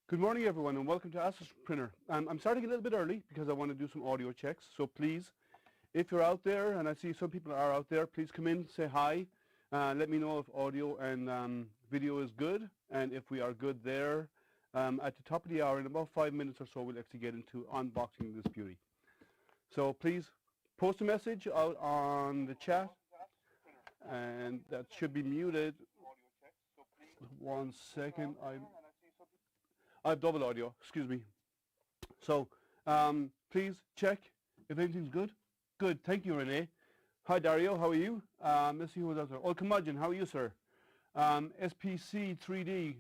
Good morning, everyone, and welcome to Asus Printer. I'm starting a little bit early because I want to do some audio checks. So please, if you're out there, and I see some people are out there, please come in, say hi. Let me know if audio and video is good, and if we are good there. At the top of the hour, in about 5 minutes or so, we'll actually get into unboxing this beauty. So please post a message out on the chat, and that should be muted. 1 second. I've double audio, excuse me. So please check if anything's good. Good, thank you, Renee. Hi, Dario, how are you? Let's see who's out there. Oh, Kamajin, how are you, sir? SPC 3D,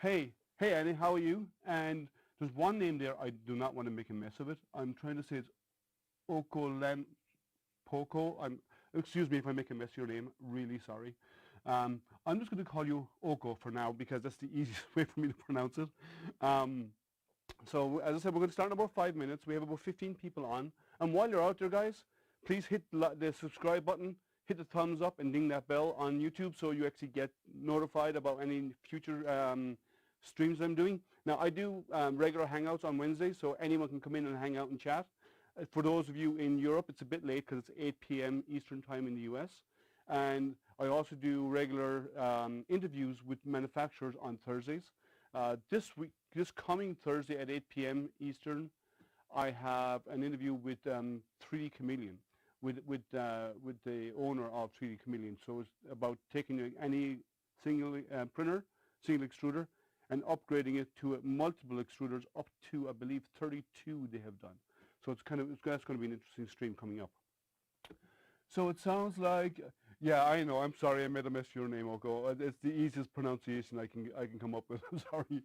hey, Annie, how are you? And there's one name there, I do not want to make a mess of it. I'm trying to say it's Okolan Poco. Excuse me if I make a mess of your name, really sorry. I'm just going to call you Oko for now because that's the easiest way for me to pronounce it. So as I said, we're going to start in about 5 minutes. We have about 15 people on. And while you're out there, guys, please hit the subscribe button, hit the thumbs up, and ding that bell on YouTube so you actually get notified about any future streams I'm doing. Now, I do regular Hangouts on Wednesdays, so anyone can come in and hang out and chat. For those of you in Europe, it's a bit late because it's 8 p.m. Eastern Time in the US. And I also do regular interviews with manufacturers on Thursdays. This coming Thursday at 8 p.m. Eastern, I have an interview with 3D Chameleon, with the owner of 3D Chameleon. So it's about taking any single printer, single extruder, and upgrading it to multiple extruders up to, I believe, 32 they have done. So that's going to be an interesting stream coming up. So it sounds like, yeah, I know. I'm sorry, I made a mess of your name, Oko. It's the easiest pronunciation I can come up with. I'm sorry.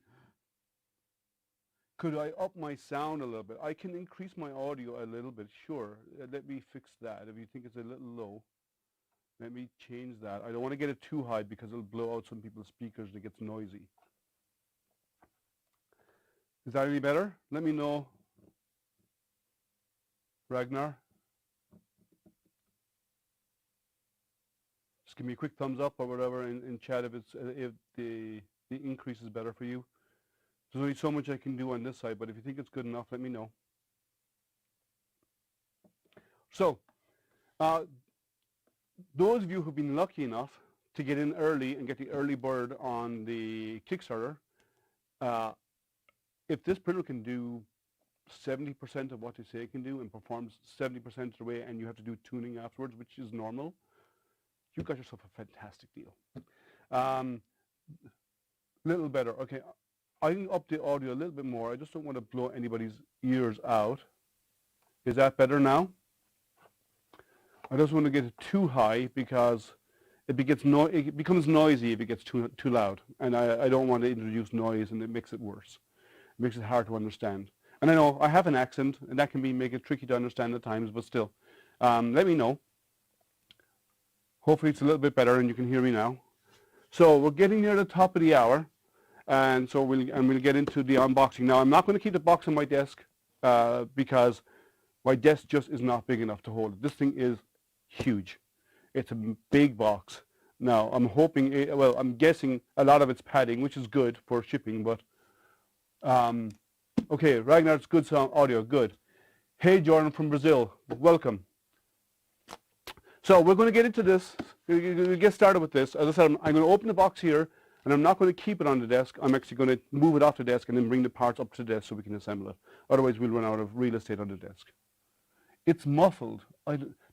Could I up my sound a little bit? I can increase my audio a little bit, sure. Let me fix that. If you think it's a little low, let me change that. I don't want to get it too high because it'll blow out some people's speakers and it gets noisy. Is that any better? Let me know. Ragnar? Just give me a quick thumbs up or whatever in chat if the increase is better for you. There's only so much I can do on this side, but if you think it's good enough, let me know. So, those of you who've been lucky enough to get in early and get the early bird on the Kickstarter, if this printer can do 70% of what they say it can do and performs 70% of the way, and you have to do tuning afterwards, which is normal, you got yourself a fantastic deal. Little better. Okay, I can up the audio a little bit more. I just don't want to blow anybody's ears out. Is that better now? I don't want to get it too high because it becomes noisy if it gets too loud, and I don't want to introduce noise, and it makes it worse. It makes it hard to understand. And I know I have an accent, and that can make it tricky to understand at times, but still, let me know. Hopefully it's a little bit better and you can hear me now. So we're getting near the top of the hour, and so we'll get into the unboxing. Now, I'm not going to keep the box on my desk because my desk just is not big enough to hold it. This thing is huge. It's a big box. Now, I'm hoping, well, I'm guessing a lot of it's padding, which is good for shipping, but okay, Ragnar's good sound audio, good. Hey, Jordan from Brazil, welcome. So we're going to get into this. We'll get started with this. As I said, I'm going to open the box here, and I'm not going to keep it on the desk. I'm actually going to move it off the desk and then bring the parts up to the desk so we can assemble it. Otherwise, we'll run out of real estate on the desk. It's muffled.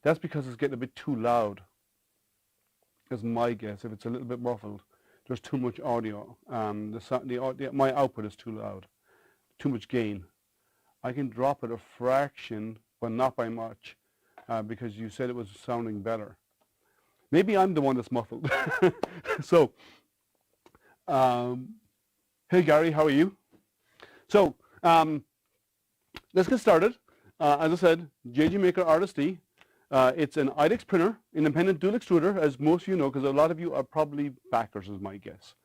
That's because it's getting a bit too loud. That's my guess. If it's a little bit muffled, there's too much audio. My output is too loud. Too much gain. I can drop it a fraction, but not by much, because you said it was sounding better. Maybe I'm the one that's muffled. So, hey Gary, how are you? So, let's get started. As I said, JGMaker Artist-D. It's an IDEX printer, independent dual extruder, as most of you know, because a lot of you are probably backers, is my guess.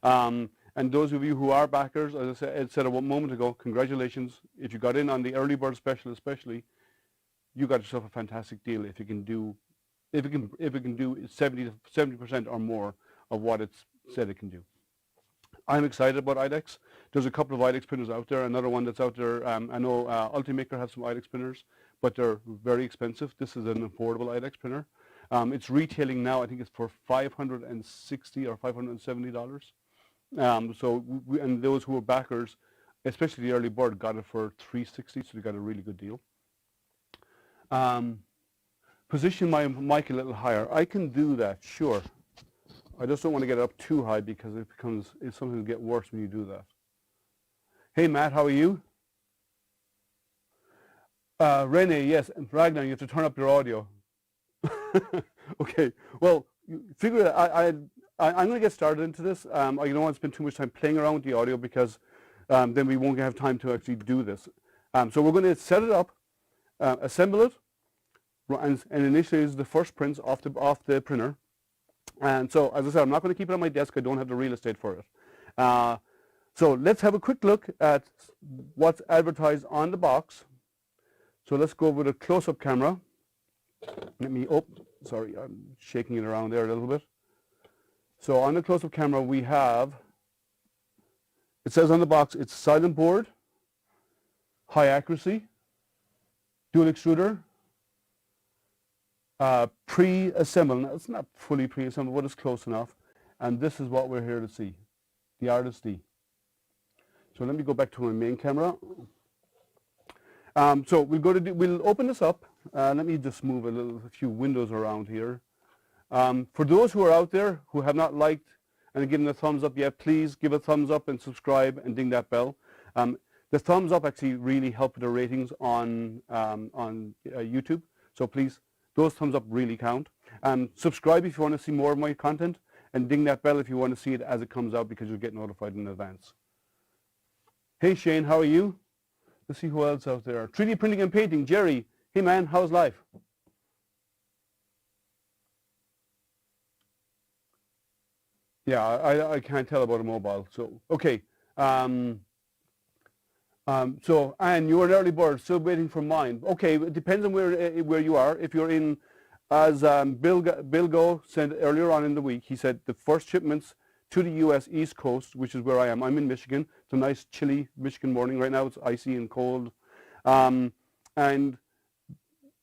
And those of you who are backers, as I said a moment ago, congratulations. If you got in on the early bird special especially, you got yourself a fantastic deal if it can do 70% or more of what it's said it can do. I'm excited about IDEX. There's a couple of IDEX printers out there. Another one that's out there, I know Ultimaker has some IDEX printers, but they're very expensive. This is an affordable IDEX printer. It's retailing now, I think it's for $560 or $570. And those who are backers, especially the early bird, got it for $360, so they got a really good deal. Position my mic a little higher. I can do that, sure. I just don't want to get it up too high because it's something to get worse when you do that. Hey Matt, how are you? Rene, yes, and Ragnar, you have to turn up your audio. Okay, well, figure it out. I'm going to get started into this. I don't want to spend too much time playing around with the audio because then we won't have time to actually do this. So we're going to set it up, assemble it, and initially is the first prints off the printer. And so, as I said, I'm not going to keep it on my desk. I don't have the real estate for it. So let's have a quick look at what's advertised on the box. So let's go with a close-up camera. Let me, sorry, I'm shaking it around there a little bit. So on the close-up camera we have, it says on the box, it's silent board, high accuracy, dual extruder, pre-assembled. Now, it's not fully pre-assembled, but it's close enough. And this is what we're here to see, the Artist-D. So let me go back to my main camera. So we'll open this up. Let me just move a few windows around here. For those who are out there who have not liked and given a thumbs up yet, please give a thumbs up and subscribe and ding that bell. The thumbs up actually really help the ratings on YouTube. So please, those thumbs up really count. Subscribe if you want to see more of my content, and ding that bell if you want to see it as it comes out because you'll get notified in advance. Hey Shane, how are you? Let's see who else out there. 3D printing and painting, Jerry. Hey man, how's life? Yeah, I can't tell about a mobile. So okay. So Anne, you're an early bird, still waiting for mine. Okay, it depends on where you are. If you're in, as Bill Go said earlier on in the week, he said the first shipments to the U.S. East Coast, which is where I am. I'm in Michigan. It's a nice chilly Michigan morning right now. It's icy and cold. And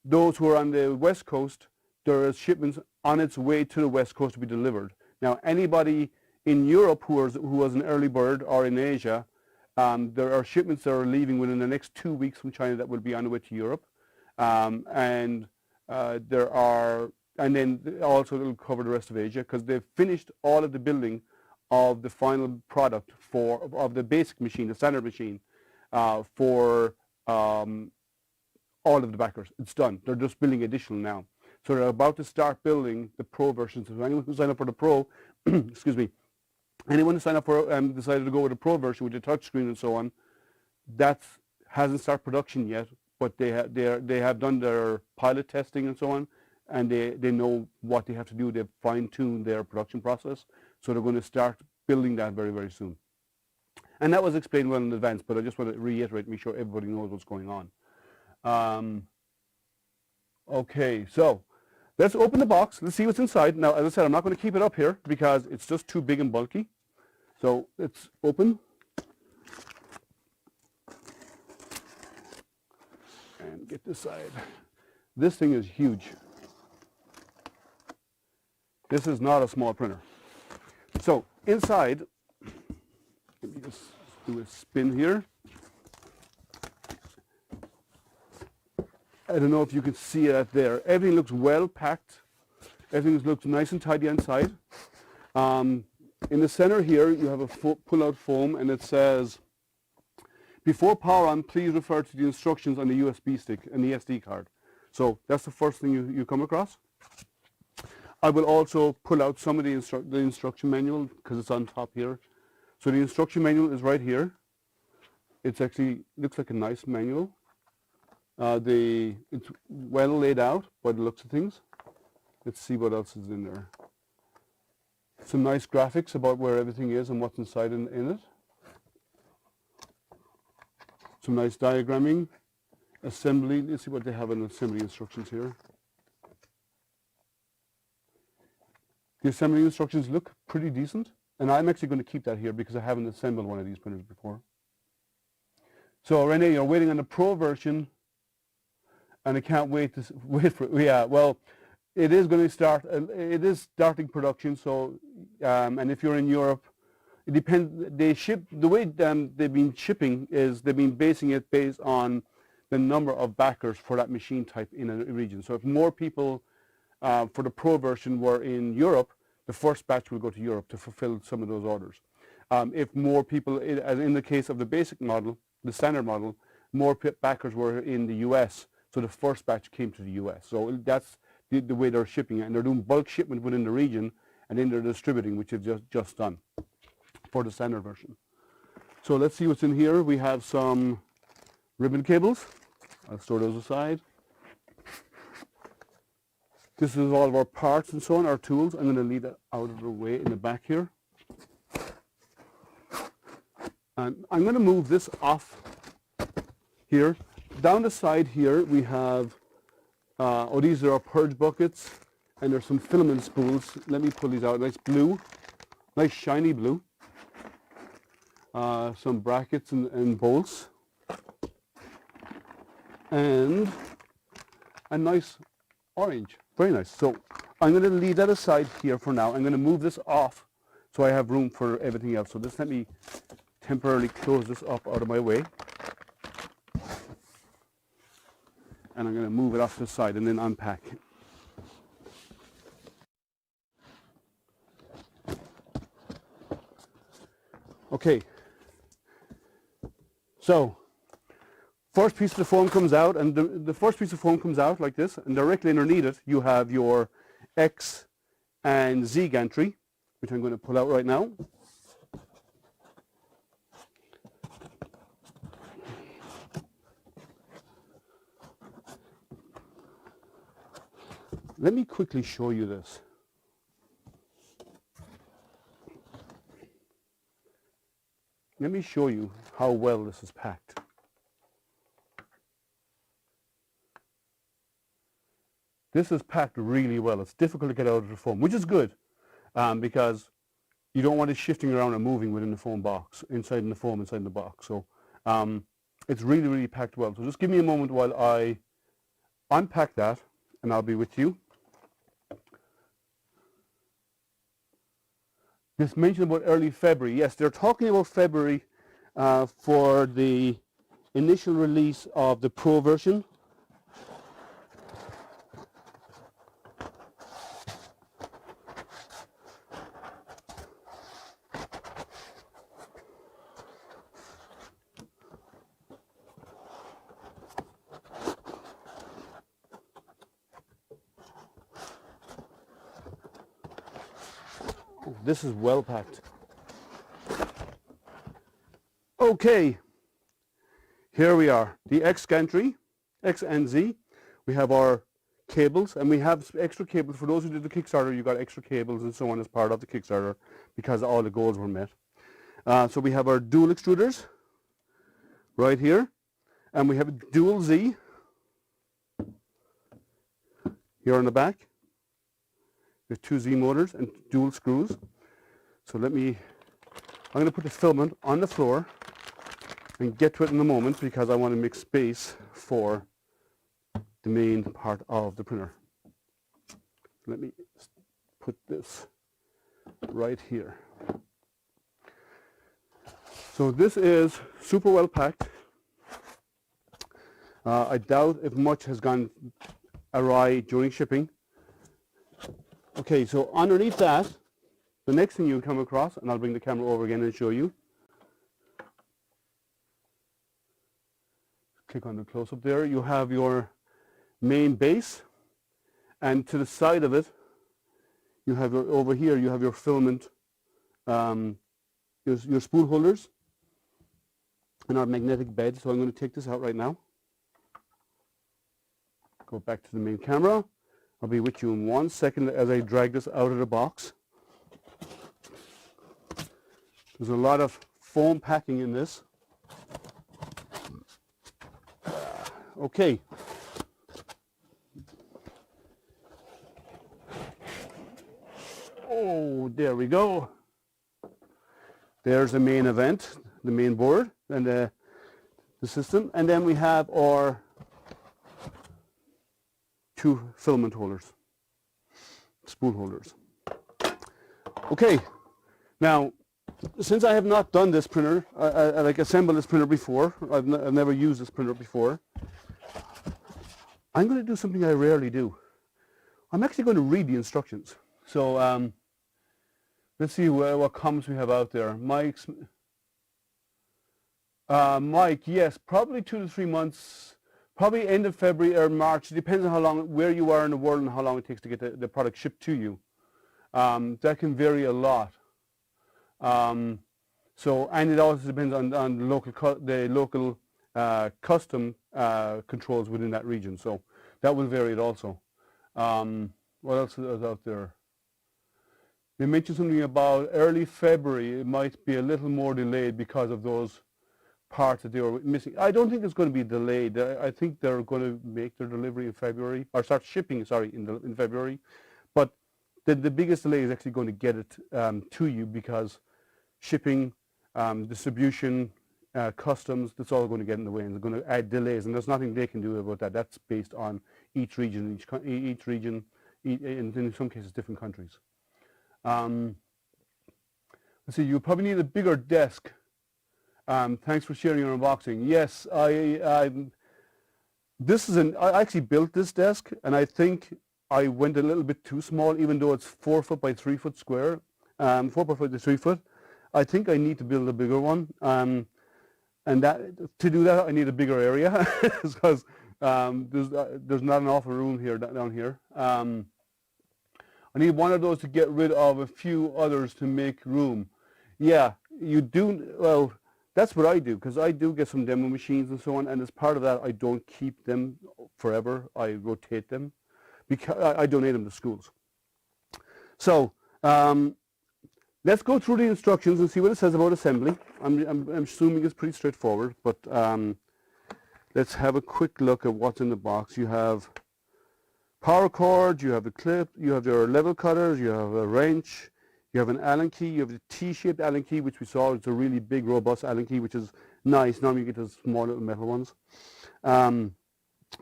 those who are on the West Coast, there are shipments on its way to the West Coast to be delivered. Now, anybody in Europe who was an early bird or in Asia, there are shipments that are leaving within the next 2 weeks from China that will be on the way to Europe. And then also it'll cover the rest of Asia because they've finished all of the building of the final product of the basic machine, the standard machine, for all of the backers. It's done. They're just building additional now. So they're about to start building the Pro version. So anyone who signed up for the Pro, excuse me, anyone who signed up for decided to go with the Pro version with the touchscreen and so on, that hasn't started production yet, but they have done their pilot testing and so on, and they know what they have to do. They've fine-tuned their production process, so they're going to start building that very, very soon. And that was explained well in advance, but I just want to reiterate, make sure everybody knows what's going on. Okay, so let's open the box. Let's see what's inside. Now, as I said, I'm not going to keep it up here because it's just too big and bulky. So let's open. And get this side. This thing is huge. This is not a small printer. So inside, let me just do a spin here. I don't know if you can see it out there. Everything looks well packed. Everything looks nice and tidy inside. In the center here, you have a pull-out foam, and it says, before power on, please refer to the instructions on the USB stick and the SD card. So that's the first thing you come across. I will also pull out some of the instruction manual because it's on top here. So the instruction manual is right here. It's actually looks like a nice manual. It's well laid out by the looks of things. Let's see what else is in there. Some nice graphics about where everything is and what's inside in it. Some nice diagramming, assembly. Let's see what they have in assembly instructions here. The assembly instructions look pretty decent. And I'm actually going to keep that here because I haven't assembled one of these printers before. So Renee, you're waiting on the Pro version, and I can't wait to wait for it. Yeah, well, it is going to start. It is starting production. So, and if you're in Europe, it depends. They ship the way they've been shipping is they've been basing it based on the number of backers for that machine type in a region. So if more people for the Pro version were in Europe, the first batch will go to Europe to fulfill some of those orders. If more people, as in the case of the basic model, the standard model, more backers were in the US, so the first batch came to the US. So that's the way they're shipping it, and they're doing bulk shipment within the region, and then they're distributing, which is just done for the standard version. So let's see what's in here. We have some ribbon cables. I'll store those aside. This is all of our parts and so on, our tools. I'm going to leave that out of the way in the back here. And I'm going to move this off here. Down the side here we have, these are our Purge Buckets, and there's some filament spools. Let me pull these out. Nice blue, nice shiny blue. Some brackets and bolts. And a nice orange. Very nice. So I'm going to leave that aside here for now. I'm going to move this off so I have room for everything else. So just let me temporarily close this up out of my way. And I'm going to move it off to the side and then unpack. Okay. So first piece of the foam comes out, and the first piece of foam comes out like this, and directly underneath it you have your X and Z gantry, which I'm going to pull out right now. Let me quickly show you this. Let me show you how well this is packed. This is packed really well. It's difficult to get out of the foam, which is good because you don't want it shifting around and moving within the foam box, inside the foam, inside the box. So it's really, really packed well. So just give me a moment while I unpack that, and I'll be with you. This mention about early February. Yes, they're talking about February for the initial release of the Pro version. This is well packed. Okay, here we are, the X gantry, X and Z. We have our cables, and we have extra cables. For those who did the Kickstarter, you got extra cables and so on as part of the Kickstarter because all the goals were met. So we have our dual extruders right here, and we have a dual Z here on the back. There's two Z motors and dual screws. So I'm going to put the filament on the floor and get to it in a moment because I want to make space for the main part of the printer. Let me put this right here. So this is super well packed. I doubt if much has gone awry during shipping. Okay, so underneath that, the next thing you'll come across, and I'll bring the camera over again and show you. Click on the close-up there. You have your main base, and to the side of it, you have your, over here, you have your filament, your spool holders, and our magnetic bed. So I'm going to take this out right now. Go back to the main camera. I'll be with you in 1 second as I drag this out of the box. There's a lot of foam packing in this. Okay. Oh, there we go. There's the main event, the main board, and the system. And then we have our 2 filament holders, spool holders. Okay, now, since I have not done this printer, I like assembled this printer before, I've never used this printer before, I'm going to do something I rarely do. I'm actually going to read the instructions. So let's see what comments we have out there. Mike, yes, probably 2 to 3 months, probably end of February or March. It depends on how long, where you are in the world and how long it takes to get the product shipped to you. That can vary a lot. So, and it also depends on the local custom controls within that region. So that will vary it also. What else is out there? They mentioned something about early February. It might be a little more delayed because of those parts that they were missing. I don't think it's going to be delayed. I think they're going to make their delivery in February, or start shipping, sorry, in February. But the biggest delay is actually going to get it to you, because shipping, distribution, customs, that's all going to get in the way, and they're going to add delays, and there's nothing they can do about that. That's based on each region, in some cases different countries. Let's see, you probably need a bigger desk. Thanks for sharing your unboxing. Yes, I actually built this desk, and I think I went a little bit too small, even though it's 4 foot by 3 foot square, 4 by 3 foot. I think I need to build a bigger one, and to do that I need a bigger area, because there's not an awful room here down here. I need one of those to get rid of a few others to make room. Yeah, you do. Well, that's what I do, because I do get some demo machines and so on, and as part of that I don't keep them forever. I rotate them, because I donate them to schools. So let's go through the instructions and see what it says about assembly. I'm assuming it's pretty straightforward, but let's have a quick look at what's in the box. You have power cord, you have the clip, you have your level cutters, you have a wrench, you have an Allen key, you have the T-shaped Allen key, which we saw. It's a really big, robust Allen key, which is nice. Normally you get those small little metal ones.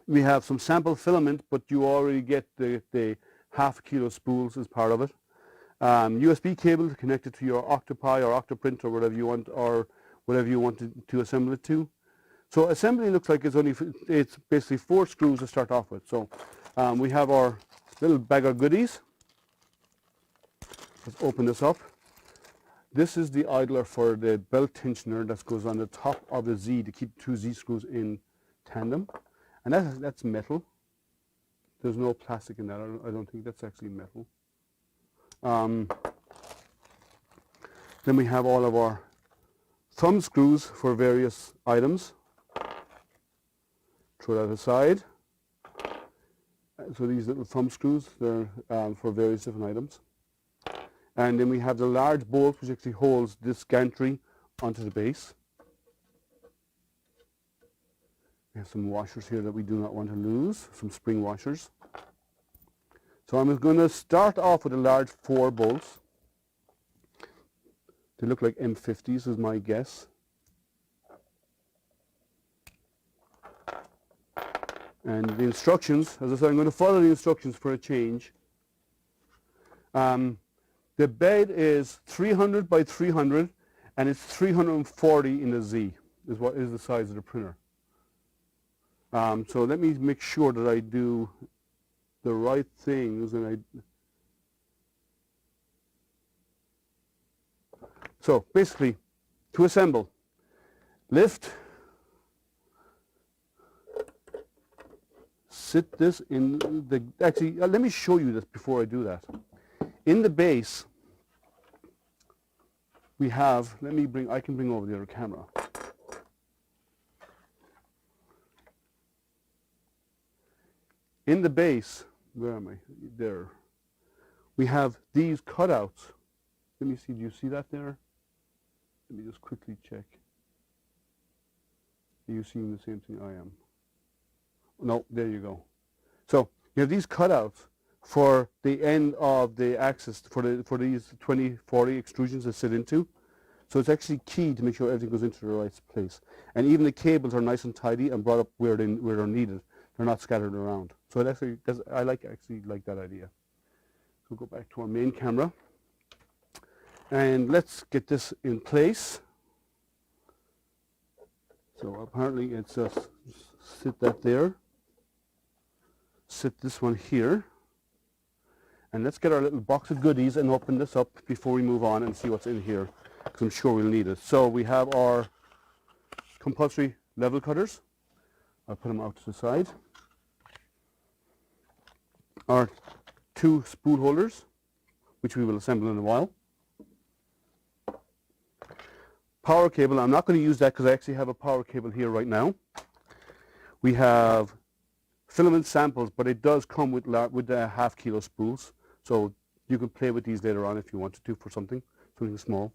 We have some sample filament, but you already get the half kilo spools as part of it. USB cable connected to your Octopi or Octoprint or whatever you want to assemble it to. So assembly looks like it's basically 4 screws to start off with. So we have our little bag of goodies. Let's open this up. This is the idler for the belt tensioner that goes on the top of the Z to keep 2 Z screws in tandem. And that's metal. There's no plastic in that. I don't think that's actually metal. Then we have all of our thumb screws for various items. Throw that aside. So these little thumb screws, they're for various different items. And then we have the large bolt, which actually holds this gantry onto the base. We have some washers here that we do not want to lose, some spring washers. So I'm going to start off with a large 4 bolts. They look like M50s is my guess. And the instructions, as I said, I'm going to follow the instructions for a change. The bed is 300 by 300, and it's 340 in the Z, is what is the size of the printer. So let me make sure that I do the right things, and so basically, to assemble, lift, sit this in the, actually let me show you this before I do that. In the base we have, I can bring over the other camera. In the base, where am I? There. We have these cutouts. Let me see, do you see that there? Let me just quickly check. Are you seeing the same thing I am? No, there you go. So you have these cutouts for the end of the axis, for these 2040 extrusions to sit into. So it's actually key to make sure everything goes into the right place. And even the cables are nice and tidy and brought up where they're needed. They're not scattered around. So it actually I actually like that idea. So we'll go back to our main camera. And let's get this in place. So apparently it's just sit that there. Sit this one here. And let's get our little box of goodies and open this up before we move on and see what's in here, because I'm sure we'll need it. So we have our compulsory level cutters. I'll put them out to the side. Our 2 spool holders, which we will assemble in a while. Power cable. I'm not going to use that because I actually have a power cable here right now. We have filament samples, but it does come with the half-kilo spools. So you can play with these later on if you wanted to for something small.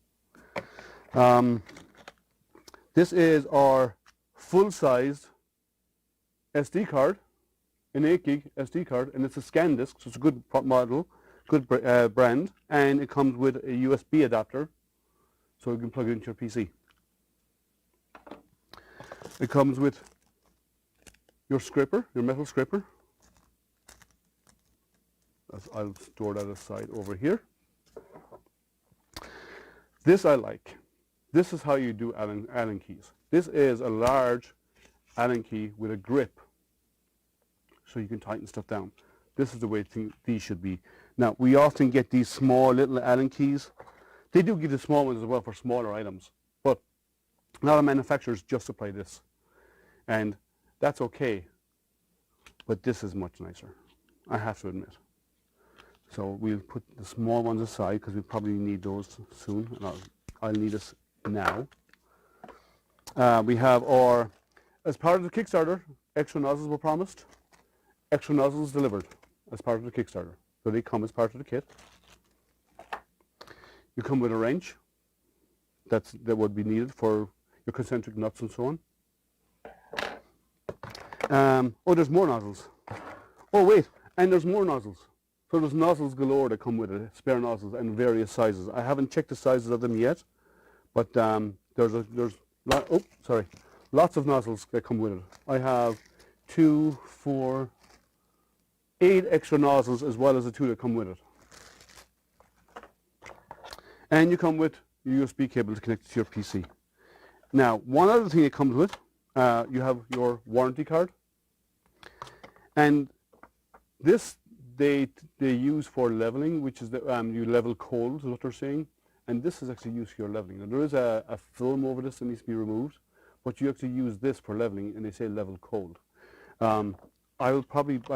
This is our full-sized SD card, an 8 gig SD card, and it's a scan disc, so it's a good model, good brand, and it comes with a USB adapter, so you can plug it into your PC. It comes with your scraper, your metal scraper. I'll store that aside over here. This I like. This is how you do Allen keys. This is a large Allen key with a grip, so you can tighten stuff down. This is the way these should be. Now, we often get these small little Allen keys. They do give the small ones as well for smaller items, but a lot of manufacturers just supply this. And that's okay, but this is much nicer, I have to admit. So we'll put the small ones aside because we probably need those soon, and I'll need this now. We have our, as part of the Kickstarter, extra nozzles were promised. Extra nozzles delivered as part of the Kickstarter. So they come as part of the kit. You come with a wrench that would be needed for your concentric nuts and so on. Oh, there's more nozzles. Oh wait, and there's more nozzles. So there's nozzles galore that come with it, spare nozzles and various sizes. I haven't checked the sizes of them yet, but lots of nozzles that come with it. I have 2, 4, 8 extra nozzles as well as the 2 that come with it. And you come with your USB cable to connect to your PC. Now, one other thing it comes with, you have your warranty card. And this they use for leveling, which is you level cold, is what they're saying. And this is actually used for your leveling. Now, there is a film over this that needs to be removed, but you actually use this for leveling, and they say level cold. I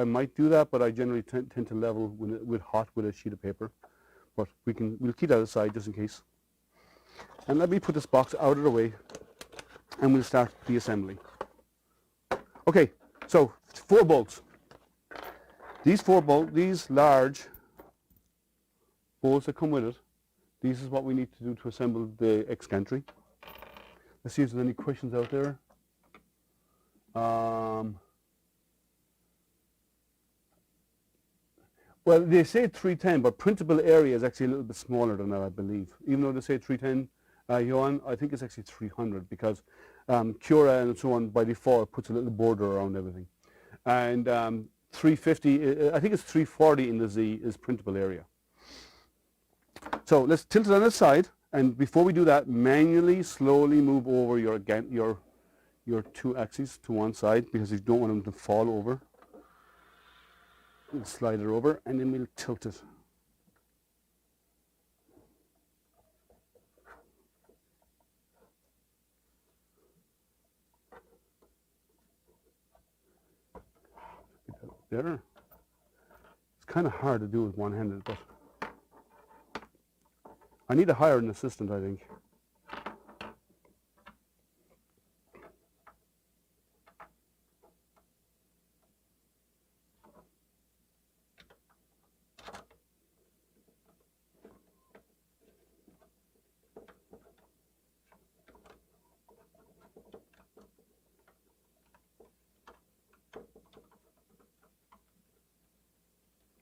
might do that, but I generally tend to level with hot with a sheet of paper. But we'll keep that aside just in case. And let me put this box out of the way, and we'll start the assembly. Okay, so 4 bolts. These large bolts that come with it, this is what we need to do to assemble the X gantry. Let's see if there's any questions out there. Well, they say 310, but printable area is actually a little bit smaller than that, I believe. Even though they say 310, Johan, I think it's actually 300 because Cura and so on by default puts a little border around everything. And 350, I think it's 340 in the Z is printable area. So let's tilt it on its side, and before we do that, manually, slowly move over your 2 axes to one side because you don't want them to fall over. We'll slide it over, and then we'll tilt it. There. It's kind of hard to do with one-handed, but I need to hire an assistant, I think.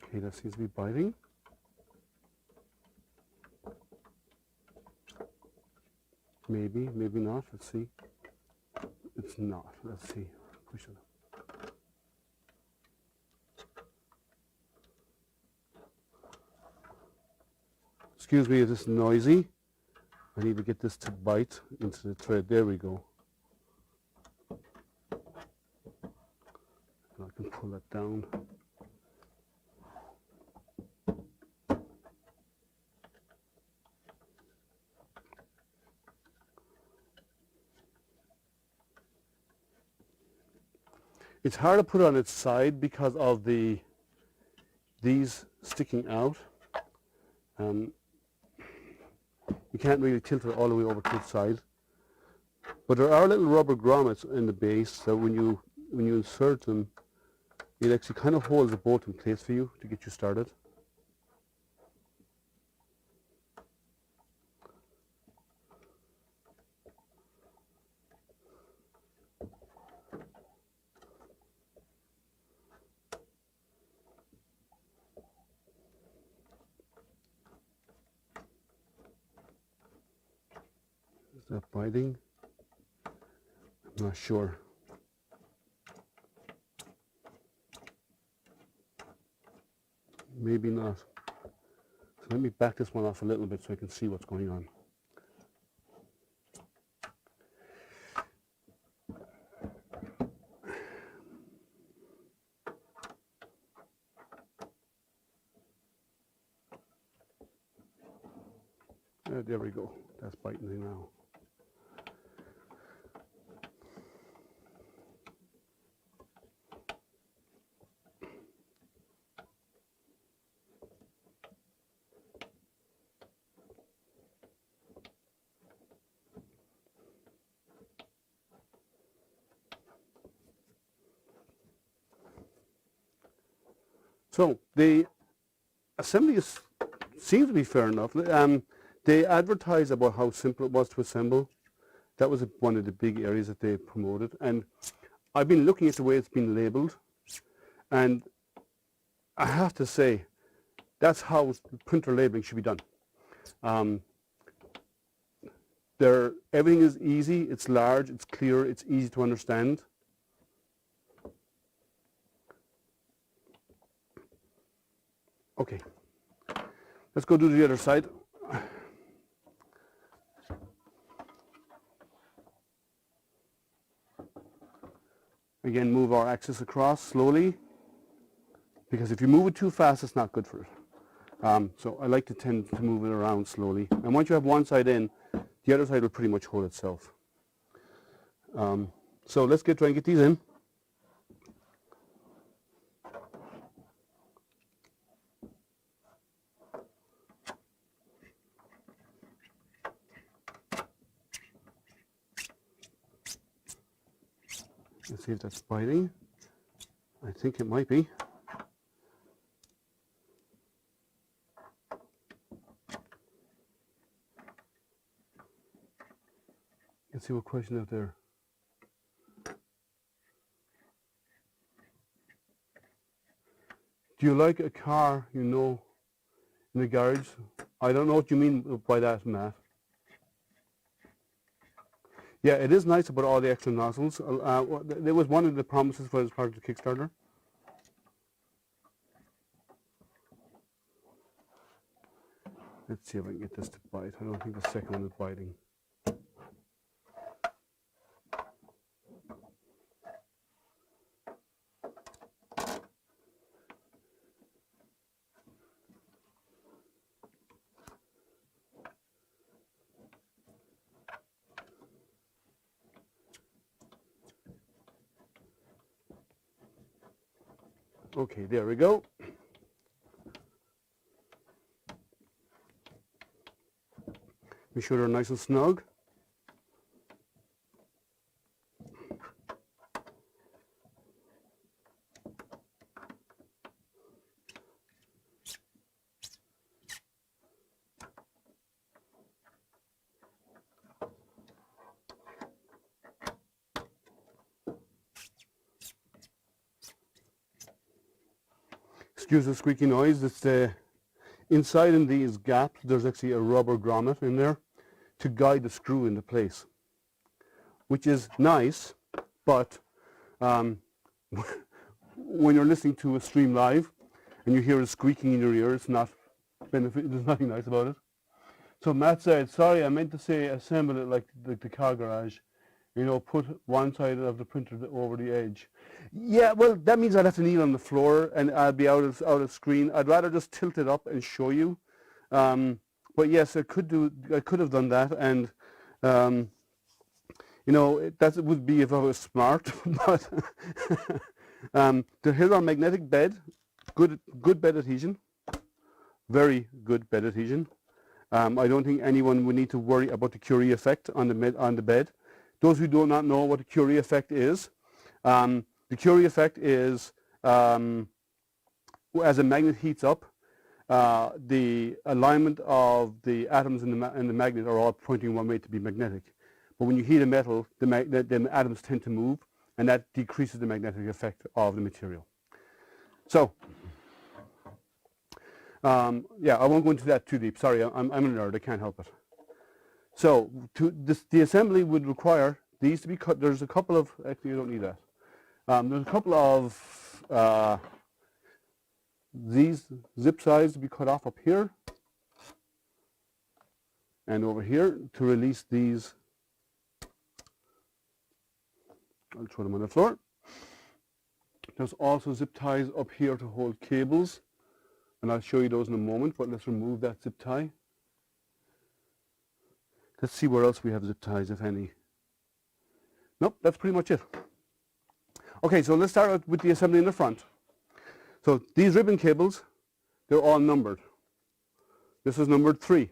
Okay, that seems to be biting. Maybe, maybe not. Let's see. It's not. Let's see. Push it. Excuse me if this is noisy. I need to get this to bite into the thread. There we go. And I can pull that down. It's hard to put it on its side because of these sticking out. You can't really tilt it all the way over to its side. But there are little rubber grommets in the base, so when you insert them, it actually kind of holds the bolt in place for you to get you started. Is that biting? I'm not sure. Maybe not. So let me back this one off a little bit so I can see what's going on. There we go. That's biting now. So the assembly seems to be fair enough. They advertised about how simple it was to assemble. That was one of the big areas that they promoted. And I've been looking at the way it's been labeled, and I have to say, that's how printer labeling should be done. Everything is easy, it's large, it's clear, it's easy to understand. Okay, let's go do the other side. Again, move our axis across slowly, because if you move it too fast, it's not good for it. So I like to tend to move it around slowly. And once you have one side in, the other side will pretty much hold itself. So let's try and get these in. Let's see if that's biting. I think it might be. Let's see what question out there. Do you like a car, you know, in the garage? I don't know what you mean by that, Matt. Yeah, it is nice about all the extra nozzles. There was one of the promises for as part of the Kickstarter. Let's see if I can get this to bite. I don't think the second one is biting. Okay, there we go. Be sure they're nice and snug. Excuse the squeaky noise. It's inside in these gaps there's actually a rubber grommet in there to guide the screw into place, which is nice, but when you're listening to a stream live and you hear it squeaking in your ear, it's not benefit. There's nothing nice about it. So Matt said, sorry, I meant to say assemble it like the car garage. You know, put one side of the printer over the edge. Yeah, well, that means I'd have to kneel on the floor and I'd be out of screen. I'd rather just tilt it up and show you. But yes, I could have done that, and you know, that would be if I was smart. But here's our magnetic bed. Good bed adhesion. Very good bed adhesion. I don't think anyone would need to worry about the Curie effect on the bed. Those who do not know what the Curie effect is, the Curie effect is as a magnet heats up, the alignment of the atoms in the magnet are all pointing one way to be magnetic. But when you heat a metal, the atoms tend to move, and that decreases the magnetic effect of the material. So, yeah, I won't go into that too deep. Sorry, I'm a nerd. I can't help it. So, the assembly would require these to be cut. There's a couple of, actually you don't need that. There's a couple of these zip ties to be cut off up here and over here to release these. I'll throw them on the floor. There's also zip ties up here to hold cables, and I'll show you those in a moment, but let's remove that zip tie. Let's see where else we have zip ties, if any. Nope, that's pretty much it. Okay, so let's start out with the assembly in the front. So these ribbon cables, they're all numbered. This is numbered 3.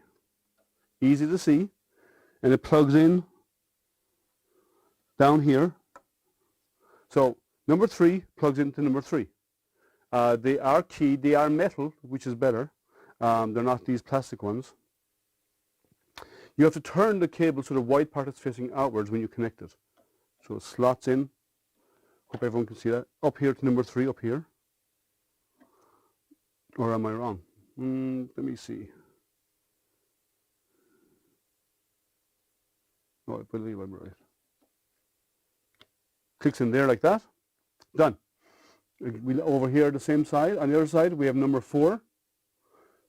Easy to see. And it plugs in down here. So number 3 plugs into number 3. They are keyed. They are metal, which is better. They're not these plastic ones. You have to turn the cable so the white part is facing outwards when you connect it. So it slots in. Hope everyone can see that. Up here to number 3, up here. Or am I wrong? Let me see. Oh, I believe I'm right. Clicks in there like that. Done. Over here, the same side. On the other side, we have number 4.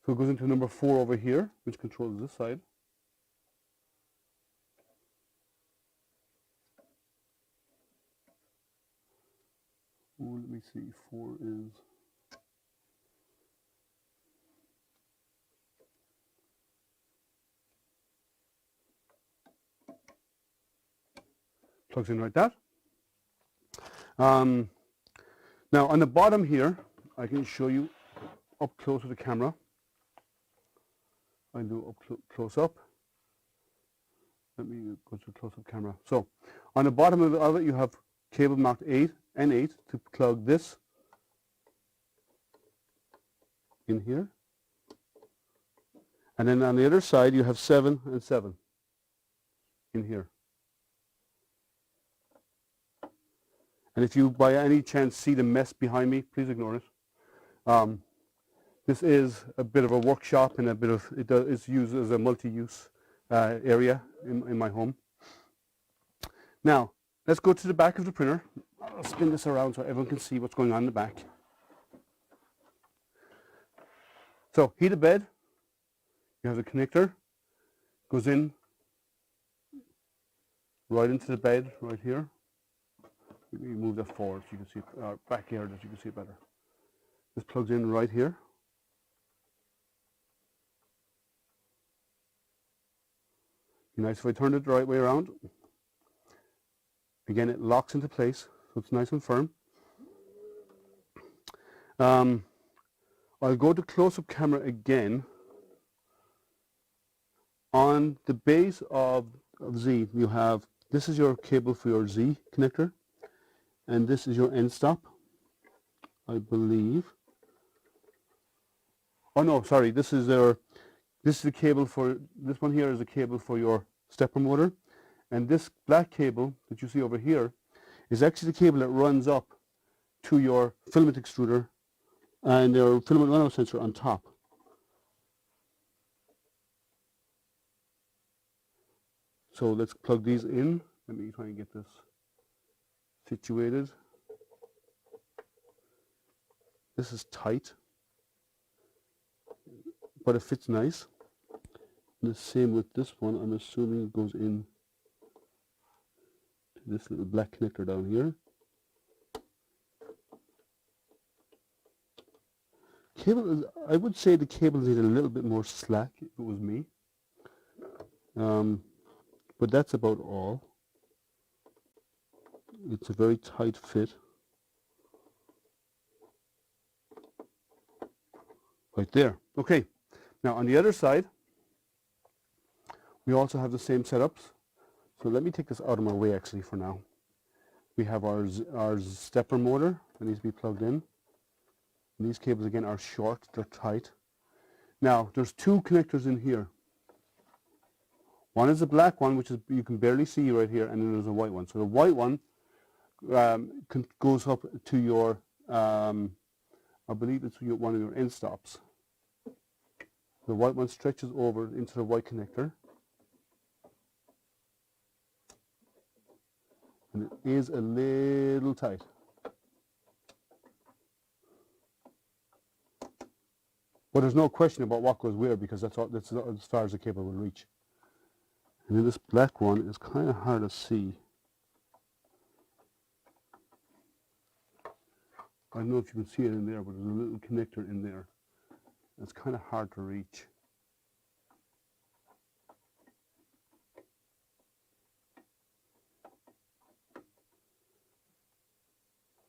So it goes into number 4 over here, which controls this side. Oh, let me see. 4 is... plugs in like that. Now on the bottom here, I can show you up close with the camera. I do up close up. Let me go to the close up camera. So on the bottom of it, you have cable marked 8 and 8 to plug this in here. And then on the other side, you have 7 and 7 in here. And if you by any chance see the mess behind me, please ignore it. This is a bit of a workshop and a bit of, it's used as a multi-use area in my home. Now, let's go to the back of the printer. I'll spin this around so everyone can see what's going on in the back. So, heated bed. You have the connector. Goes in right into the bed right here. Let me move that forward so you can see it, back here so you can see it better. This plugs in right here. Be nice if I turned it the right way around. Again, it locks into place, so it's nice and firm. I'll go to close-up camera again. On the base of Z, you have, this is your cable for your Z connector. And this is your end stop, I believe. Oh no, sorry, this is the cable for, this one here is a cable for your stepper motor. And this black cable that you see over here is actually the cable that runs up to your filament extruder and your filament runout sensor on top. So let's plug these in. Let me try and get this situated. This is tight, but it fits nice. And the same with this one. I'm assuming it goes in to this little black connector down here. Cable is, I would say the cables need a little bit more slack if it was me. But that's about all. It's a very tight fit. Right there. Okay. Now on the other side, we also have the same setups. So let me take this out of my way actually for now. We have our stepper motor that needs to be plugged in. And these cables again are short, they're tight. Now there's two connectors in here. One is a black one, which is you can barely see right here, and then there's a white one. So the white one goes up to your, I believe it's one of your end stops. The white one stretches over into the white connector. And it is a little tight. But there's no question about what goes where, because that's as far as the cable will reach. And then this black one is kind of hard to see. I don't know if you can see it in there, but there's a little connector in there. It's kind of hard to reach.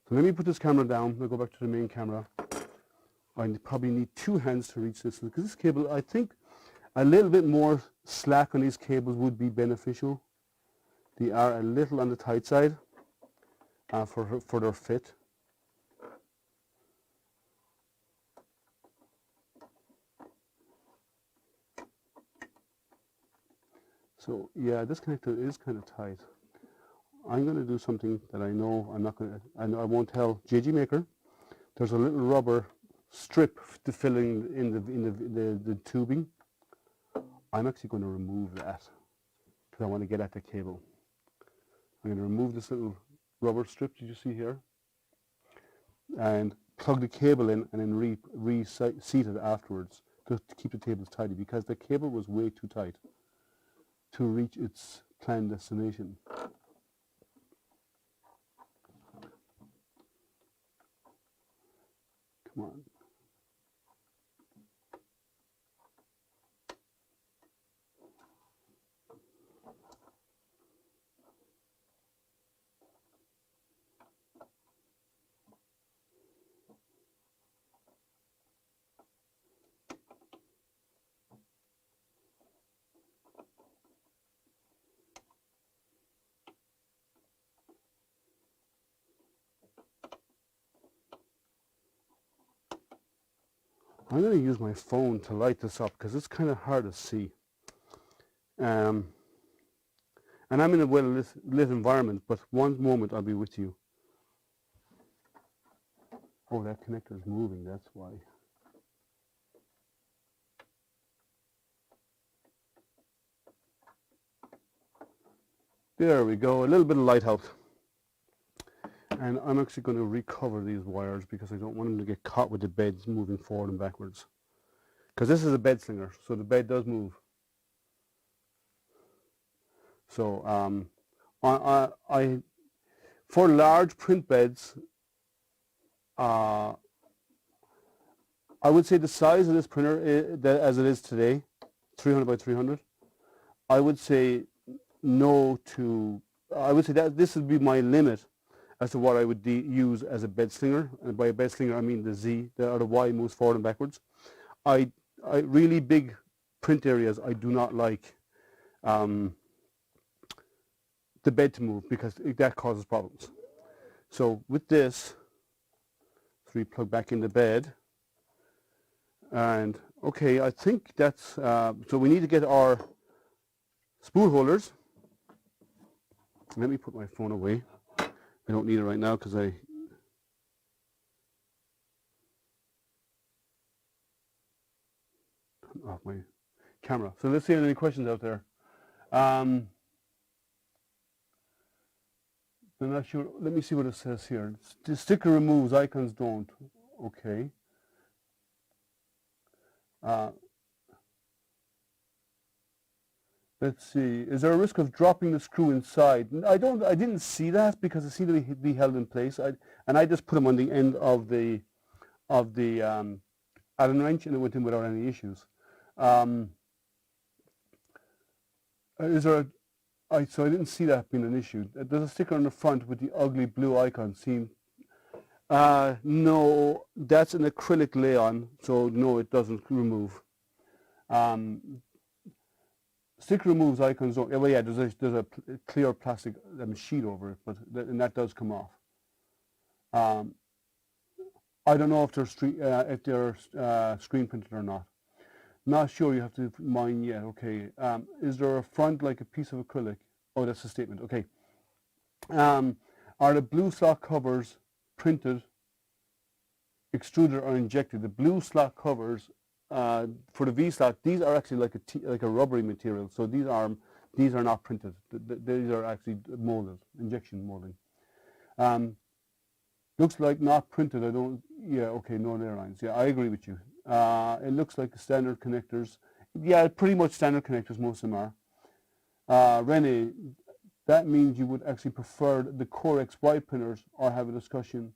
So let me put this camera down. I'll go back to the main camera. I probably need two hands to reach this, because this cable, I think a little bit more slack on these cables would be beneficial. They are a little on the tight side for their fit. So yeah, this connector is kind of tight. I'm going to do something that I know I'm not going to, I know I won't tell JGMaker. There's a little rubber strip to fill in the tubing. I'm actually going to remove that because I want to get at the cable. I'm going to remove this little rubber strip that you see here and plug the cable in, and then reseat it afterwards to keep the cables tidy, because the cable was way too tight to reach its planned destination. Come on. I'm going to use my phone to light this up because it's kind of hard to see. And I'm in a well-lit environment, but one moment I'll be with you. Oh, that connector is moving, that's why. There we go, a little bit of light out. And I'm actually going to recover these wires because I don't want them to get caught with the beds moving forward and backwards. Because this is a bed slinger, so the bed does move. So for large print beds, I would say the size of this printer, as it is today, 300 by 300, I would say no to, I would say that this would be my limit as to what I would use as a bed slinger. And by a bed slinger I mean the Z, or the Y moves forward and backwards. I really big print areas I do not like the bed to move, because that causes problems. So with this, so we plug back in the bed, and okay, I think that's, so we need to get our spool holders. Let me put my phone away. I don't need it right now because I turn off my camera. So let's see if there are any questions out there. I'm not sure. Let me see what it says here. The sticker removes, icons don't. Okay. Let's see. Is there a risk of dropping the screw inside? I didn't see that because it seemed to be held in place. And I just put them on the end of the Allen wrench, and it went in without any issues. Is there so I didn't see that being an issue. There's a sticker on the front with the ugly blue icon. No, that's an acrylic lay-on, so no, it doesn't remove. Sticker removes, icons don't. Well, yeah, there's a clear plastic sheet over it, and that does come off. I don't know if they're screen printed or not. Not sure, you have to mind yet. Okay. Is there a front like a piece of acrylic? Oh, that's a statement. Okay. Are the blue slot covers printed, extruded, or injected? The blue slot covers for the V slot, these are actually like a rubbery material. So these are not printed. These are actually molded, injection molding. Looks like not printed. Yeah, okay, no airlines. Yeah, I agree with you. It looks like the standard connectors. Yeah, pretty much standard connectors, most of them are. Rene, that means you would actually prefer the Core XY printers or have a discussion.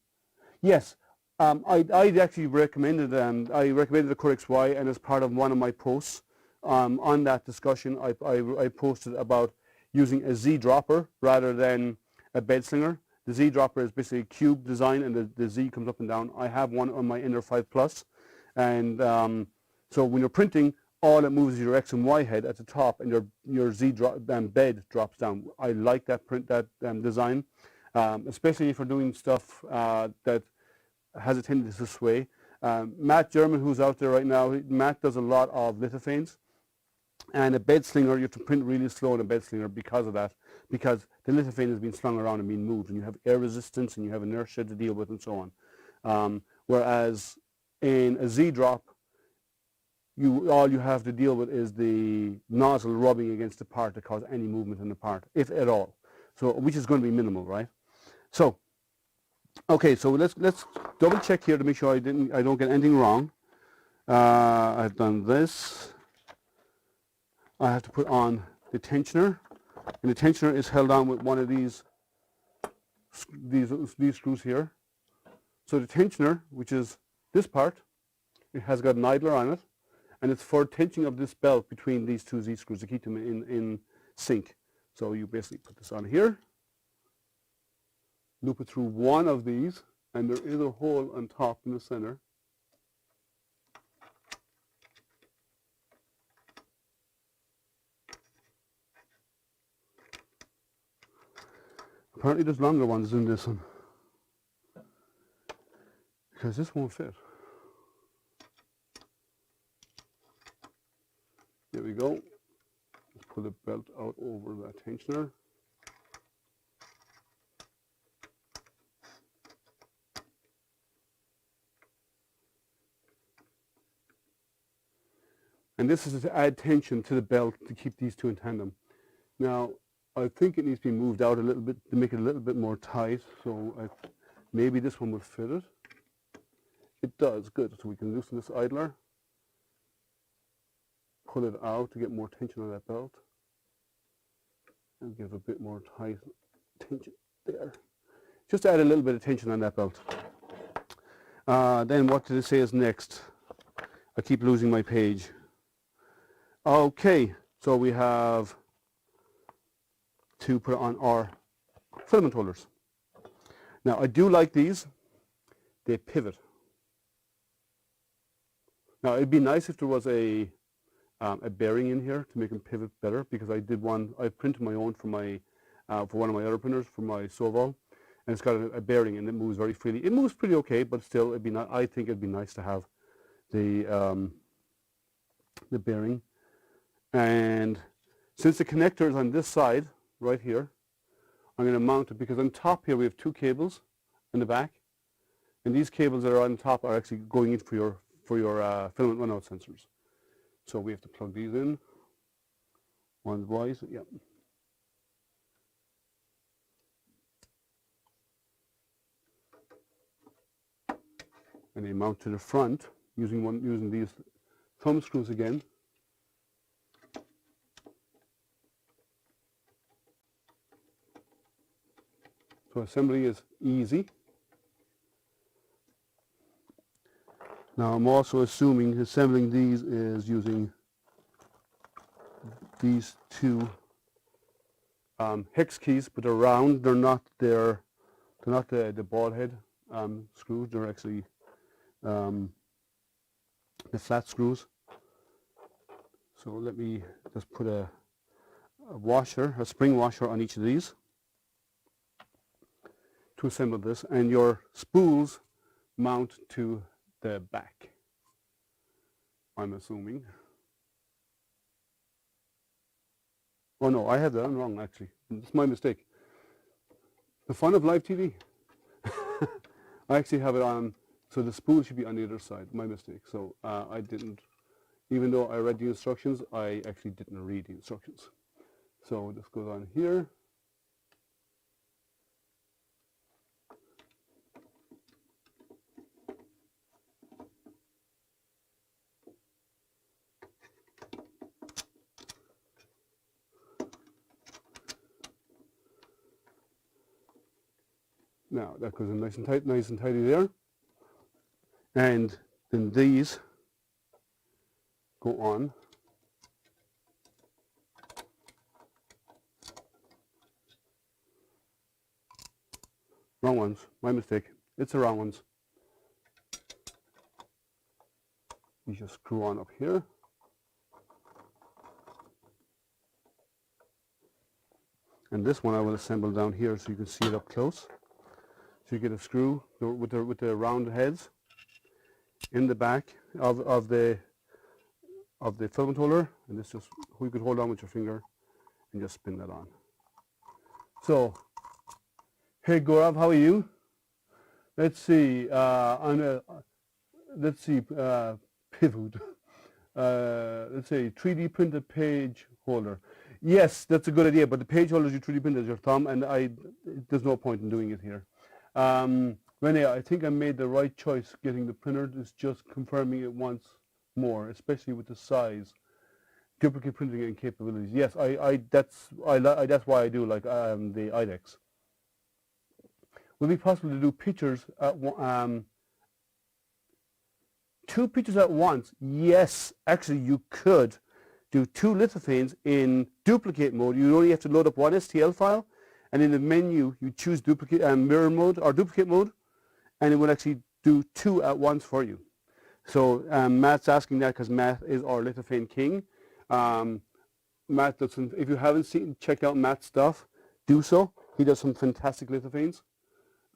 Yes, I actually recommended the Core XY, and as part of one of my posts on that discussion, I posted about using a Z dropper rather than a bed slinger. The Z dropper is basically a cube design, and the Z comes up and down. I have one on my Ender 5 Plus, and so when you're printing, all it moves is your X and Y head at the top, and your Z bed drops down. I like that design, especially if you're doing stuff that has a tendency to sway. Matt German, who's out there right now, Matt does a lot of lithophanes, and a bed slinger, you have to print really slow in a bed slinger because of that, because the lithophane has been slung around and being moved, and you have air resistance and you have inertia to deal with and so on. Whereas in a Z drop, all you have to deal with is the nozzle rubbing against the part to cause any movement in the part, if at all. So, which is going to be minimal, right? So, okay, so let's double check here to make sure I don't get anything wrong. I've done this. I have to put on the tensioner, and the tensioner is held on with one of these screws here. So the tensioner, which is this part, it has got an idler on it, and it's for tensioning of this belt between these two Z screws to keep them in sync. So you basically put this on here, loop it through one of these, and there is a hole on top in the center. Apparently there's longer ones than this one, because this won't fit. There we go. Let's pull the belt out over that tensioner. And this is to add tension to the belt to keep these two in tandem. Now, I think it needs to be moved out a little bit to make it a little bit more tight. So maybe this one will fit it. It does, good. So we can loosen this idler, pull it out to get more tension on that belt, and give a bit more tight tension there. Just to add a little bit of tension on that belt. Then what did it say is next? I keep losing my page. Okay, so we have to put on our filament holders. Now I do like these. They pivot. Now it'd be nice if there was a bearing in here to make them pivot better, because I printed my own for one of my other printers for my Sovol, and it's got a bearing and it moves very freely. It moves pretty okay, but still I think it'd be nice to have the bearing. And since the connector is on this side, right here, I'm going to mount it, because on top here we have two cables in the back, and these cables that are on top are actually going in for your filament runout sensors. So we have to plug these in. One's wise, yep. and they mount to the front using these thumb screws again. So assembly is easy. Now I'm also assuming assembling these is using these two hex keys, but they're round. They're not the ball head screws. They're actually the flat screws. So let me just put a spring washer on each of these to assemble this, and your spools mount to the back, I'm assuming. Oh no, I had that wrong actually. It's my mistake. The fun of live TV. I actually have it on, so the spool should be on the other side. My mistake. So I didn't, even though I read the instructions, I actually didn't read the instructions. So this goes on here. Now that goes in nice and tidy there. And then these go on. Wrong ones, my mistake. It's the wrong ones. You just screw on up here. And this one I will assemble down here so you can see it up close. So you get a screw with the round heads in the back of the filament holder, and this just, you could hold on with your finger and just spin that on. So, hey Gaurav, how are you? Let's see, pivot. Let's say 3D printed page holder. Yes, that's a good idea, but the page holders you 3D print as your thumb, and there's no point in doing it here. Renee, I think I made the right choice getting the printer. It's just confirming it once more, especially with the size, duplicate printing and capabilities. Yes, that's why I do like the IDEX. Will it be possible to do pictures at two pictures at once? Yes, actually you could do two lithophanes in duplicate mode. You only have to load up one STL file, and in the menu you choose duplicate mirror mode or duplicate mode, and it will actually do two at once for you. So Matt's asking that because Matt is our lithophane king. Matt doesn't, if you haven't checked out Matt's stuff, do so. He does some fantastic lithophanes.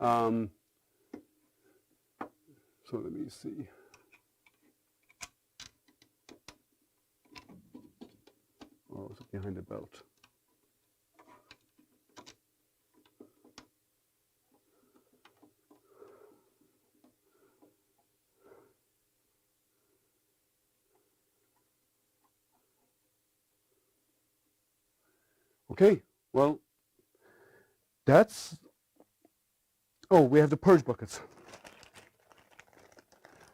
So let me see. Oh, it's behind the belt. Okay, well, that's, oh, we have the Purge Buckets.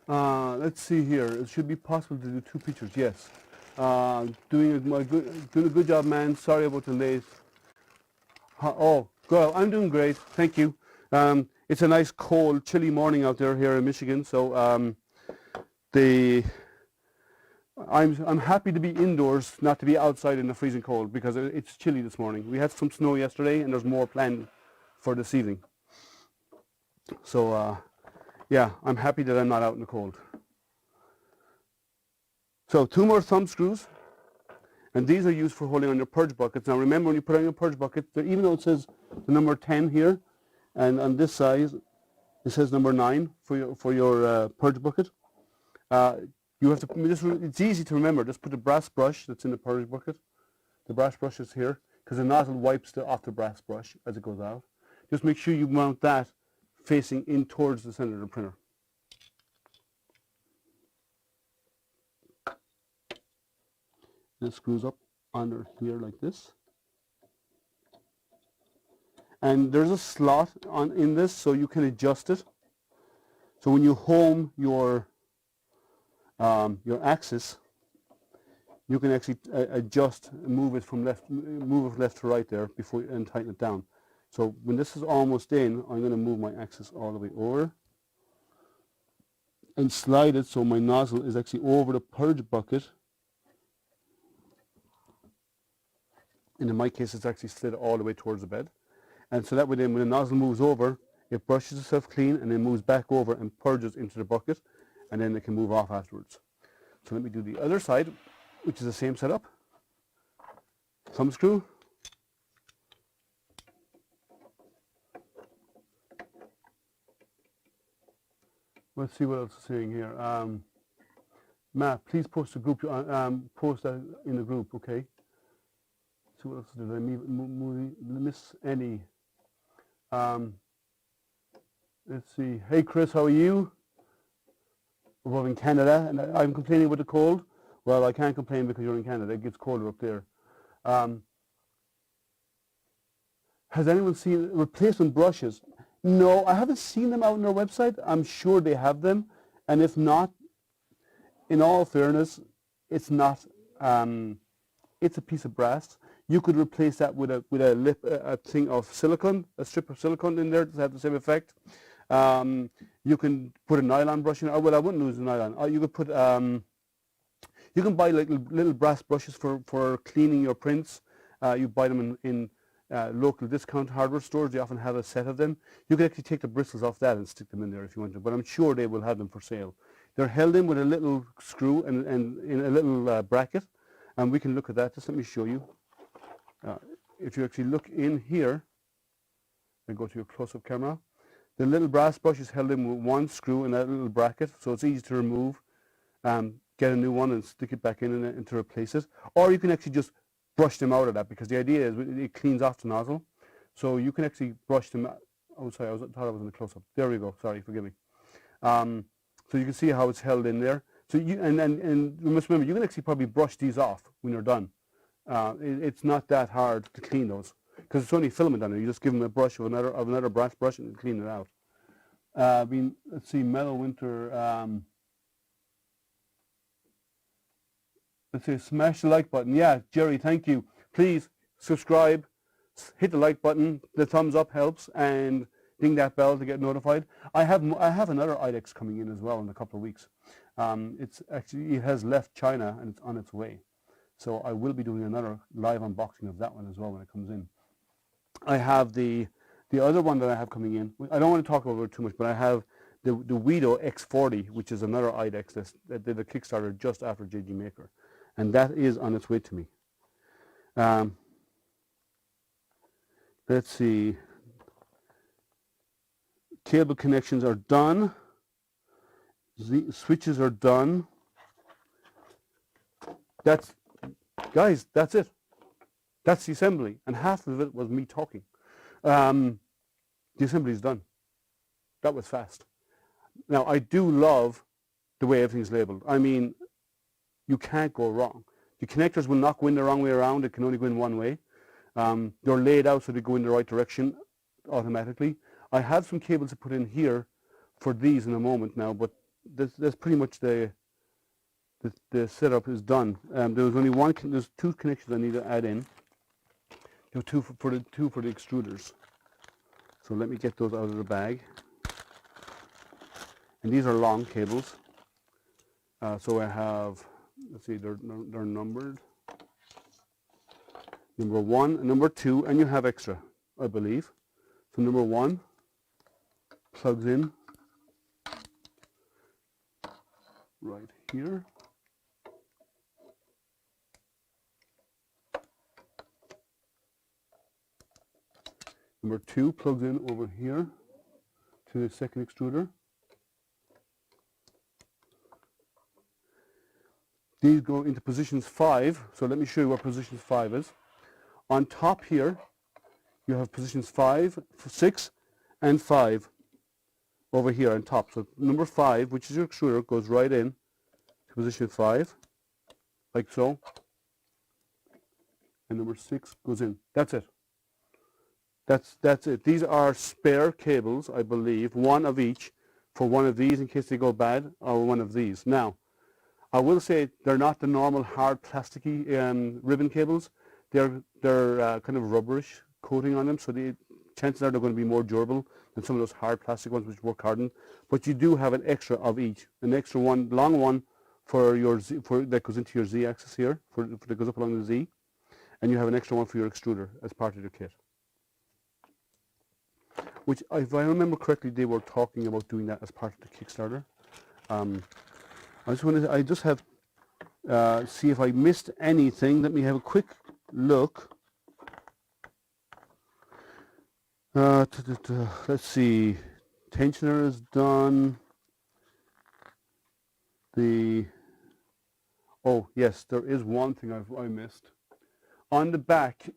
Let's see here. It should be possible to do two pictures, yes. Doing a good job, man. Sorry about the late. Oh, girl, I'm doing great. Thank you. It's a nice, cold, chilly morning out there here in Michigan, so I'm happy to be indoors, not to be outside in the freezing cold, because it's chilly this morning. We had some snow yesterday, and there's more planned for this evening. So, yeah, I'm happy that I'm not out in the cold. So, two more thumb screws, and these are used for holding on your purge buckets. Now, remember when you put on your purge bucket, even though it says the number 10 here, and on this side it says number 9 for your purge bucket. You have to, it's easy to remember, just put the brass brush that's in the purge bucket. The brass brush is here, because the nozzle wipes off the brass brush as it goes out. Just make sure you mount that facing in towards the center of the printer. This screws up under here like this. And there's a slot in this, so you can adjust it. So when you home your axis, you can actually adjust, move it left to right there before and tighten it down. So when this is almost in, I'm going to move my axis all the way over and slide it so my nozzle is actually over the purge bucket. And in my case, it's actually slid all the way towards the bed. And so that way then when the nozzle moves over, it brushes itself clean and then moves back over and purges into the bucket, and then it can move off afterwards. So let me do the other side, which is the same setup. Thumb screw. Let's see what else is saying here. Matt, please post the group. Post that in the group, okay? See what else did I miss any? Let's see. Hey Chris, how are you? We're in Canada, and I'm complaining about the cold. Well, I can't complain because you're in Canada. It gets colder up there. Has anyone seen replacement brushes? No, I haven't seen them out on their website. I'm sure they have them, and if not, in all fairness, it's not. It's a piece of brass. You could replace that with a thing of silicone, a strip of silicone in there to have the same effect. You can put a nylon brush in. Well, I wouldn't use a nylon. You could put. You can buy like little brass brushes for cleaning your prints. You buy them in local discount hardware stores. They often have a set of them. You can actually take the bristles off that and stick them in there if you want to. But I'm sure they will have them for sale. They're held in with a little screw and in a little bracket, and we can look at that. Just let me show you. If you actually look in here and go to your close-up camera, the little brass brush is held in with one screw in that little bracket, so it's easy to remove. Get a new one and stick it back in and to replace it. Or you can actually just brush them out of that, because the idea is it cleans off the nozzle. So you can actually brush them out. Oh, sorry, I thought I was in the close-up. There we go. Sorry, forgive me. So you can see how it's held in there. So you you must remember, you can actually probably brush these off when you're done. It's not that hard to clean those because it's only filament on it. You just give them a brush of another brass brush and clean it out. Let's see, Mellow Winter. Let's see, smash the like button. Yeah, Jerry, thank you. Please subscribe, hit the like button. The thumbs up helps, and ding that bell to get notified. I have another IDEX coming in as well in a couple of weeks. It has left China and it's on its way. So I will be doing another live unboxing of that one as well when it comes in. I have the other one that I have coming in. I don't want to talk about it too much, but I have the Guido X40, which is another IDEX that did a Kickstarter just after JGMaker. And that is on its way to me. Let's see. Cable connections are done. The switches are done. Guys, that's it. That's the assembly. And half of it was me talking. The assembly is done. That was fast. Now, I do love the way everything's labeled. I mean, you can't go wrong. The connectors will not go in the wrong way around. It can only go in one way. They're laid out so they go in the right direction automatically. I have some cables to put in here for these in a moment now, but that's pretty much the setup is done. There's two connections I need to add in. There are two for the extruders. So let me get those out of the bag. And these are long cables. So I have, let's see, they're numbered. Number 1 and number 2, and you have extra, I believe. So number 1 plugs in right here. Number 2 plugs in over here to the second extruder. These go into positions 5, so let me show you where position 5 is. On top here, you have positions 5, 6, and 5 over here on top. So number 5, which is your extruder, goes right in to position 5, like so. And number 6 goes in. That's it. That's it. These are spare cables, I believe, one of each for one of these in case they go bad, or one of these. Now, I will say they're not the normal hard plasticky ribbon cables. They're kind of rubberish coating on them, so the chances are they're going to be more durable than some of those hard plastic ones which work hardened. But you do have an extra of each, an extra one, long one for your Z, that goes into your Z axis here, that goes up along the Z, and you have an extra one for your extruder as part of your kit. Which, if I remember correctly, they were talking about doing that as part of the Kickstarter. I just have see if I missed anything. Let me have a quick look. Let's see. Tensioner is done. Oh yes, there is one thing I missed. On the back,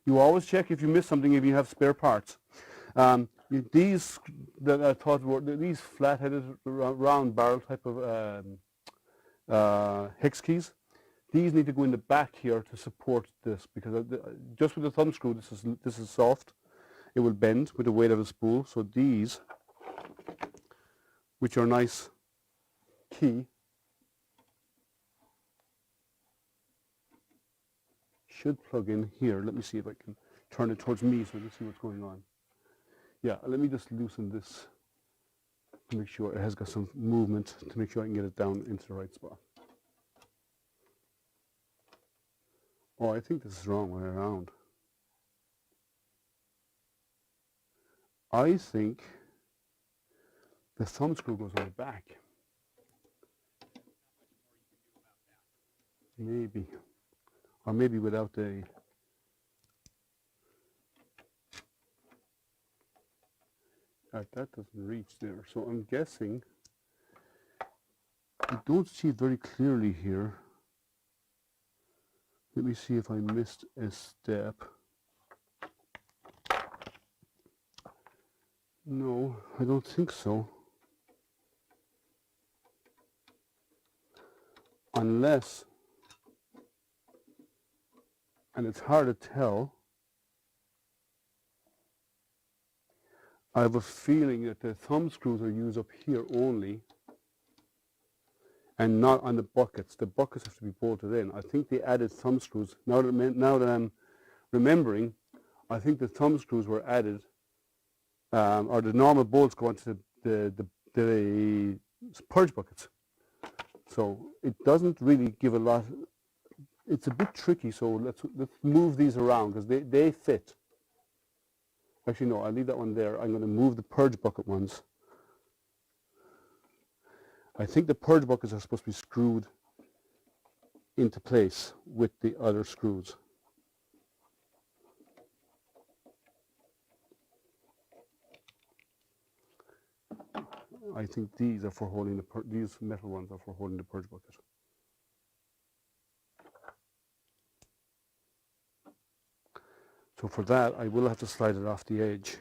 you always check if you miss something if you have spare parts. These that I thought were these flat-headed round barrel type of hex keys. These need to go in the back here to support this, because just with the thumb screw, this is soft. It will bend with the weight of the spool. So these, which are nice key, should plug in here. Let me see if I can turn it towards me so you can see what's going on. Yeah, let me just loosen this to make sure it has got some movement, to make sure I can get it down into the right spot. Oh, I think this is the wrong way around. I think the thumb screw goes on the back. Maybe. Or maybe without the... that doesn't reach there. So I'm guessing, I don't see it very clearly here. Let me see if I missed a step. No, I don't think so. Unless, and it's hard to tell, I have a feeling that the thumb screws are used up here only and not on the buckets. The buckets have to be bolted in. I think they added thumb screws. Now that I'm remembering, I think the thumb screws were added, or the normal bolts go onto the purge buckets. So it doesn't really give a lot. It's a bit tricky, so let's move these around because they fit. Actually, no, I'll leave that one there. I'm going to move the purge bucket ones. I think the purge buckets are supposed to be screwed into place with the other screws. I think these are for holding these metal ones are for holding the purge bucket. So for that, I will have to slide it off the edge.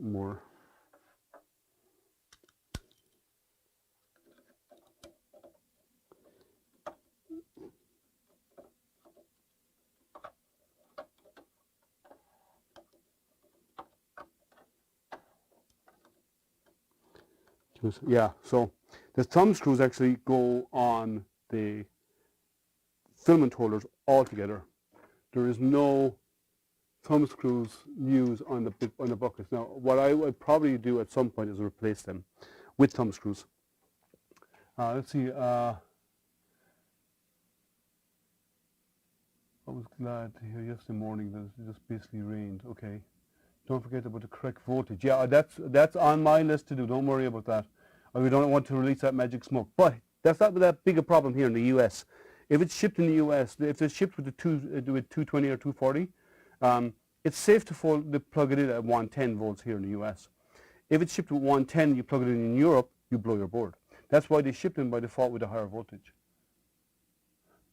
More. Yeah, so the thumb screws actually go on the filament holders altogether. There is no thumb screws used on the buckets. Now, what I would probably do at some point is replace them with thumb screws. Let's see. I was glad to hear yesterday morning that it just basically rained. Okay. Don't forget about the correct voltage. Yeah, that's on my list to do. Don't worry about that. We don't want to release that magic smoke. But that's not that big a problem here in the US. If it's shipped in the US, if it's shipped with 220 or 240, it's safe to plug it in at 110 volts here in the US. If it's shipped with 110, you plug it in Europe, you blow your board. That's why they ship them by default with a higher voltage.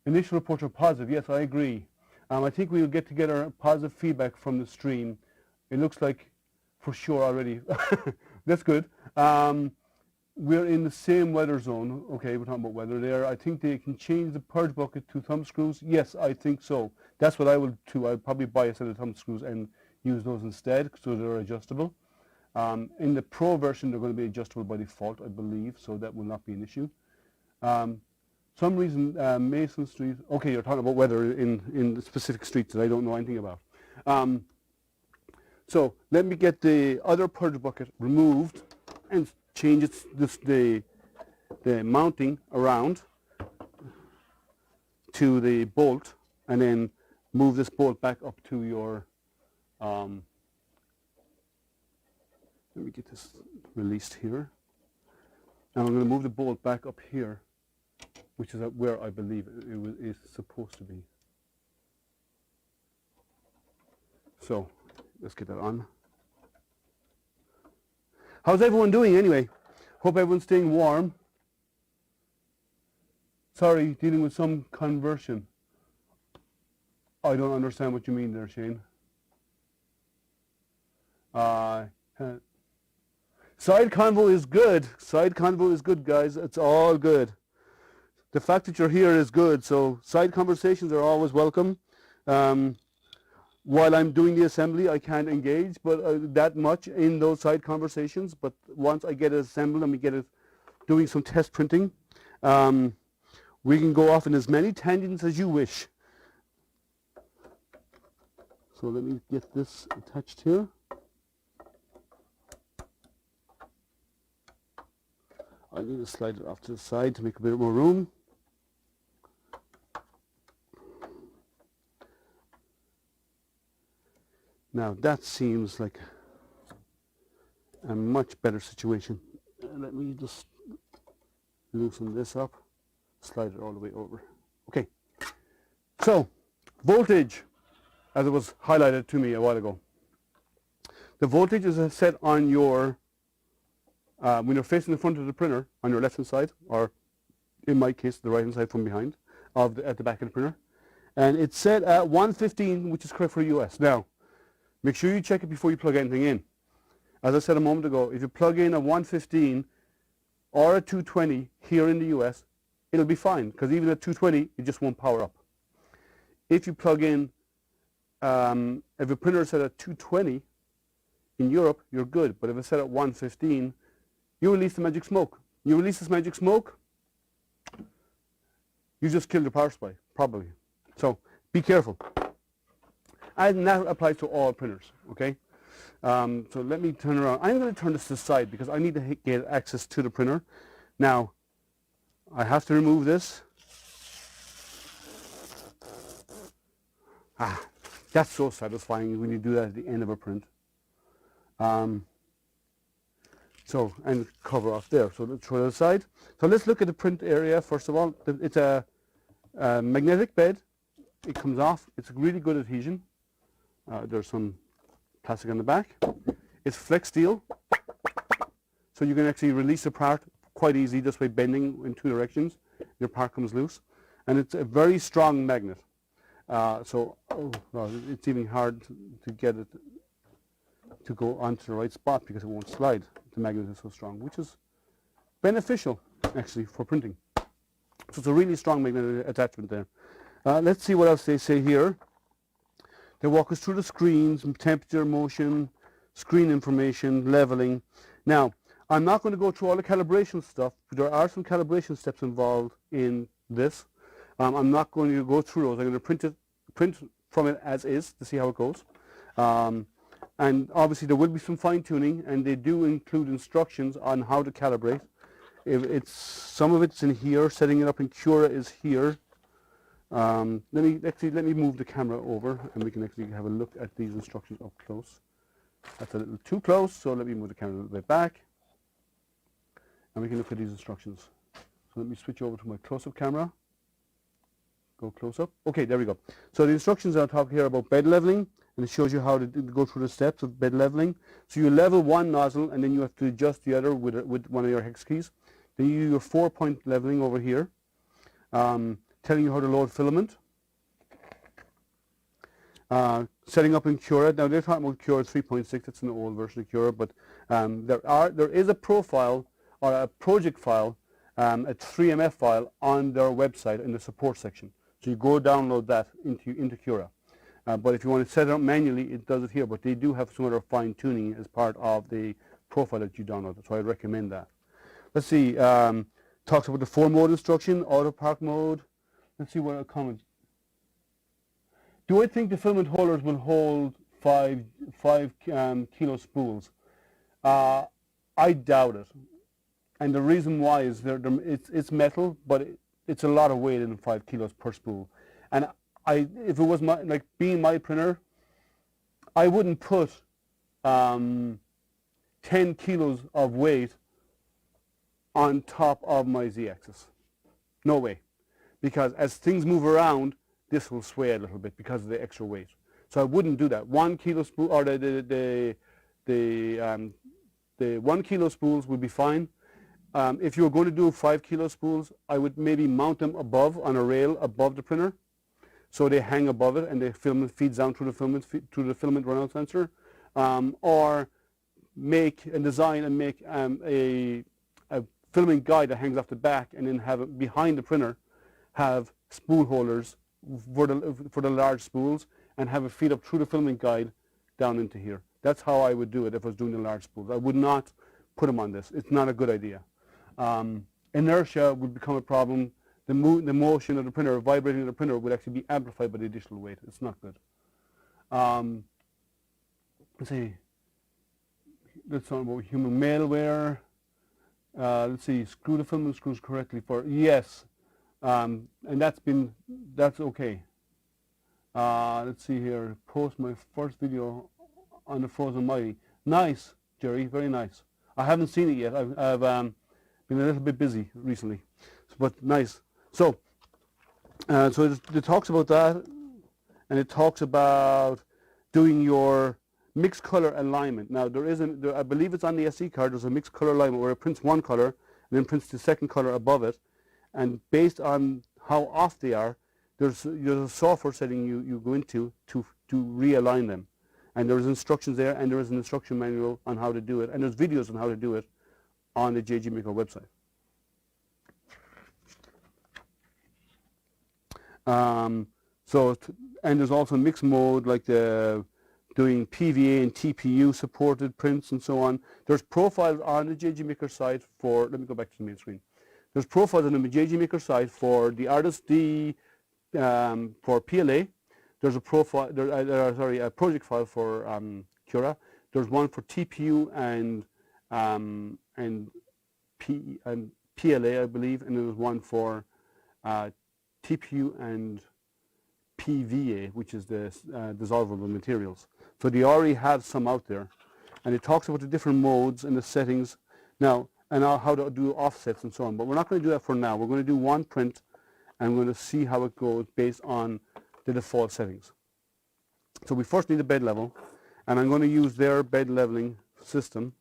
Initial reports are positive. Yes, I agree. I think we'll get together positive feedback from the stream. It looks like for sure already. That's good. we're in the same weather zone. Okay, we're talking about weather there. I think they can change the purge bucket to thumb screws. Yes, I think so. That's what I will do. I'll probably buy a set of thumb screws and use those instead, so they're adjustable. In the Pro version, they're going to be adjustable by default, I believe, so that will not be an issue. Some reason Mason Street, okay, you're talking about weather in the specific streets that I don't know anything about. So let me get the other purge bucket removed and change the mounting around to the bolt, and then move this bolt back up to your, let me get this released here. And I'm going to move the bolt back up here, which is where I believe it is supposed to be. So let's get that on. How's everyone doing anyway? Hope everyone's staying warm. Sorry, dealing with some conversion. I don't understand what you mean there, Shane. Side convo is good. Side convo is good, guys. It's all good. The fact that you're here is good. So side conversations are always welcome. While I'm doing the assembly, I can't engage that much in those side conversations. But once I get it assembled and we get it doing some test printing, we can go off in as many tangents as you wish. So let me get this attached here. I need to slide it off to the side to make a bit more room. Now that seems like a much better situation. Let me just loosen this up, slide it all the way over. Okay, so voltage, as it was highlighted to me a while ago. The voltage is set on your, when you're facing the front of the printer, on your left hand side, or in my case the right hand side from behind, at the back of the printer. And it's set at 115, which is correct for US. Now, make sure you check it before you plug anything in. As I said a moment ago, if you plug in a 115 or a 220 here in the US, it'll be fine, because even at 220, it just won't power up. If you plug in, if your printer is set at 220 in Europe, you're good. But if it's set at 115, you release the magic smoke. You release this magic smoke, you just kill the power supply, probably. So be careful. And that applies to all printers, okay? So let me turn around. I'm going to turn this to the side because I need to get access to the printer. Now, I have to remove this. That's so satisfying when you do that at the end of a print. So, and cover off there. So let's throw it aside. So let's look at the print area first of all. It's a magnetic bed. It comes off. It's a really good adhesion. There's some plastic on the back. It's flex steel, so you can actually release the part quite easy just by bending in two directions. Your part comes loose, and it's a very strong magnet. So it's even hard to get it to go onto the right spot because it won't slide. The magnet is so strong, which is beneficial actually for printing. So it's a really strong magnetic attachment there. Let's see what else they say here. They walk us through the screens, temperature, motion, screen information, leveling. Now, I'm not going to go through all the calibration stuff, but there are some calibration steps involved in this. I'm not going to go through those. I'm going to print from it as is to see how it goes. And obviously there will be some fine tuning, and they do include instructions on how to calibrate. Some of it's in here. Setting it up in Cura is here. Let me move the camera over, and we can actually have a look at these instructions up close. That's a little too close, so let me move the camera a little bit back, and we can look at these instructions. So let me switch over to my close-up camera. Go close-up. Okay, there we go. So the instructions are talking here about bed leveling, and it shows you how to go through the steps of bed leveling. So you level one nozzle, and then you have to adjust the other with one of your hex keys. Then you do your 4-point leveling over here. Telling you how to load filament. Setting up in Cura. Now they're talking about Cura 3.6. That's an old version of Cura, but there is a profile or a project file, a 3MF file on their website in the support section. So you go download that into Cura. But if you want to set it up manually, it does it here. But they do have some other fine tuning as part of the profile that you download. So I recommend that. Let's see. Talks about the 4-mode instruction, auto park mode. Let's see what a comment. Do I think the filament holders will hold 5 kilo spools? I doubt it. And the reason why is it's metal, but it's a lot of weight in 5 kilos per spool. And if it was being my printer, I wouldn't put 10 kilos of weight on top of my Z-axis. No way. Because as things move around, this will sway a little bit because of the extra weight. So I wouldn't do that. 1 kilo spool, or the 1 kilo spools would be fine. If you were going to do 5 kilo spools, I would maybe mount them above on a rail above the printer, so they hang above it and the filament feeds down through the filament runout sensor, or make and design and make a filament guide that hangs off the back, and then have it behind the printer, have spool holders for the large spools, and have it feed up through the filament guide down into here. That's how I would do it if I was doing the large spools. I would not put them on this. It's not a good idea. Inertia would become a problem. The motion of the printer, vibrating of the printer, would actually be amplified by the additional weight. It's not good. Let's see. Let's talk about human malware. Let's see. Screw the filament screws correctly for yes, and that's okay. Let's see here. Post my first video on the Frozen Mighty. Nice, Jerry. Very nice. I haven't seen it yet. I've been a little bit busy recently, but nice. So, it talks about that, and it talks about doing your mixed color alignment. Now I believe it's on the SD card. There's a mixed color alignment where it prints one color and then prints the second color above it, and based on how off they are, there's a software setting you go into to realign them. And there's instructions there, and there is an instruction manual on how to do it, and there's videos on how to do it on the JGMaker website. And there's also mixed mode, like doing PVA and TPU supported prints and so on. There's profiles on the JGMaker site for, let me go back to the main screen. There's profiles on the JGMaker site for the Artist-D, for PLA. There's a profile, a project file for Cura. There's one for TPU and PLA, I believe, and there's one for TPU and PVA, which is the dissolvable materials. So they already have some out there, and it talks about the different modes and the settings now, and how to do offsets and so on. But we're not going to do that for now. We're going to do one print, and we're going to see how it goes based on the default settings. So we first need a bed level, and I'm going to use their bed leveling system.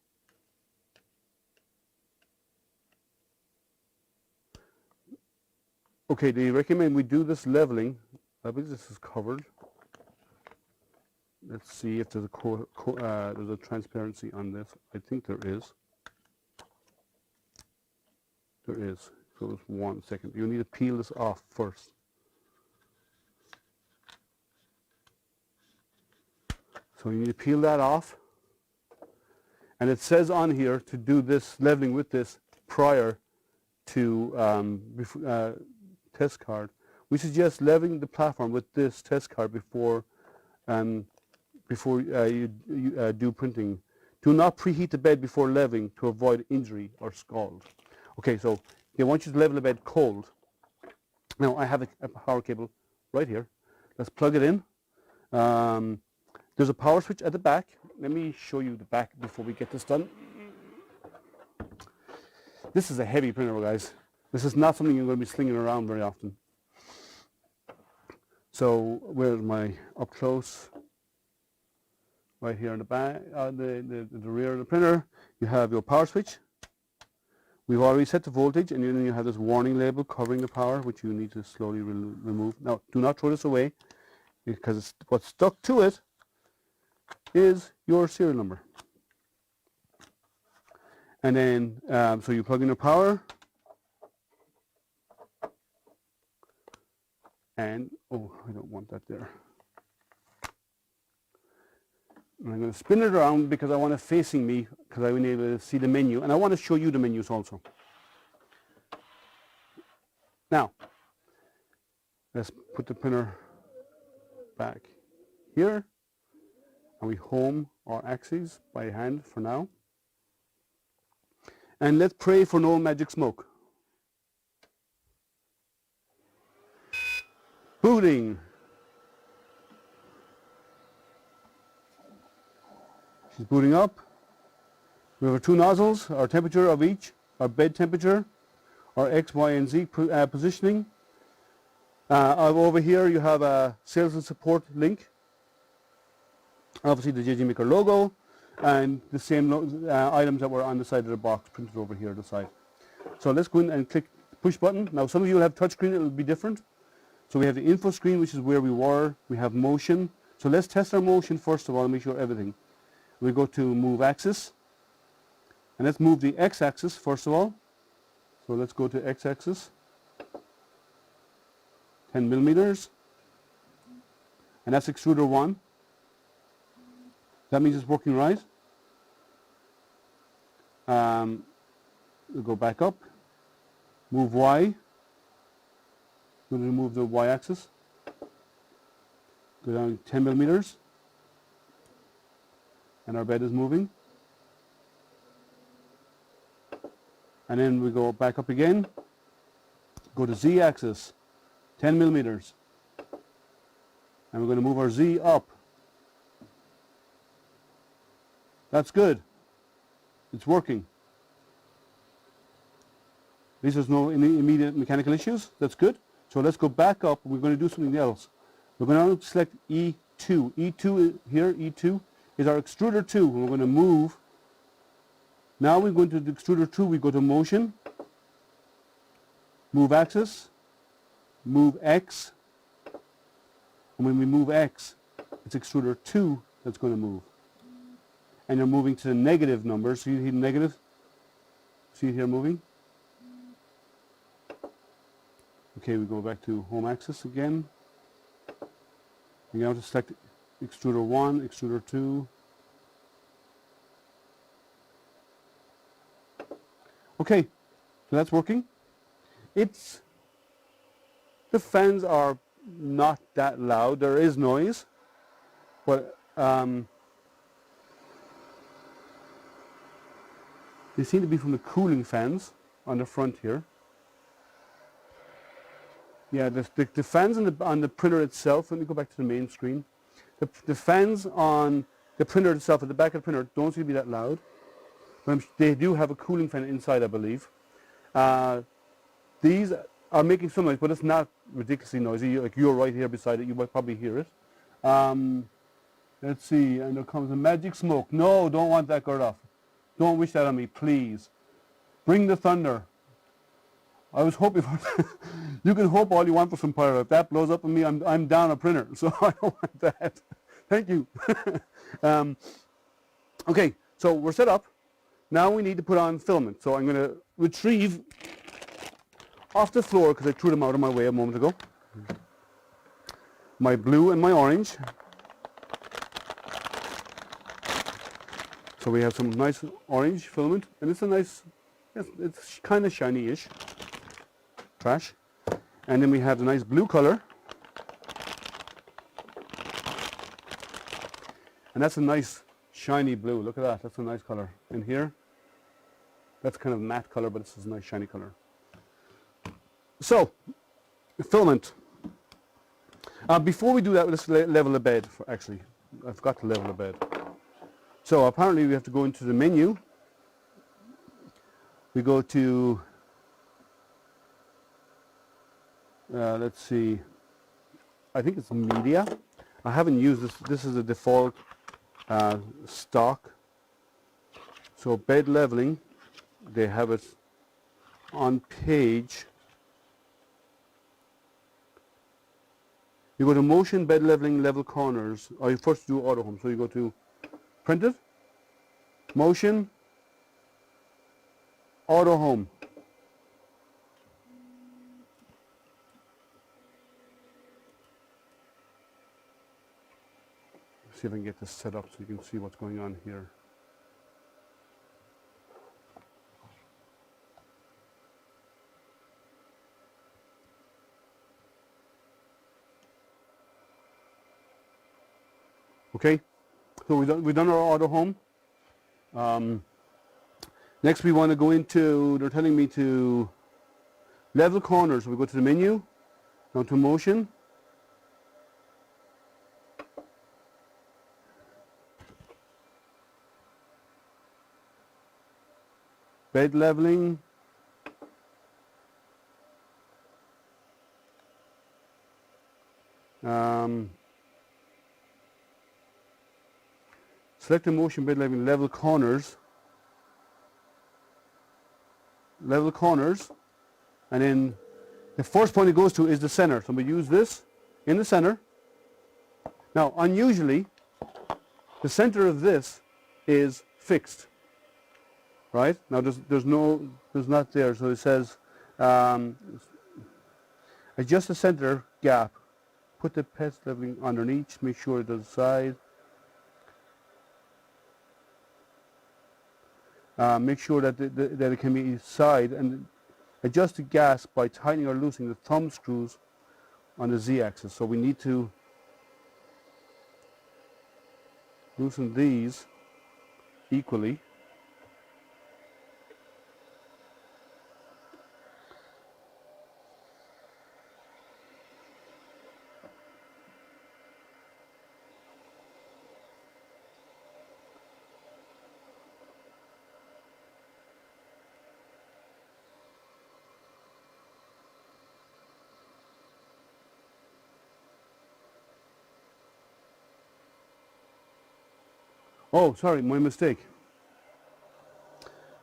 Okay, they recommend we do this leveling. I believe this is covered. Let's see if there's a transparency on this. I think there is. There is. So just 1 second. You need to peel this off first. So you need to peel that off. And it says on here to do this leveling with this prior to test card. We suggest leveling the platform with this test card before you do printing. Do not preheat the bed before leveling to avoid injury or scald. Okay, so they want you to level the bed cold. Now I have a power cable right here. Let's plug it in. There's a power switch at the back. Let me show you the back before we get this done. This is a heavy printer, guys. This is not something you're going to be slinging around very often. So where's my up close? Right here in the back, the rear of the printer, you have your power switch. We've already set the voltage, and then you have this warning label covering the power, which you need to slowly remove. Now, do not throw this away, because what's stuck to it is your serial number. And then, so you plug in your power. And, oh, I don't want that there. And I'm going to spin it around because I want it facing me, because I want to be able to see the menu. And I want to show you the menus also. Now, let's put the printer back here. And we home our axes by hand for now. And let's pray for no magic smoke. Booting. She's booting up. We have our 2 nozzles, our temperature of each, our bed temperature, our X, Y, and Z positioning. Over here you have a sales and support link. Obviously the JGMaker logo and the same items that were on the side of the box printed over here on the side. So let's go in and click the push button. Now some of you will have touchscreen, it will be different. So we have the info screen, which is where we were. We have motion. So let's test our motion first of all and make sure everything. We go to move axis. And let's move the x-axis first of all. So let's go to x-axis. 10 millimeters. And that's extruder 1. That means it's working right. We'll go back up. Move Y. We're going to move the y-axis. Go down 10 millimeters. And our bed is moving. And then we go back up again. Go to z-axis. 10 millimeters. And we're going to move our Z up. That's good. It's working. At least there's no immediate mechanical issues. That's good. So let's go back up. We're going to do something else. We're going to select E2. E2 here, E2 is our extruder 2. We're going to move. Now we're going to the extruder 2. We go to motion. Move axis. Move X. And when we move X, it's extruder 2 that's going to move. And you're moving to the negative number. So you see the negative? See it here moving? Okay, we go back to home axis again. You now to select extruder 1, extruder 2. Okay, so that's working. The fans are not that loud. There is noise, but they seem to be from the cooling fans on the front here. Yeah, the fans on the printer itself, let me go back to the main screen. The fans on the printer itself, at the back of the printer, don't seem to be that loud. But they do have a cooling fan inside, I believe. These are making some noise, but it's not ridiculously noisy. Like you're right here beside it, you might probably hear it. Let's see, and there comes a magic smoke. No, don't want that, Gurdolf. Don't wish that on me, please. Bring the thunder. I was hoping for you can hope all you want for some pyro. If that blows up on me, I'm down a printer, so I don't want that. Thank you. Okay, so we're set up. Now we need to put on filament. So I'm going to retrieve off the floor, because I threw them out of my way a moment ago, my blue and my orange. So we have some nice orange filament, and it's a nice, it's kind of shiny-ish. Trash. And then we have the nice blue color. And that's a nice shiny blue. Look at that. That's a nice color. In here, that's kind of matte color, but this is a nice shiny color. So, filament. Before we do that, let's level the bed. Actually, I forgot to level the bed. So apparently we have to go into the menu. We go to let's see, I think it's media. I haven't used this. This is a default stock. So bed leveling, they have it on page. You go to motion, bed leveling, level corners, or you first do auto home. So you go to printed, motion, auto home. See if I can get this set up so you can see what's going on here. Okay, so we've done our auto home. Next we want to go into, they're telling me to level corners. We go to the menu, down to motion. Bed leveling. Select the motion bed leveling, level corners. Level corners. And then the first point it goes to is the center. So we use this in the center. Now, unusually, the center of this is fixed. Right? Now there's not there. So it says adjust the center gap. Put the pet leveling underneath. Make sure it does side. Make sure that that it can be side, and adjust the gas by tightening or loosening the thumb screws on the Z-axis. So we need to loosen these equally. Oh, sorry, my mistake.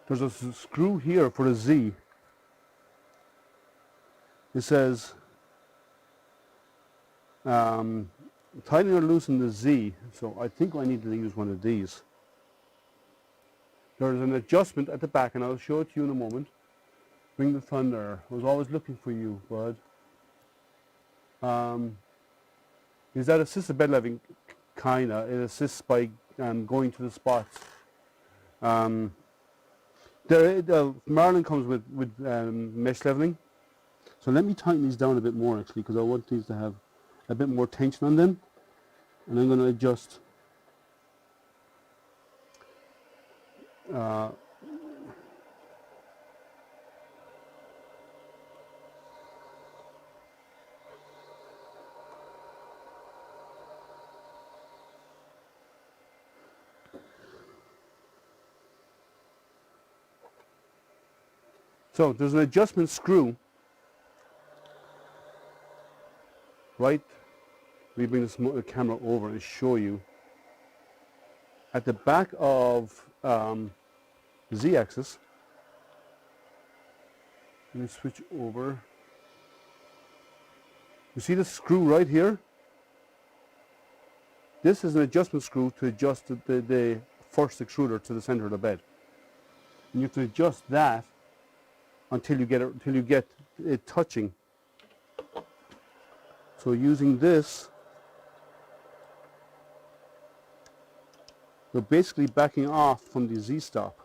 There's a screw here for the Z. It says tighten or loosen the Z. So I think I need to use one of these. There's an adjustment at the back, and I'll show it to you in a moment. Bring the thunder. I was always looking for you, bud. Is that assisted bed leveling? Kinda. It assists by going to the spots. Marlin comes with mesh leveling. So let me tighten these down a bit more actually, because I want these to have a bit more tension on them. And I'm going to adjust so there's an adjustment screw, right? Let me bring this camera over and show you. At the back of the Z-axis, let me switch over. You see this screw right here? This is an adjustment screw to adjust the first extruder to the center of the bed. And you have to adjust that until you get it touching. So using this, you're basically backing off from the Z-stop.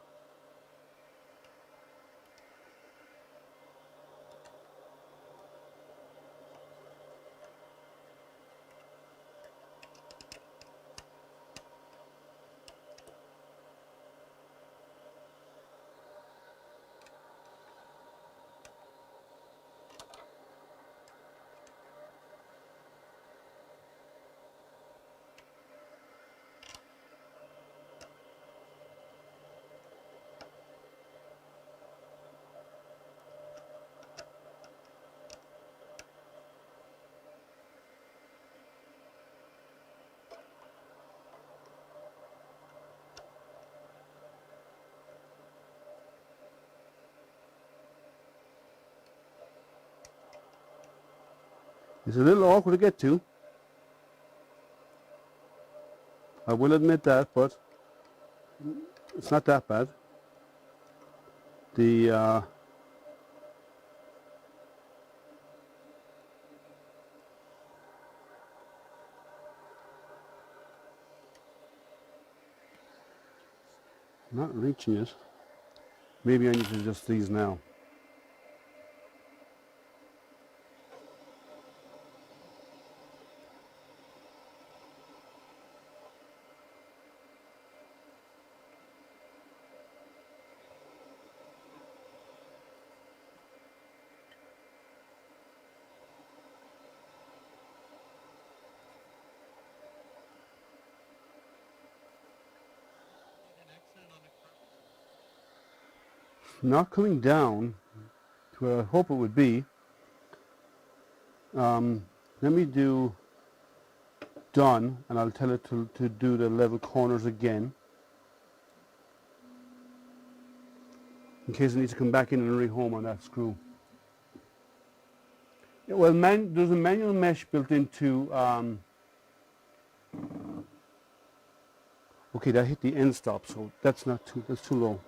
It's a little awkward to get to. I will admit that, but it's not that bad. the not reaching it. Maybe I need to adjust these now. Not coming down to where I hope it would be. Let me do done, and I'll tell it to do the level corners again, in case I need to come back in and rehome on that screw. Yeah, well, there's a manual mesh built into. Okay, that hit the end stop, so that's too low.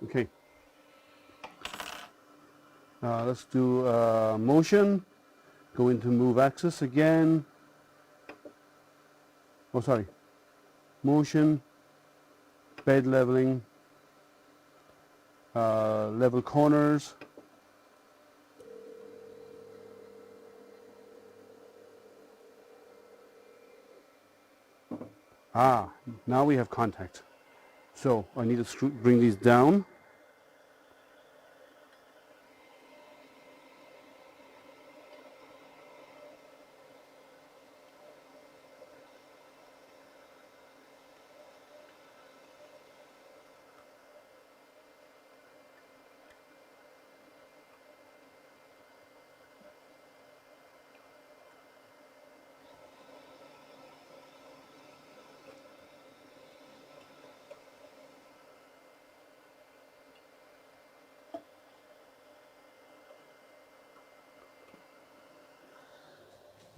Okay. Let's do motion. Go into move axis again. Oh, sorry. Motion, bed leveling, level corners. Now we have contact. So I need to bring these down.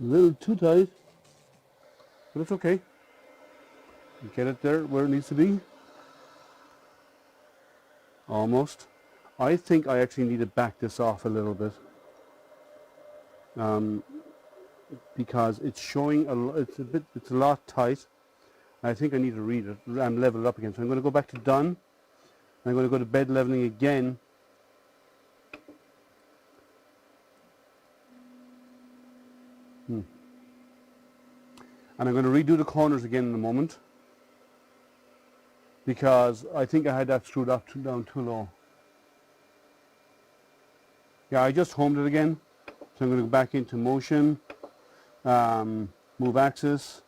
A little too tight, but it's okay. Get it there where it needs to be. Almost. I think I actually need to back this off a little bit, because it's showing it's a lot tight. I think I need to read it and level it up again. So I'm going to go back to done. I'm going to go to bed leveling again. And I'm going to redo the corners again in a moment, because I think I had that screwed up down too low. Yeah, I just homed it again. So I'm going to go back into motion, move axis.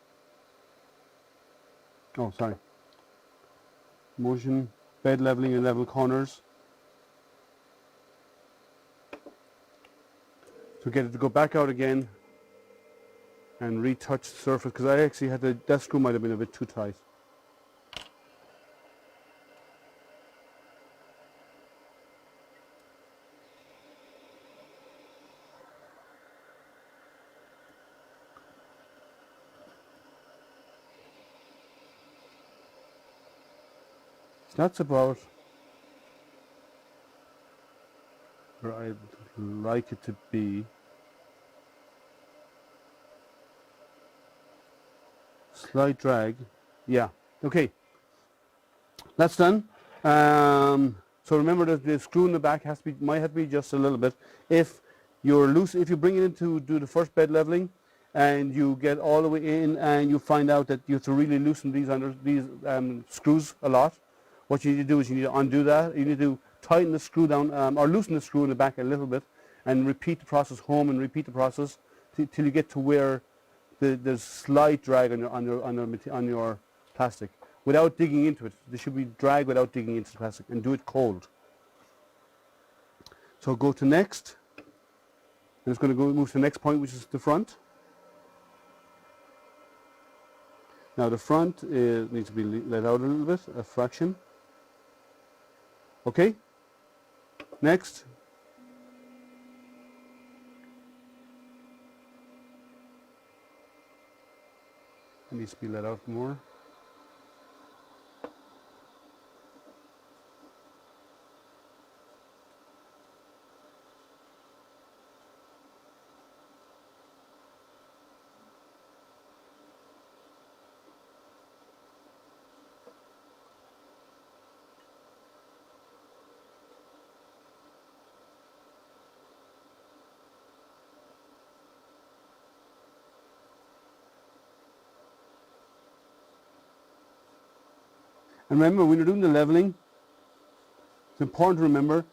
Oh, sorry. Motion, bed leveling and level corners. So get it to go back out again and retouch the surface, because I actually had that screw might have been a bit too tight. That's about where I'd like it to be. Slight drag. Yeah. Okay. That's done. So remember that the screw in the back might have to be just a little bit. If you bring it in to do the first bed leveling, and you get all the way in, and you find out that you have to really loosen these screws a lot, what you need to do is you need to undo that. You need to tighten the screw down, or loosen the screw in the back a little bit, and repeat the process home, and repeat the process till you get to where there's slight drag on your plastic without digging into it. There should be drag without digging into the plastic, and do it cold. So go to next. And it's going to move to the next point, which is the front. Now the front needs to be let out a little bit, a fraction. Okay, next. It needs to be let out more. And remember, when you're doing the leveling, it's important to remember,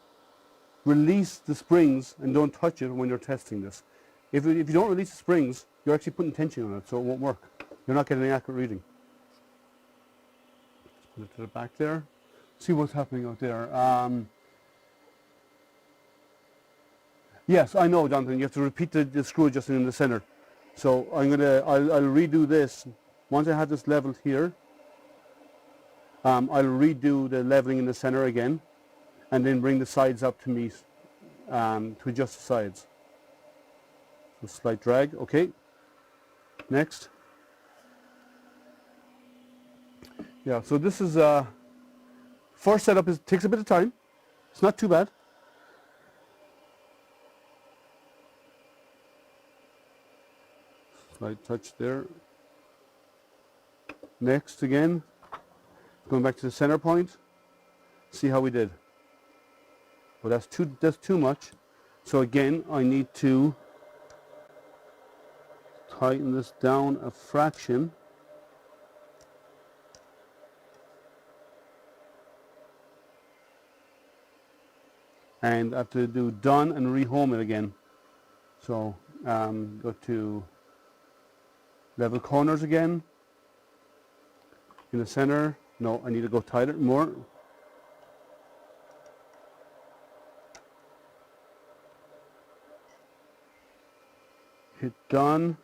release the springs and don't touch it when you're testing this. If you don't release the springs, you're actually putting tension on it, so it won't work. You're not getting an accurate reading. Just put it to the back there. See what's happening out there. Yes, I know, Jonathan. You have to repeat the screw adjustment in the center. So I'll redo this. Once I have this leveled here, I'll redo the leveling in the center again, and then bring the sides up to meet, to adjust the sides. So slight drag, okay. Next. Yeah, so this is, first setup takes a bit of time. It's not too bad. Slight touch there. Next again, going back to the center point. See how we did. Well, that's too much. So again, I need to tighten this down a fraction. And I have to do done and rehome it again. So go to level corners again. In the center. No, I need to go tighter more. Hit done.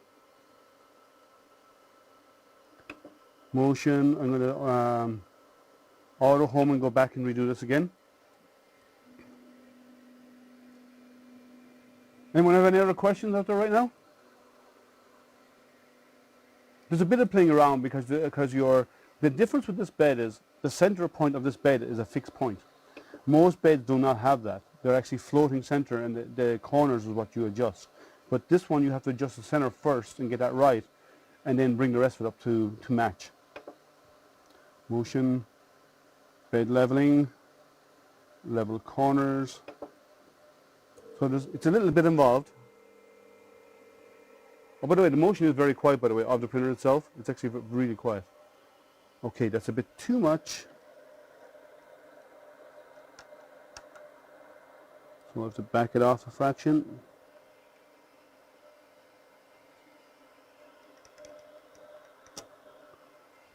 Motion. I'm going to auto home and go back and redo this again. Anyone have any other questions out there right now? There's a bit of playing around because the difference with this bed is the center point of this bed is a fixed point. Most beds do not have that. They're actually floating center, and the corners is what you adjust. But this one you have to adjust the center first and get that right, and then bring the rest of it up to match. Motion, bed leveling, level corners. So it's a little bit involved. Oh, by the way, the motion is very quiet, by the way, of the printer itself. It's actually really quiet. Okay, that's a bit too much. So we'll have to back it off a fraction.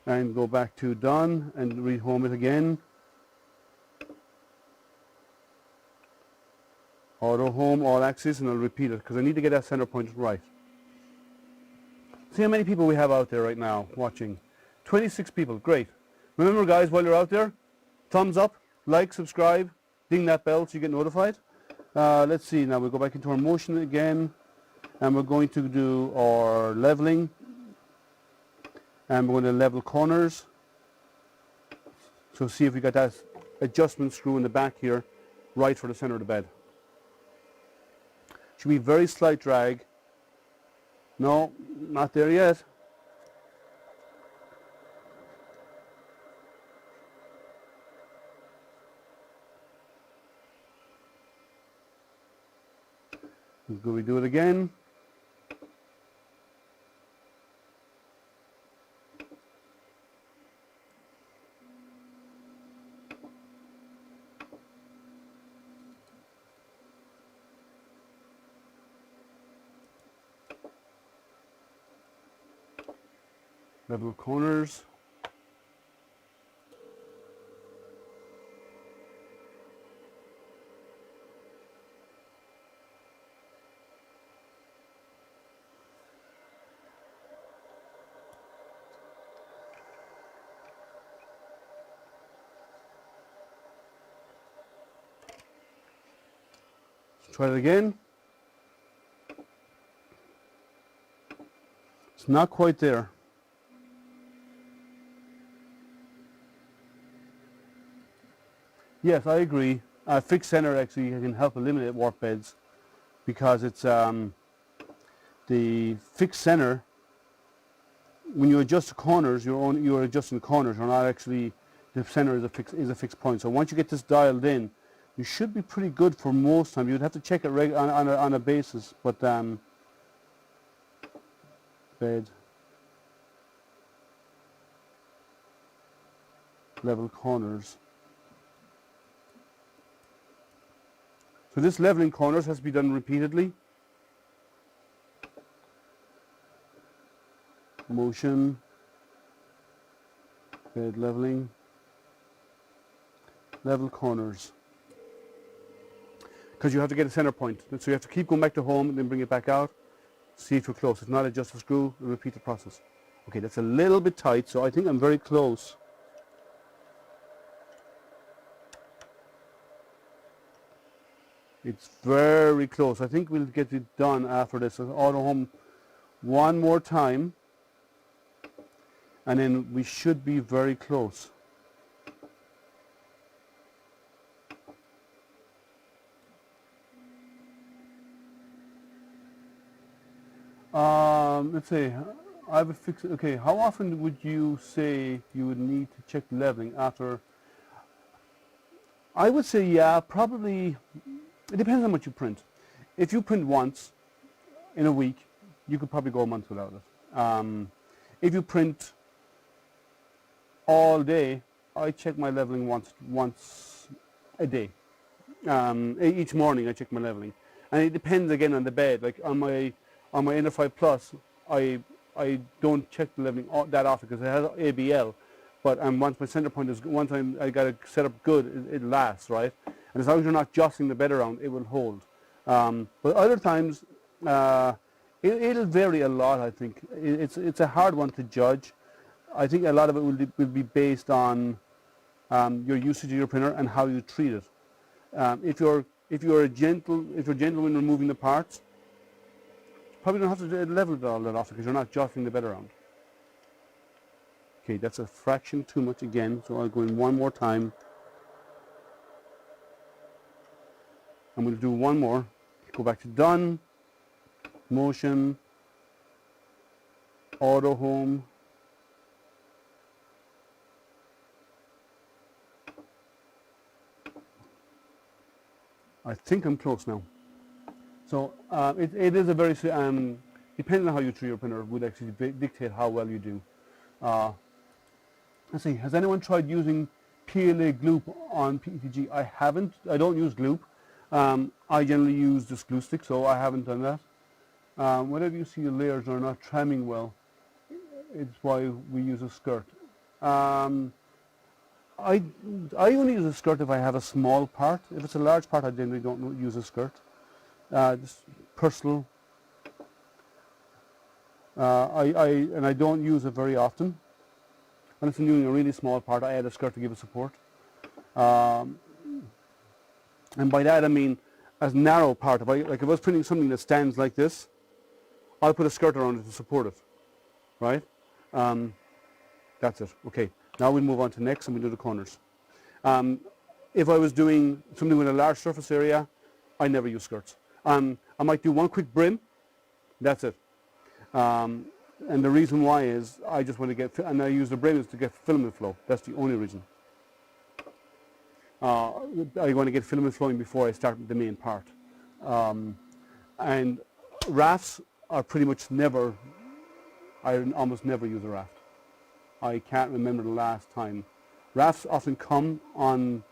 And go back to done and rehome it again. Auto home, all axis, and I'll repeat it because I need to get that center point right. See how many people we have out there right now watching. 26 people, great. Remember guys, while you're out there, thumbs up, like, subscribe, ding that bell so you get notified. Let's see, now we'll go back into our motion again, and we're going to do our leveling, and we're going to level corners. So see if we got that adjustment screw in the back here, right for the center of the bed. Should be very slight drag. No, not there yet. Will we do it again? Level corners. Try it again. It's not quite there. Yes, I agree. Fixed center actually can help eliminate warp beds because it's the fixed center. When you adjust the corners, you're adjusting the corners. You're not actually, the center is a fixed point. So once you get this dialed in, you should be pretty good for most time. You'd have to check it on a basis, but bed level corners. So this leveling corners has to be done repeatedly. Motion, bed leveling, level corners. Because you have to get a center point. So you have to keep going back to home and then bring it back out. See if you're close. If not, adjust the screw and repeat the process. Okay, that's a little bit tight, so I think I'm very close. It's very close. I think we'll get it done after this. So auto home one more time, and then we should be very close. Let's say I have a fix. Okay, how often would you say you would need to check leveling after? I would say, yeah, probably. It depends on what you print. If you print once in a week, you could probably go a month without it. If you print all day, I check my leveling once a day. Each morning I check my leveling, and it depends again on the bed. Like on my Inner 5 Plus, I don't check the leveling that often because it has ABL. But once my center point is, once I got it set up good, it lasts, right? And as long as you're not jostling the bed around, it will hold. But other times, it'll vary a lot, I think. It's a hard one to judge. I think a lot of it will be based on your usage of your printer and how you treat it. If you're gentle when removing the parts, probably don't have to level it all that often because you're not jostling the bed around. Okay, that's a fraction too much again, so I'll go in one more time. I'm going to do one more. Go back to done, motion, auto home. I think I'm close now. So it is a very, depending on how you treat your printer, would actually dictate how well you do. Let's see, has anyone tried using PLA gloop on Petg? I haven't. I don't use gloop. I generally use this glue stick, so I haven't done that. Whenever you see the layers are not tramming well, it's why we use a skirt. I only use a skirt if I have a small part. If it's a large part, I generally don't use a skirt. Just personal. And I don't use it very often. Unless I'm doing a really small part, I add a skirt to give it support. And by that I mean as narrow part. If I was printing something that stands like this, I'll put a skirt around it to support it. Right? That's it. Okay. Now we'll move on to next and we'll do the corners. If I was doing something with a large surface area, I never use skirts. I might do one quick brim. That's it. And the reason why is I just want to get, and I use the brim is to get filament flow. That's the only reason. I want to get filament flowing before I start the main part. And rafts are pretty much never, I almost never use a raft. I can't remember the last time. Rafts often come on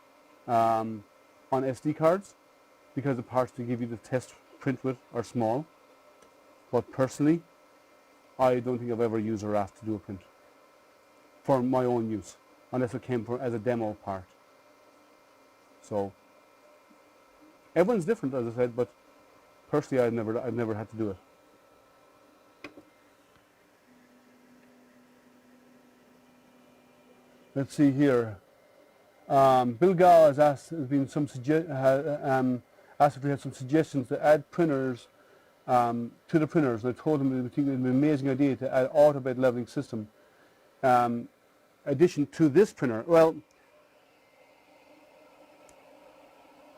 SD cards because the parts to give you the test print with are small. But personally, I don't think I've ever used a raft to do a print for my own use, unless it came as a demo part. So everyone's different, as I said, but personally, I've never had to do it. Let's see here. Bill Gow has been asked if we had some suggestions to add printers to the printers, and I told them that we think it would be an amazing idea to add auto bed leveling system addition to this printer. Well,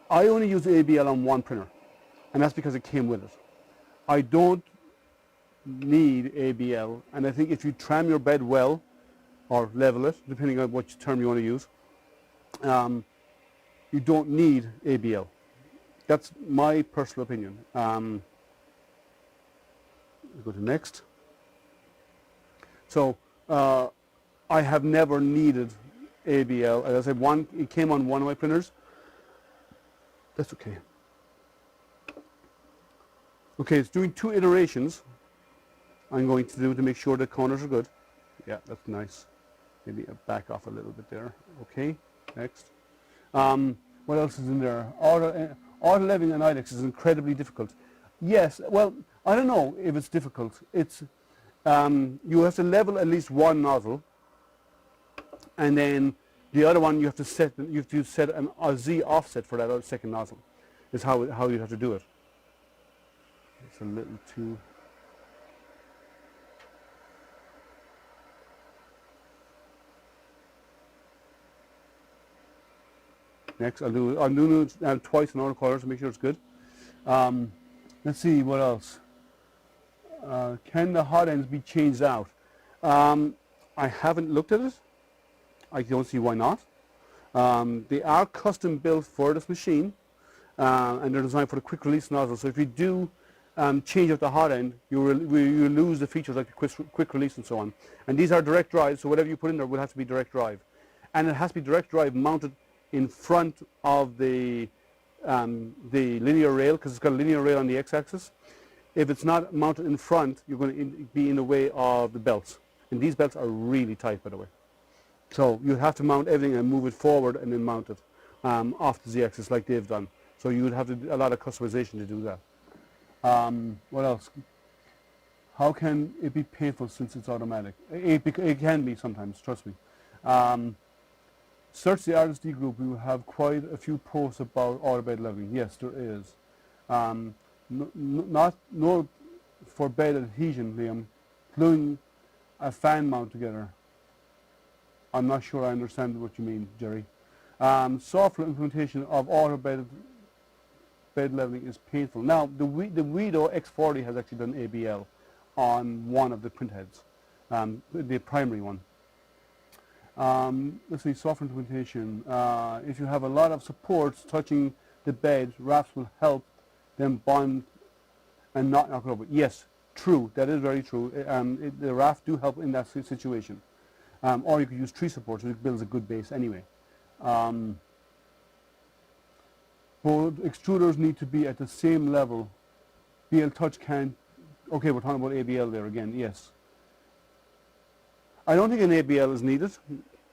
I only use ABL on one printer, and that's because it came with it. I don't need ABL, and I think if you tram your bed well, or level it, depending on what term you want to use, you don't need ABL. That's my personal opinion. We'll go to next. So I have never needed ABL. As I said, it came on one of my printers. That's okay. Okay, it's doing 2 iterations. I'm going to do to make sure the corners are good. Yeah, that's nice. Maybe I'll back off a little bit there. Okay, next. What else is in there? Auto leveling on IDEX is incredibly difficult. Yes, well, I don't know if it's difficult. It's you have to level at least one nozzle, and then the other one you have to set a Z offset for that second nozzle. Is how you have to do it. It's a little too. Next, I'll do it twice in order colors to make sure it's good. Let's see what else. Can the hot ends be changed out? I haven't looked at it. I don't see why not. They are custom built for this machine, and they're designed for the quick release nozzle. So if you do change out the hot end, you lose the features like the quick release and so on. And these are direct drives, so whatever you put in there will have to be direct drive. And it has to be direct drive mounted in front of the linear rail, because it's got a linear rail on the x-axis. If it's not mounted in front, you're going to be in the way of the belts. And these belts are really tight, by the way. So you have to mount everything and move it forward and then mount it off the z-axis like they've done. So you would have to do a lot of customization to do that. What else? How can it be painful since it's automatic? It can be sometimes, trust me. Search the Artist-D group. We will have quite a few posts about auto bed leveling. Yes, there is. Not for bed adhesion, Liam. Gluing a fan mount together. I'm not sure I understand what you mean, Jerry. Software implementation of auto bed leveling is painful. Now, the Guido X40 has actually done ABL on one of the print heads, the primary one. Let's see, software implementation. If you have a lot of supports touching the bed, wraps will help them bond and not knock it over. Yes, true. That is very true. The wraps do help in that situation. Or you could use tree supports, which builds a good base anyway. Both extruders need to be at the same level. BL Touch can't. Okay, we're talking about ABL there again. Yes. I don't think an ABL is needed,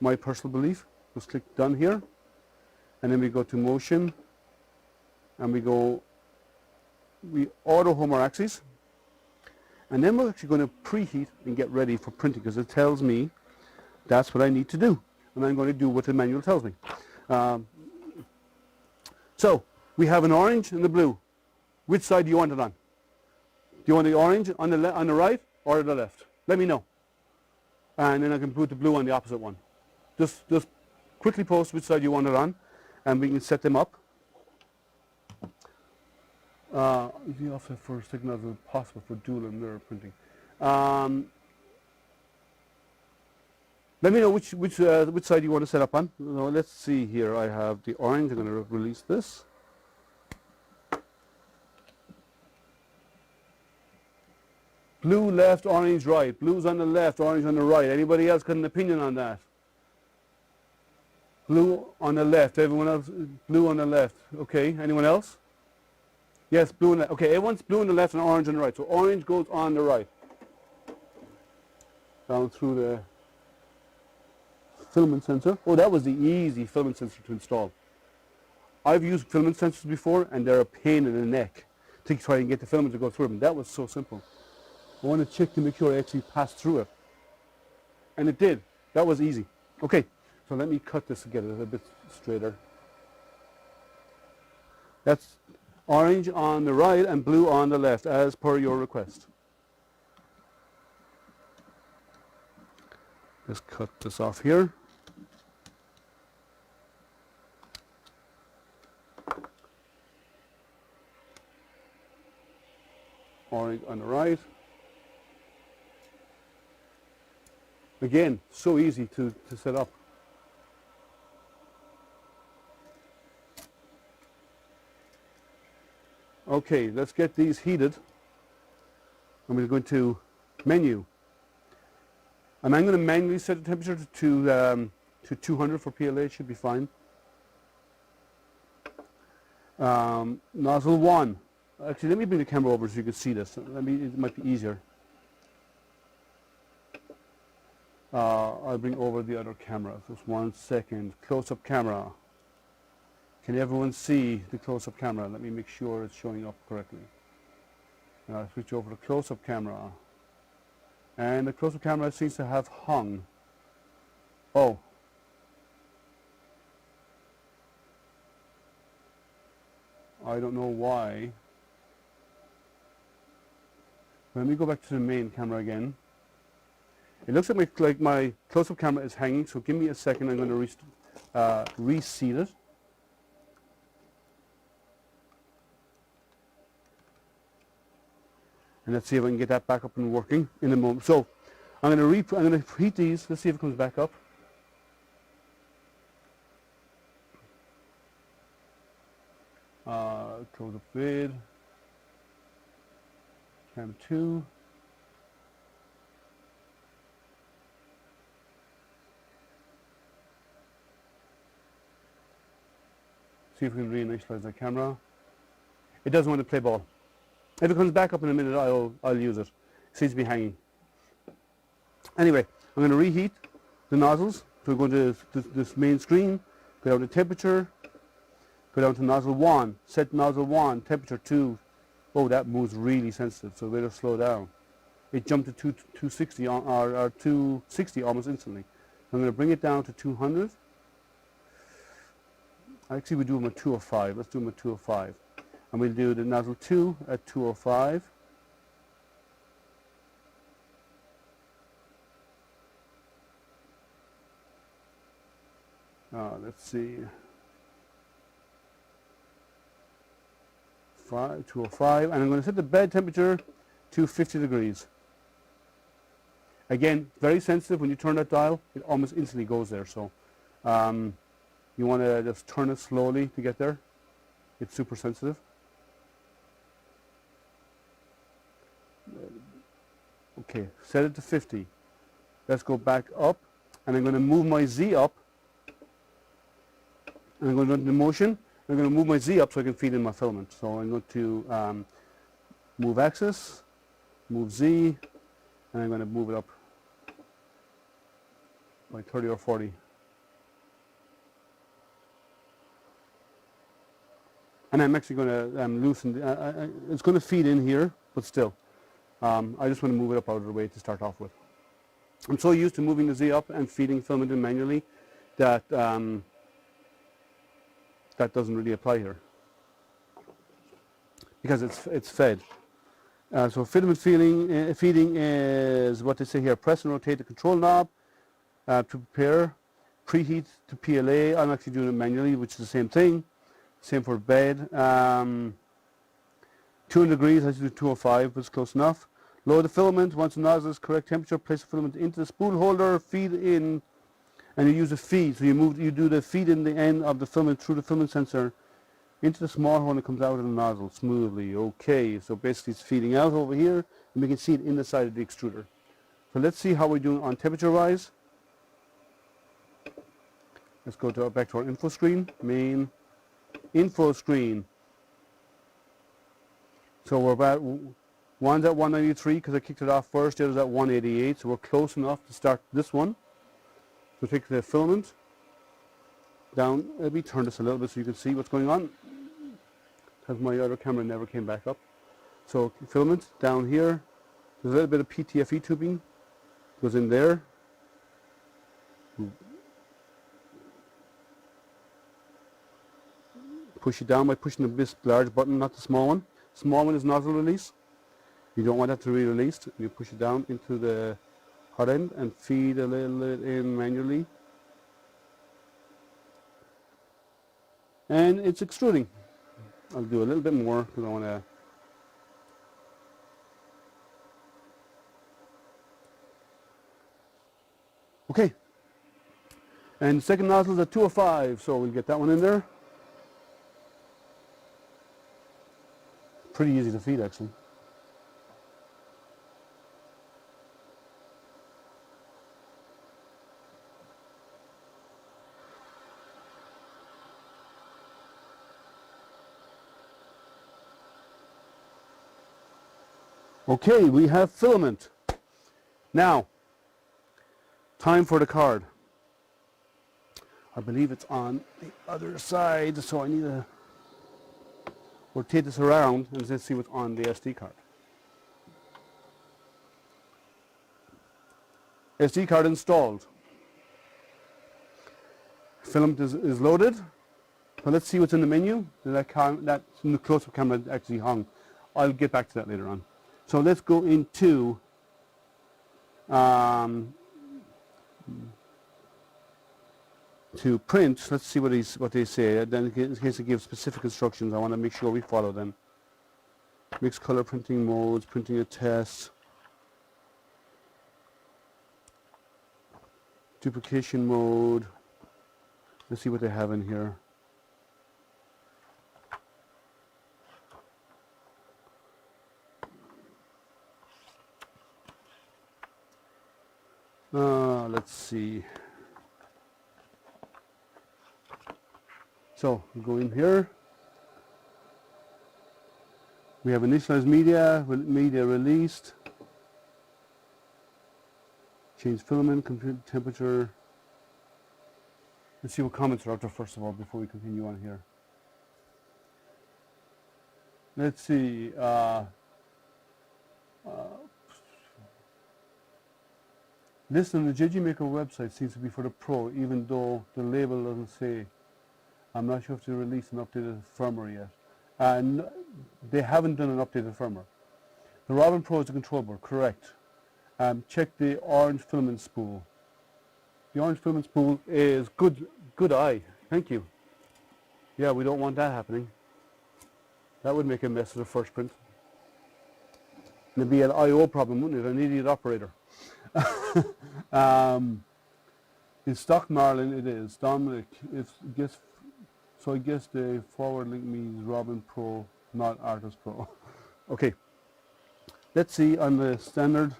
my personal belief. Just click done here, and then we go to motion, and we auto home our axes, and then we're actually going to preheat and get ready for printing, because it tells me that's what I need to do, and I'm going to do what the manual tells me. So we have an orange and the blue. Which side do you want it on? Do you want the orange on the right or the left? Let me know. And then I can put the blue on the opposite one. Just quickly post which side you want it on, and we can set them up. The offset for signals is possible for dual and mirror printing. Let me know which side you want to set up on. Let's see here. I have the orange. I'm going to release this. Blue left, orange right. Blue's on the left, orange on the right. Anybody else got an opinion on that? Blue on the left. Everyone else, blue on the left. Okay, anyone else? Yes, blue on the left. Okay, everyone's blue on the left and orange on the right. So orange goes on the right. Down through the filament sensor. Oh, that was the easy filament sensor to install. I've used filament sensors before, and they're a pain in the neck to try and get the filament to go through them. That was so simple. I want to check to make sure I actually passed through it. And it did. That was easy. Okay, so let me cut this to get it a bit straighter. Orange on the right and blue on the left, as per your request. Let's cut this off here. Orange on the right. Again, so easy to set up. Okay, let's get these heated. I'm going to go into menu. And I'm going to manually set the temperature to 200 for PLA, it should be fine. Nozzle 1. Actually, let me bring the camera over so you can see this. It might be easier. I'll bring over the other camera. Just 1 second. Close-up camera. Can everyone see the close-up camera? Let me make sure it's showing up correctly. And I'll switch over to close-up camera. And the close-up camera seems to have hung. Oh. I don't know why. Let me go back to the main camera again. It looks like my close-up camera is hanging, so give me a second. I'm going to reseat it. And let's see if I can get that back up and working in a moment. So I'm going to heat these. Let's see if it comes back up. Close up vid. Cam 2. See if we can reinitialize the camera. It doesn't want to play ball. If it comes back up in a minute, I'll use it. It seems to be hanging. Anyway, I'm going to reheat the nozzles. So we're going to this main screen, go down to temperature, go down to nozzle 1, set nozzle 1, temperature 2. Oh, that moves really sensitive, so we better slow down. It jumped to 260 or 260 almost instantly. I'm going to bring it down to 200. Actually, we do them at 205. Let's do them at 205. And we'll do the nozzle 2 at 205. Let's see. 205. And I'm going to set the bed temperature to 50 degrees. Again, very sensitive. When you turn that dial, it almost instantly goes there. So you want to just turn it slowly to get there. It's super sensitive. Okay, set it to 50. Let's go back up, and I'm going to move my Z up. And I'm going to run the motion. I'm going to move my Z up so I can feed in my filament. So I'm going to move axis, move Z, and I'm going to move it up by 30 or 40. And I'm actually going to loosen, it's going to feed in here, but still. I just want to move it up out of the way to start off with. I'm so used to moving the Z up and feeding filament in manually that that doesn't really apply here because it's fed. So filament feeding is what they say here. Press and rotate the control knob to prepare. Preheat to PLA. I'm actually doing it manually, which is the same thing. Same for bed. 200 degrees, I should do 205, but it's close enough. Lower the filament. Once the nozzle is correct temperature, place the filament into the spool holder, feed in, and you use a feed. So you do the feed in the end of the filament through the filament sensor into the small hole and it comes out of the nozzle smoothly. Okay, so basically it's feeding out over here, and we can see it in the side of the extruder. So let's see how we're doing on temperature rise. Let's go back to our info screen, main info screen. So we're about, one's at 193 because I kicked it off first, the other's at 188, so we're close enough to start this one. So take the filament down, let me turn this a little bit so you can see what's going on, because my other camera never came back up. So filament down here, there's a little bit of PTFE tubing, goes in there. push it down by pushing this large button, not the small one. Small one is nozzle release. You don't want that to be released. You push it down into the hot end and feed a little bit in manually. And it's extruding. I'll do a little bit more because I want to. Okay. And the second nozzle is at 205, so we'll get that one in there. Pretty easy to feed, actually. Okay, we have filament. Now, time for the card. I believe it's on the other side, so I need to rotate this around and then see what's on the SD card. SD card installed. Filament is loaded. So let's see what's in the menu. That in the close-up camera actually hung. I'll get back to that later on. So let's go into to print. Let's see what they say. Then in case they give specific instructions, I want to make sure we follow them. Mixed color printing modes, printing a test, duplication mode. Let's see what they have in here. Let's see. So we go in here. We have initialized media, media released. Change filament, compute temperature. Let's see what comments are out there first of all before we continue on here. Let's see. This on the JGMaker website seems to be for the Pro, even though the label doesn't say. I'm not sure if they released an updated firmware yet. And they haven't done an updated firmware. The Robin Pro is the control board, correct. Check the orange filament spool. The orange filament spool is good eye. Thank you. Yeah, we don't want that happening. That would make a mess of the first print. It'd be an I/O problem, wouldn't it? An idiot operator. In stock Marlin it is. Dominic, so I guess the forward link means Robin Pro, not Artist Pro. Okay. Let's see on the standard.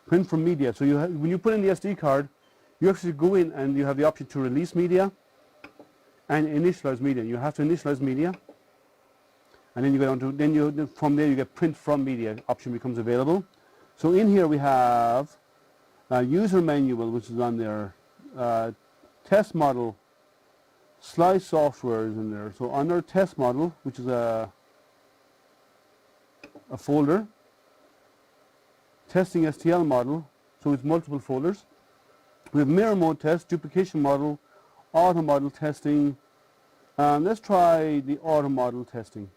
Print from media. So when you put in the SD card, you actually go in and you have the option to release media and initialize media. You have to initialize media, and then you go down to from there you get print from media option becomes available. So in here we have user manual, which is on there, test model, slice software is in there. So under test model, which is a folder, testing STL model, so it's multiple folders. We have mirror mode test, duplication model, auto model testing. Let's try the auto model testing.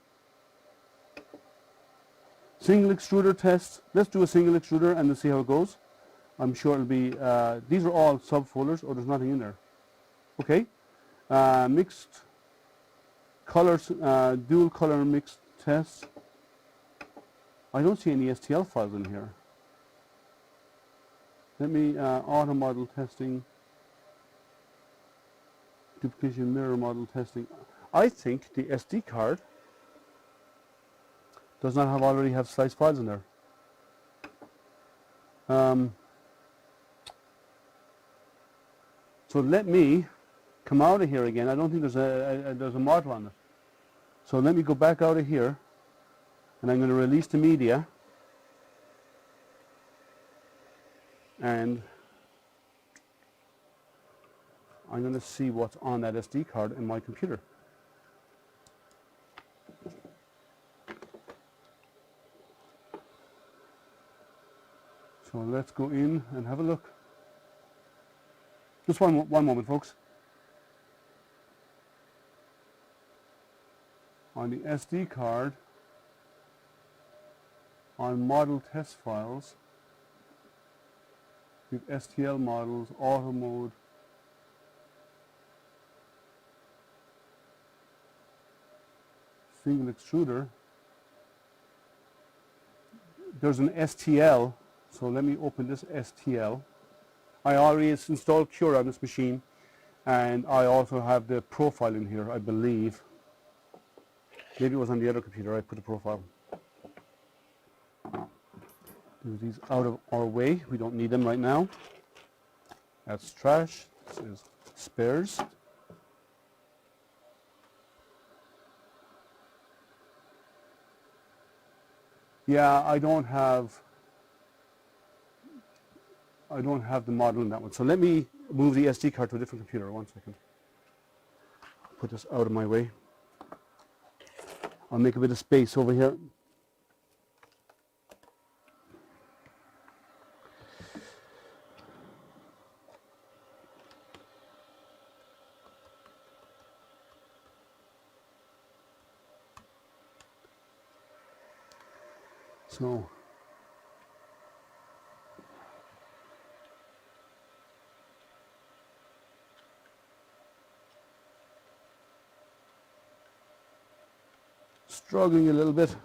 Single extruder test. Let's do a single extruder and let's see how it goes. I'm sure it'll be, these are all subfolders, or there's nothing in there. Okay. Mixed colors, dual color mixed tests. I don't see any STL files in here. Let me, auto model testing, duplication mirror model testing. I think the SD card does not already have slice files in there. So let me come out of here again. I don't think there's a model on it. So let me go back out of here, and I'm going to release the media. And I'm going to see what's on that SD card in my computer. So let's go in and have a look. Just one moment, folks. On the SD card, on model test files, we have STL models, auto mode, single extruder. There's an STL, so let me open this STL. I already installed Cura on this machine, and I also have the profile in here, I believe. Maybe it was on the other computer I put the profile. Move these out of our way, we don't need them right now. That's trash, this is spares. Yeah, I don't have the model in that one. So let me move the SD card to a different computer. 1 second. Put this out of my way. I'll make a bit of space over here. So struggling a little bit.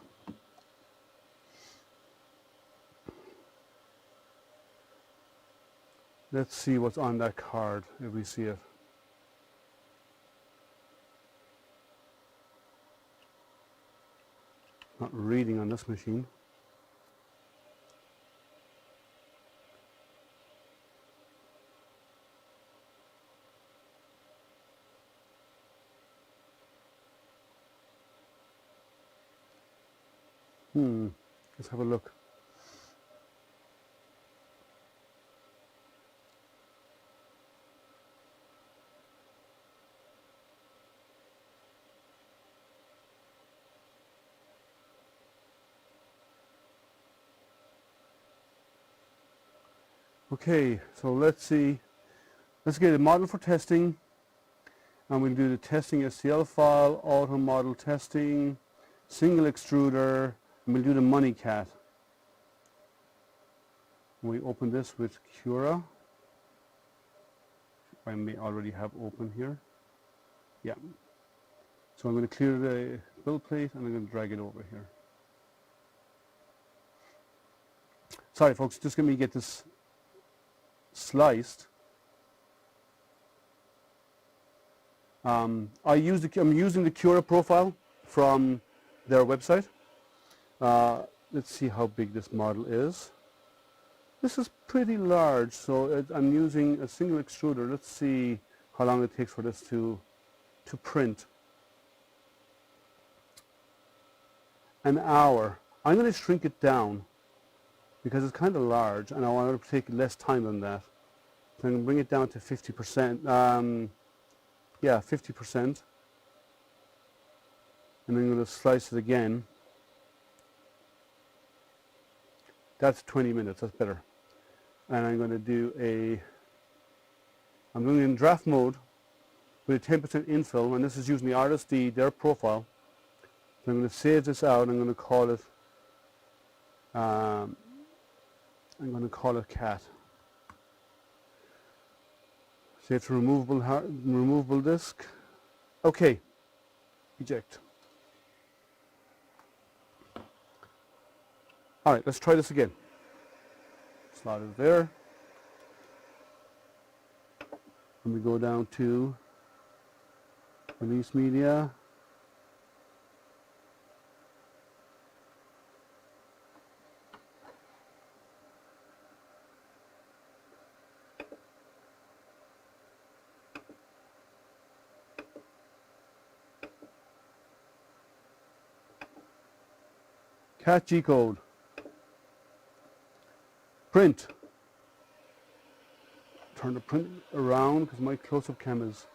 Let's see what's on that card if we see it. Not reading on this machine. Let's have a look. Okay, so let's see. Let's get a model for testing, and we'll do the testing STL file, auto model testing, single extruder, and we'll do the money cat. We open this with Cura. I may already have open here. Yeah. So I'm going to clear the build plate and I'm going to drag it over here. Sorry folks, just let me get this sliced. I'm using the Cura profile from their website. Let's see how big this model is. This is pretty large, so I'm using a single extruder. Let's see how long it takes for this to print. An hour. I'm going to shrink it down because it's kind of large and I want it to take less time than that. So I'm going to bring it down to 50%. Yeah, 50%. And then I'm going to slice it again. That's 20 minutes, that's better. And I'm going to do I'm doing it in draft mode with a 10% infill, and this is using the Artist-D, their profile. So I'm going to save this out, I'm going to call it, cat. Save to removable disk. Okay, eject. All right, let's try this again. Slot is there. And we go down to release media. Cat G code. Print. Turn the print around because my close-up cam is...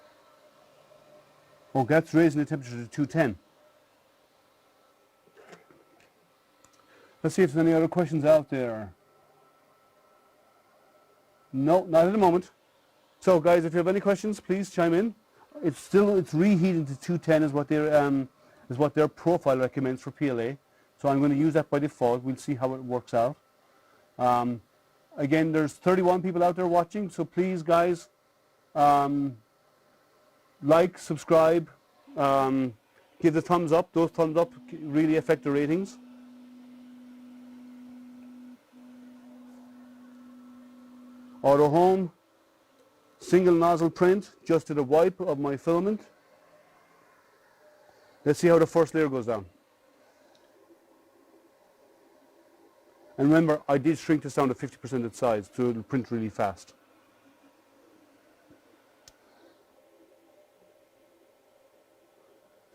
Oh, that's raising the temperature to 210. Let's see if there's any other questions out there. No, not at the moment. So guys, if you have any questions, please chime in. It's reheating to 210 is what their profile recommends for PLA. So I'm going to use that by default. We'll see how it works out. Again, there's 31 people out there watching, so please guys, like, subscribe, give the thumbs up. Those thumbs up really affect the ratings. Auto home, single nozzle print, just did a wipe of my filament. Let's see how the first layer goes down. And remember, I did shrink this down to 50% its size, so it'll print really fast.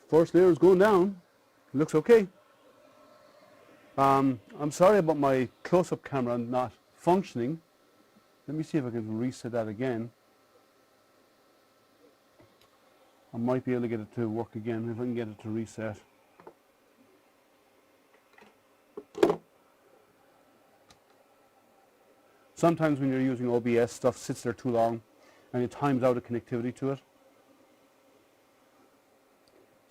First layer is going down. It looks okay. I'm sorry about my close-up camera not functioning. Let me see if I can reset that again. I might be able to get it to work again if I can get it to reset. Sometimes when you're using OBS, stuff sits there too long and it times out a connectivity to it.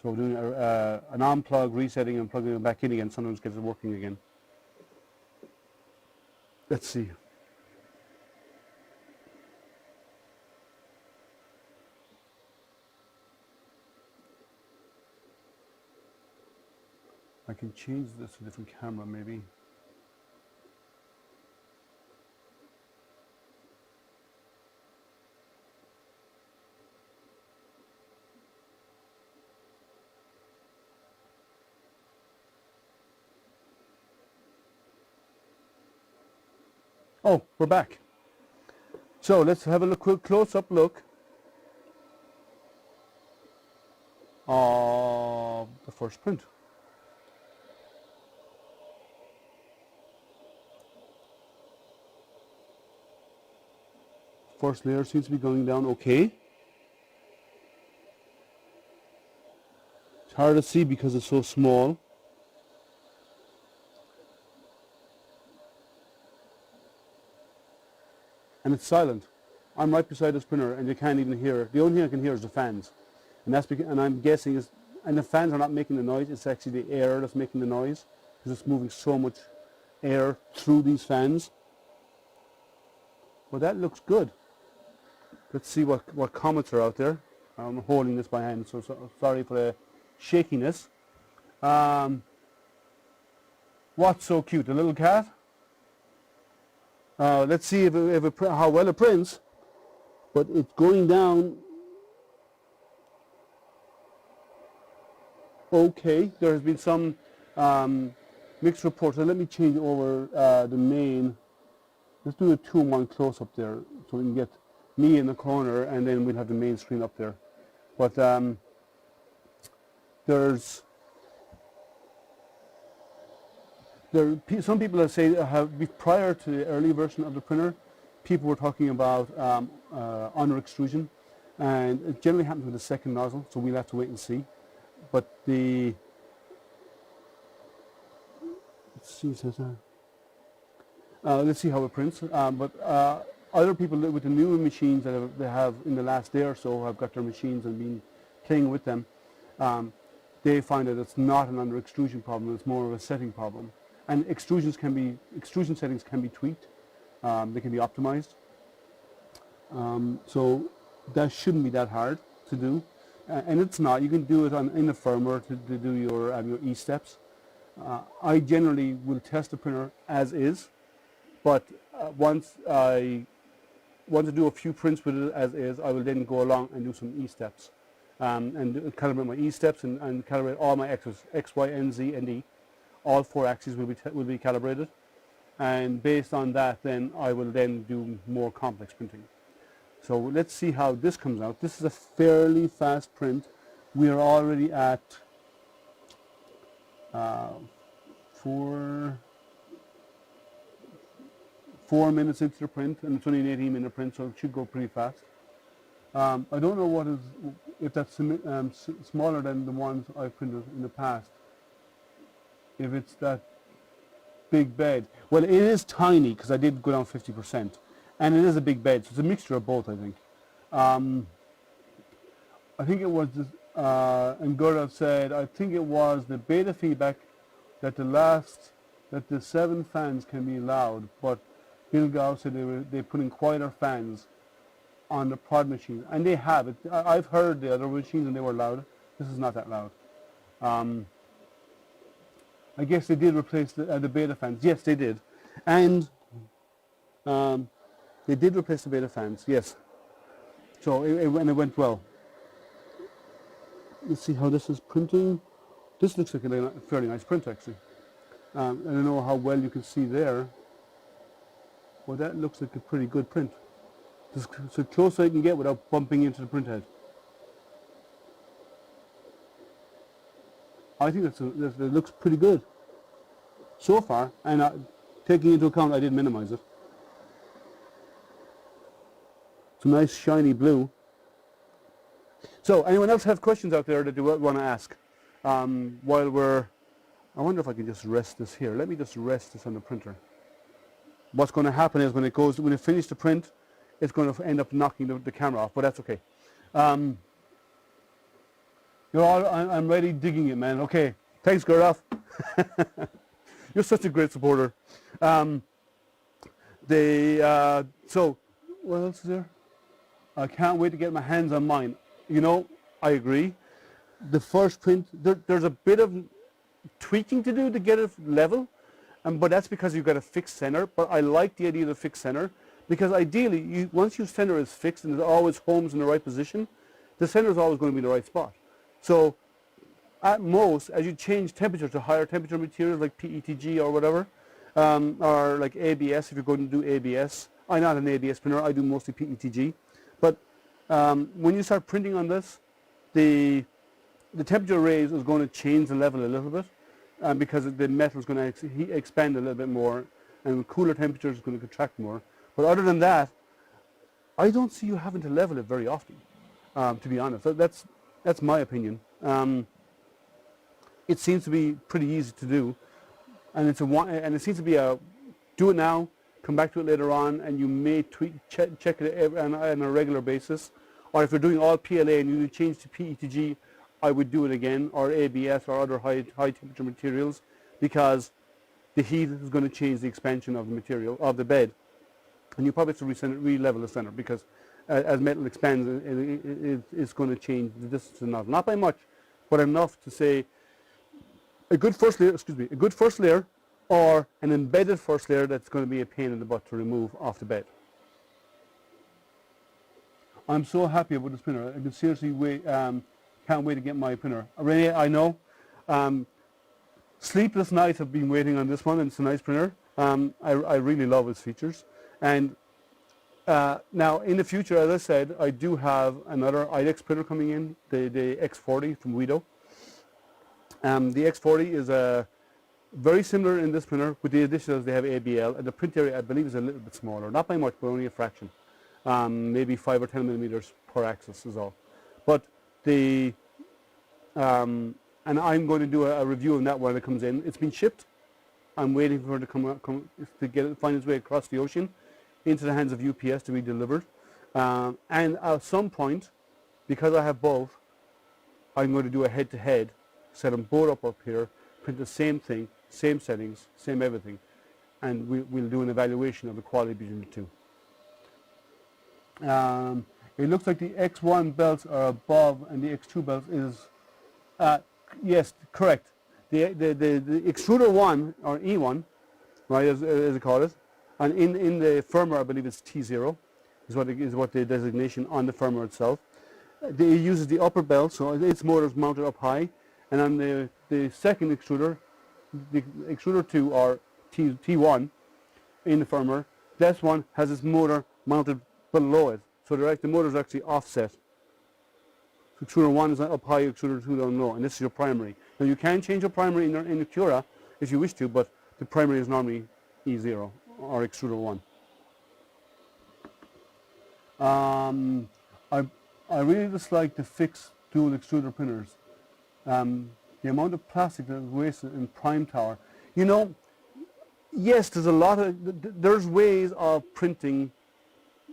So we're doing an unplug, resetting and plugging it back in again, sometimes gets it working again. Let's see. I can change this to a different camera maybe. Oh, we're back. So let's have a quick close-up look of the first print. First layer seems to be going down okay. It's hard to see because it's so small. And it's silent. I'm right beside this printer and you can't even hear. The only thing I can hear is the fans. And that's because, and I'm guessing is, and the fans are not making the noise, it's actually the air that's making the noise because it's moving so much air through these fans. Well, that looks good. Let's see what comments are out there. I'm holding this by hand, so sorry for the shakiness. What's so cute? A little cat? Let's see how well it prints. But it's going down okay. There has been some mixed reports. So let me change over the main. Let's do a 2-in-1 close-up there so we can get me in the corner and then we'll have the main screen up there. But some people have said prior to the early version of the printer, people were talking about under extrusion, and it generally happens with the second nozzle, so we'll have to wait and see. But let's see how it prints. But other people with the newer machines that they have in the last day or so have got their machines and been playing with them. They find that it's not an under extrusion problem; it's more of a setting problem. And extrusion settings can be tweaked. They can be optimized. So that shouldn't be that hard to do. And it's not. You can do it in the firmware to do your E-steps. I generally will test the printer as is, but once I want to do a few prints with it as is, I will then go along and do some E-steps. And calibrate my E-steps and calibrate all my axes, X, Y, and Z, and E. All 4 axes will be calibrated, and based on that then I will then do more complex printing. So let's see how this comes out. This is a fairly fast print. We are already at 4 minutes into the print, and it's only an 18-minute print, so it should go pretty fast. I don't know if that's smaller than the ones I've printed in the past. If it's that big bed. Well, it is tiny because I did go down 50%. and it is a big bed, so it's a mixture of both, I think. I think it was, and Gurdov said, I think it was the beta feedback that the 7 fans can be loud, but Bill Gow said they put in quieter fans on the prod machine, and they have it. I've heard the other machines and they were loud. This is not that loud. I guess they did replace the beta fans. Yes, they did, and they did replace the beta fans. Yes, so it went well. Let's see how this is printing. This looks like a fairly nice print, actually. I don't know how well you can see there. Well, that looks like a pretty good print. It's as close as I can get without bumping into the print head. I think that looks pretty good so far, and taking into account I did minimize it. It's a nice shiny blue. So, anyone else have questions out there that they want to ask? While I wonder if I can just rest this here. Let me just rest this on the printer. What's going to happen is when it finishes the print, it's going to end up knocking the camera off, but that's okay. I'm ready digging it, man. Okay, thanks, Gurdov. You're such a great supporter. So, what else is there? I can't wait to get my hands on mine. You know, I agree. The first print, there's a bit of tweaking to do to get it level, but that's because you've got a fixed center. But I like the idea of the fixed center, because ideally, once your center is fixed and it always homes in the right position, the center is always going to be in the right spot. So at most, as you change temperature to higher temperature materials like Petg or whatever, or like ABS, if you're going to do ABS. I'm not an ABS printer, I do mostly Petg. But when you start printing on this, the temperature raise is going to change the level a little bit, because the metal is going to expand a little bit more, and with cooler temperatures it's going to contract more. But other than that, I don't see you having to level it very often, to be honest. That's my opinion. It seems to be pretty easy to do, and it seems to be do it now, come back to it later on, and you may check it on a regular basis. Or if you're doing all PLA and you change to Petg, I would do it again, or ABS or other high temperature materials, because the heat is going to change the expansion of the material, of the bed. And you probably have to re-level the center, because as metal expands, it's going to change the distance enough. Not by much, but enough to say a good first layer, or an embedded first layer that's going to be a pain in the butt to remove off the bed. I'm so happy about this printer. I can seriously can't wait to get my printer. Renee, I know. Sleepless nights have been waiting on this one, and it's a nice printer. I really love its features. And now, in the future, as I said, I do have another IDEX printer coming in, the X40 from Guido. The X40 is very similar in this printer, with the addition that they have ABL, and the print area, I believe, is a little bit smaller. Not by much, but only a fraction. Maybe 5 or 10 millimeters per axis is all. But and I'm going to do a review of that when it comes in. It's been shipped. I'm waiting for it to find its way across the ocean into the hands of UPS to be delivered. And at some point, because I have both, I'm going to do a head-to-head, set them both up here, print the same thing, same settings, same everything, and we'll do an evaluation of the quality between the two. It looks like the X1 belts are above and the X2 belts is, yes, correct. The Extruder 1, or E1, right, as they call it, and in the firmware I believe it's T0, is what the designation on the firmware itself. It uses the upper belt, so its motor is mounted up high, and on the second extruder, the Extruder 2 or T1 in the firmware, this one has its motor mounted below it, so the motor is actually offset. So Extruder 1 is up high, Extruder 2 down low, and this is your primary. Now you can change your primary in the Cura if you wish to, but the primary is normally E0 or Extruder 1. I really dislike the fixed dual extruder printers. The amount of plastic that is wasted in Prime Tower. You know, yes, there's ways of printing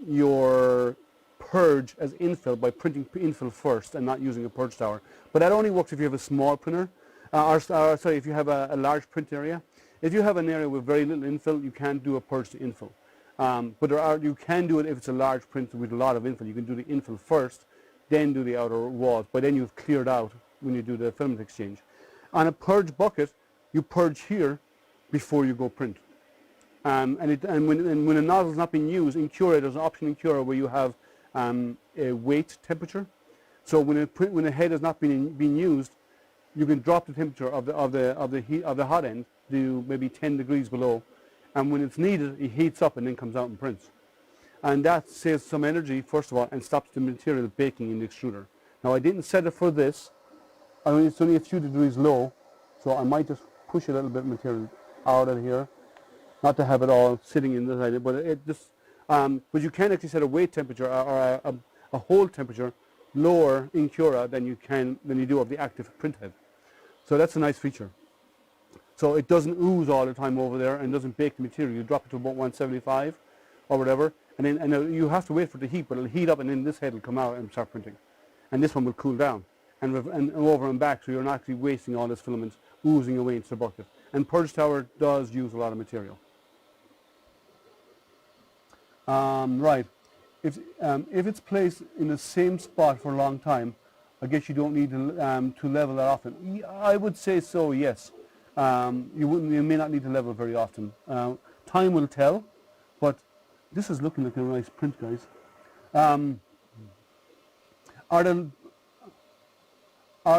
your purge as infill by printing infill first and not using a purge tower. But that only works if you have a small printer, sorry, if you have a large print area. If you have an area with very little infill, you can't do a purge to infill. But you can do it if it's a large print with a lot of infill. You can do the infill first, then do the outer walls. But then you've cleared out when you do the filament exchange. On a purge bucket, you purge here before you go print. And when a nozzle is not being used, in Cura there's an option in Cura where you have a weight temperature. So when a head is not being used, you can drop the temperature of the hot end to maybe 10 degrees below, and when it's needed, it heats up and then comes out and prints. And that saves some energy, first of all, and stops the material baking in the extruder. Now, I didn't set it for this. It's only a few degrees low, so I might just push a little bit of material out of here, not to have it all sitting inside, but it just. But you can actually set a weight temperature or a hole temperature lower in Cura than you do of the active print head. So that's a nice feature. So it doesn't ooze all the time over there and doesn't bake the material. You drop it to about 175 or whatever, and then you have to wait for it to heat, but it'll heat up, and then this head will come out and start printing, and this one will cool down and over and back, so you're not actually wasting all this filament oozing away into the bucket. And Purge Tower does use a lot of material. Right. If it's placed in the same spot for a long time, I guess you don't need to level that often. I would say so, yes. You may not need to level very often. Time will tell, but this is looking like a nice print, guys. Are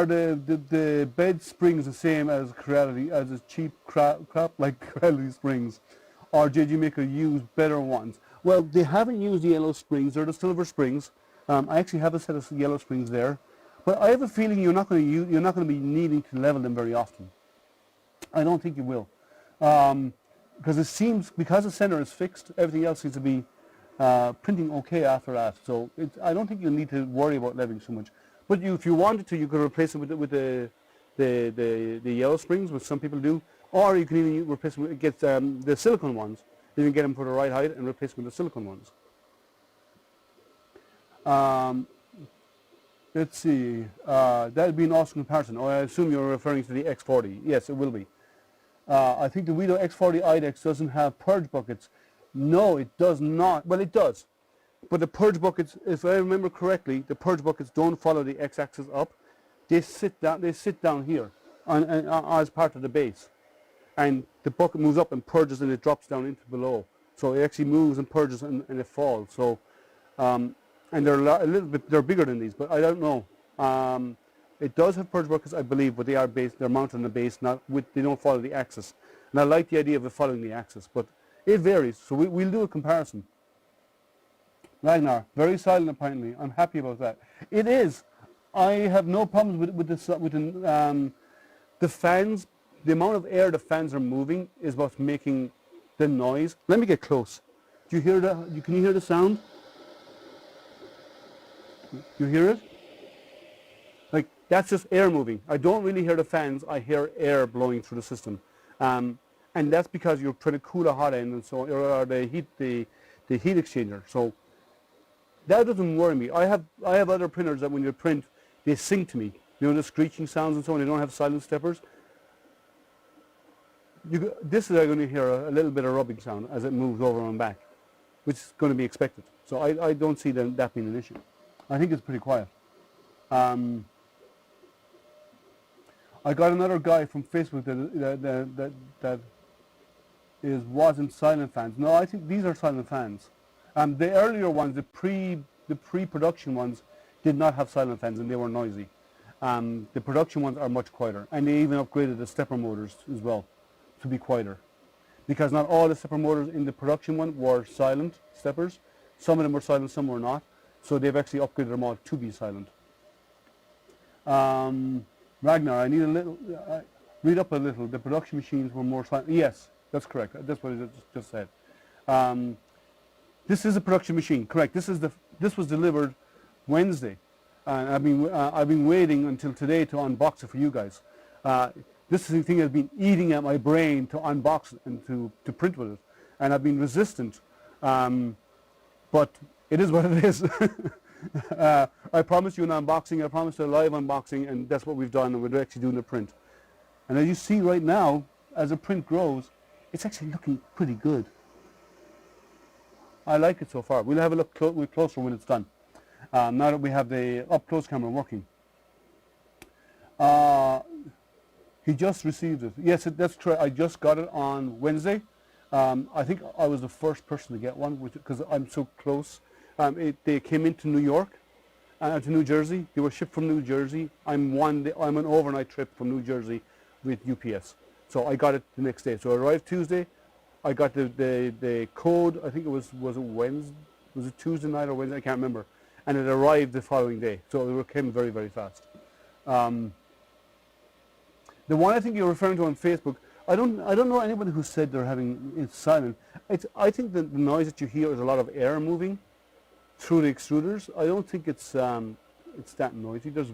the bed springs the same as a cheap crap like Creality springs, or JGMaker use better ones? Well, they haven't used the yellow springs. They're the silver springs. I actually have a set of yellow springs there, but I have a feeling you're not going to be needing to level them very often. I don't think you will, because the center is fixed, everything else seems to be printing okay after that. So I don't think you'll need to worry about leveling so much. But if you wanted to, you could replace it with the yellow springs, which some people do, or you can even replace them get the silicone ones. You can get them for the right height and replace them with the silicone ones. Let's see. That would be an awesome comparison. Oh, I assume you're referring to the X40. Yes, it will be. I think the Wido X40 IDEX doesn't have purge buckets. No, it does not. Well, it does. But the purge buckets, if I remember correctly, the purge buckets don't follow the x-axis up. They sit down here as part of the base. And the bucket moves up and purges, and it drops down into below. So it actually moves and purges and it falls. So, and they're bigger than these, but I don't know. It does have purge buckets, I believe, but they're mounted on the base, they don't follow the axis. And I like the idea of it following the axis, but it varies. So we'll do a comparison. Ragnar, very silent apparently. I'm happy about that. It is. I have no problems with the fans. The amount of air the fans are moving is what's making the noise. Let me get close. Do you hear that? Can you hear the sound? You hear it? Like, that's just air moving. I don't really hear the fans. I hear air blowing through the system. And that's because you're trying to cool a hot end and so on, or the heat exchanger. So that doesn't worry me. I have other printers that when you print, they sing to me. You know, the screeching sounds and so on. They don't have silent steppers. This is going to hear a little bit of rubbing sound as it moves over and back, which is going to be expected. So I don't see that being an issue. I think it's pretty quiet. I got another guy from Facebook that wasn't silent fans. No, I think these are silent fans. The earlier ones, the pre-production ones, did not have silent fans and they were noisy. The production ones are much quieter, and they even upgraded the stepper motors as well to be quieter, because not all the stepper motors in the production one were silent steppers. Some of them were silent, some were not. So they've actually upgraded them all to be silent. Ragnar, I need a little, read up a little. The production machines were more silent. Yes, that's correct. That's what I just said. This is a production machine, correct. This was delivered Wednesday. And I've been waiting until today to unbox it for you guys. This is the thing that's been eating at my brain to unbox it and to print with it. And I've been resistant but it is what it is. I promised you an unboxing, I promised a live unboxing, and that's what we've done, and we're actually doing the print. And as you see right now, as the print grows, it's actually looking pretty good. I like it so far. We'll have a look closer when it's done. Now that we have the up-close camera working. He just received it. Yes, that's true. I just got it on Wednesday. I think I was the first person to get one because I'm so close. They came into New York, to New Jersey. They were shipped from New Jersey. I'm an overnight trip from New Jersey with UPS. So I got it the next day. So I arrived Tuesday. I got the code. I think it was it Wednesday? Was it Tuesday night or Wednesday? I can't remember. And it arrived the following day. So it came very, very fast. The one I think you're referring to on Facebook, I don't know anybody who said they're having it silent. I think the noise that you hear is a lot of air moving through the extruders. I don't think it's that noisy. There's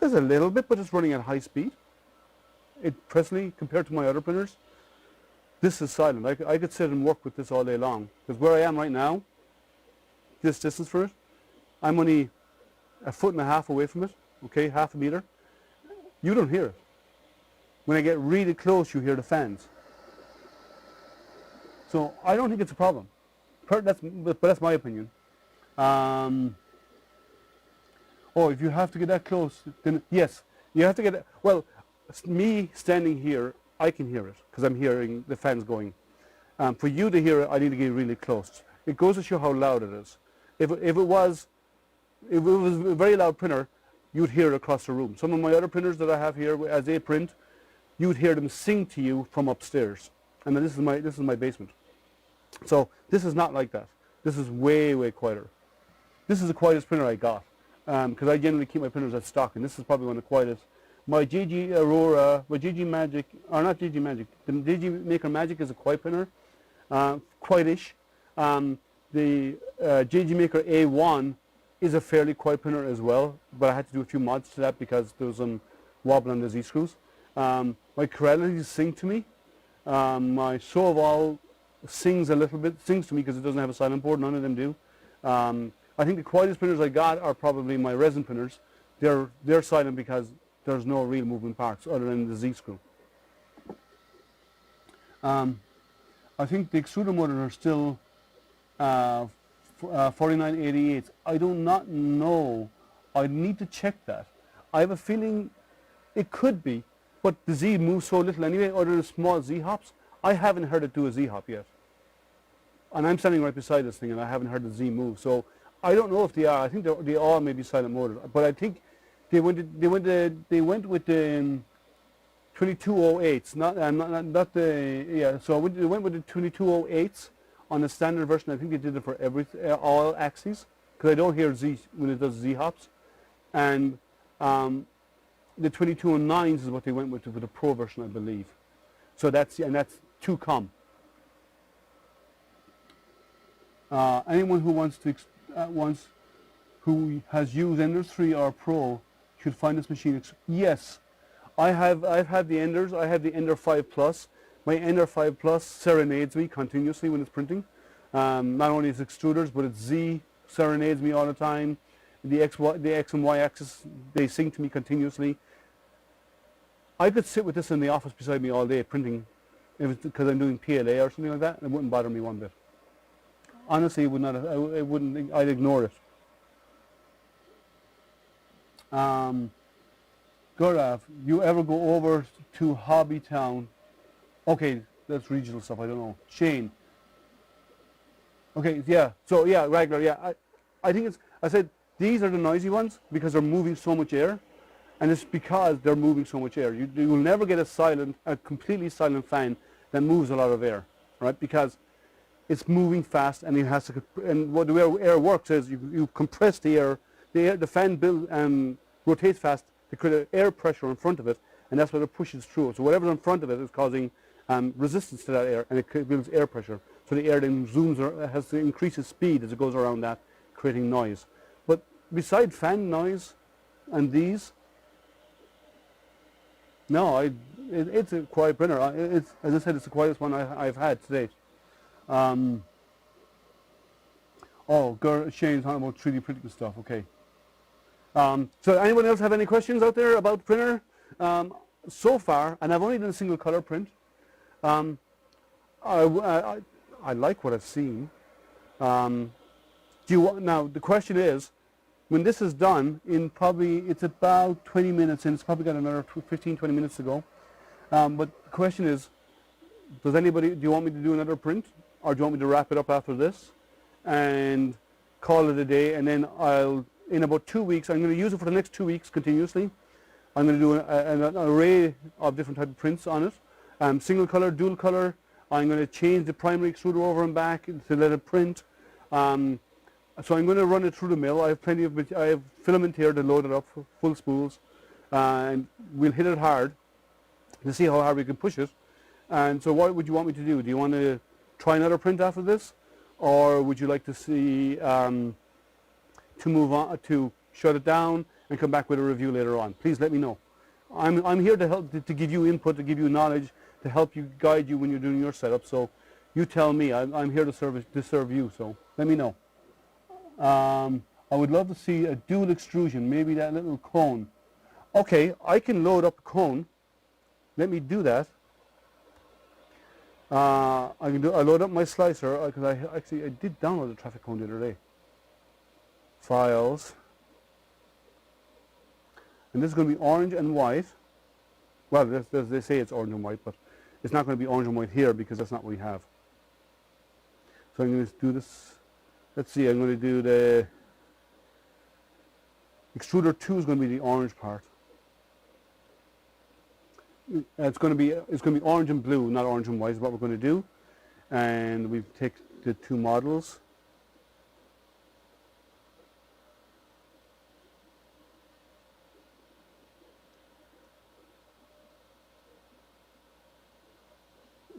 a little bit, but it's running at high speed. Presently, compared to my other printers, this is silent. I could sit and work with this all day long. Because where I am right now, this distance for it, I'm only 1.5 feet away from it, okay, 1/2 meter. You don't hear it. When I get really close, you hear the fans. So I don't think it's a problem. But that's my opinion. Oh, if you have to get that close, then yes, you have to get. Well, me standing here, I can hear it because I'm hearing the fans going. For you to hear it, I need to get really close. It goes to show how loud it is. If it was a very loud printer, you'd hear it across the room. Some of my other printers that I have here, as they print, you'd hear them sing to you from upstairs. And then this is my basement. So this is not like that. This is way, way quieter. This is the quietest printer I got because I generally keep my printers at stock, and this is probably one of the quietest. My JG Aurora, my JG Magic, or not JG Magic, the JGMaker Magic is a quiet printer, quietish. The JGMaker A1 is a fairly quiet printer as well, but I had to do a few mods to that because there was some wobble on the Z-screws. My Corellities sing to me. My Soval sings a little bit, sings to me because it doesn't have a silent board, none of them do. I think the quietest printers I got are probably my resin printers. They're silent because there's no real moving parts other than the Z-screw. I think the extruder motors are still 4988. I do not know. I need to check that. I have a feeling it could be, but the Z moves so little anyway, other than small Z hops. I haven't heard it do a Z hop yet. And I'm standing right beside this thing and I haven't heard the Z move. So I don't know if they are. I think they all may be silent motors. But I think they went with the 2208s, not the, yeah, so they went with the 2208s on the standard version. I think they did it for all axes, because I don't hear Z when it does Z hops. And the 2209s is what they went with the Pro version, I believe. So that's 2Com. Anyone who who has used Enders 3 or Pro should find this machine. Yes, I've had the Enders. I have the Ender 5 Plus. My Ender 5 Plus serenades me continuously when it's printing. Not only its extruders, but its Z serenades me all the time. The X and Y axis, they sing to me continuously. I could sit with this in the office beside me all day printing, because I'm doing PLA or something like that, and it wouldn't bother me one bit. Honestly, it would not. It wouldn't. I'd ignore it. Gurav, you ever go over to Hobbytown? Okay, that's regional stuff. I don't know. Shane. Okay, yeah. So yeah, regular. Yeah, I think it's. I said these are the noisy ones because they're moving so much air, and it's because they're moving so much air. You will never get a completely silent fan that moves a lot of air, right? Because it's moving fast, and it has to. And what the way air works is you compress the air. The fan rotates fast to create air pressure in front of it, and that's what it pushes through. So whatever's in front of it is causing resistance to that air, and it builds air pressure. So the air then zooms, or has to increase its speed as it goes around that, creating noise. But beside fan noise and these, no, it's a quiet printer. As I said, it's the quietest one I've had to date. Oh, Shane's talking about 3D printing stuff. Okay. So anyone else have any questions out there about the printer? So far, and I've only done a single color print. Um, I like what I've seen. Now the question is, when this is done, it's about 20 minutes, and it's probably got another 15, 20 minutes to go. But the question is, do you want me to do another print, or do you want me to wrap it up after this and call it a day? And then in about 2 weeks, I'm going to use it for the next 2 weeks continuously. I'm going to do an array of different type of prints on it. Single color, dual color. I'm going to change the primary extruder over and back to let it print. So I'm going to run it through the mill. I have filament here to load it up for full spools, and we'll hit it hard to see how hard we can push it. And so what would you want me to do? Do you want to try another print after this, or would you like to see to move on, to shut it down and come back with a review later on? Please let me know. I'm here to help, to give you input, to give you knowledge, to help you, guide you when you're doing your setup. So you tell me. I'm here to serve you. So let me know. I would love to see a dual extrusion, maybe that little cone. Okay, I can load up a cone. Let me do that. I load up my slicer because I did download the traffic cone the other day. Files. And this is going to be orange and white. Well, they say it's orange and white, but it's not going to be orange and white here because that's not what we have. So I'm going to do this. Let's see, I'm going to do the extruder 2 is going to be the orange part. It's going to be orange and blue, not orange and white is what we're going to do. And we take the two models.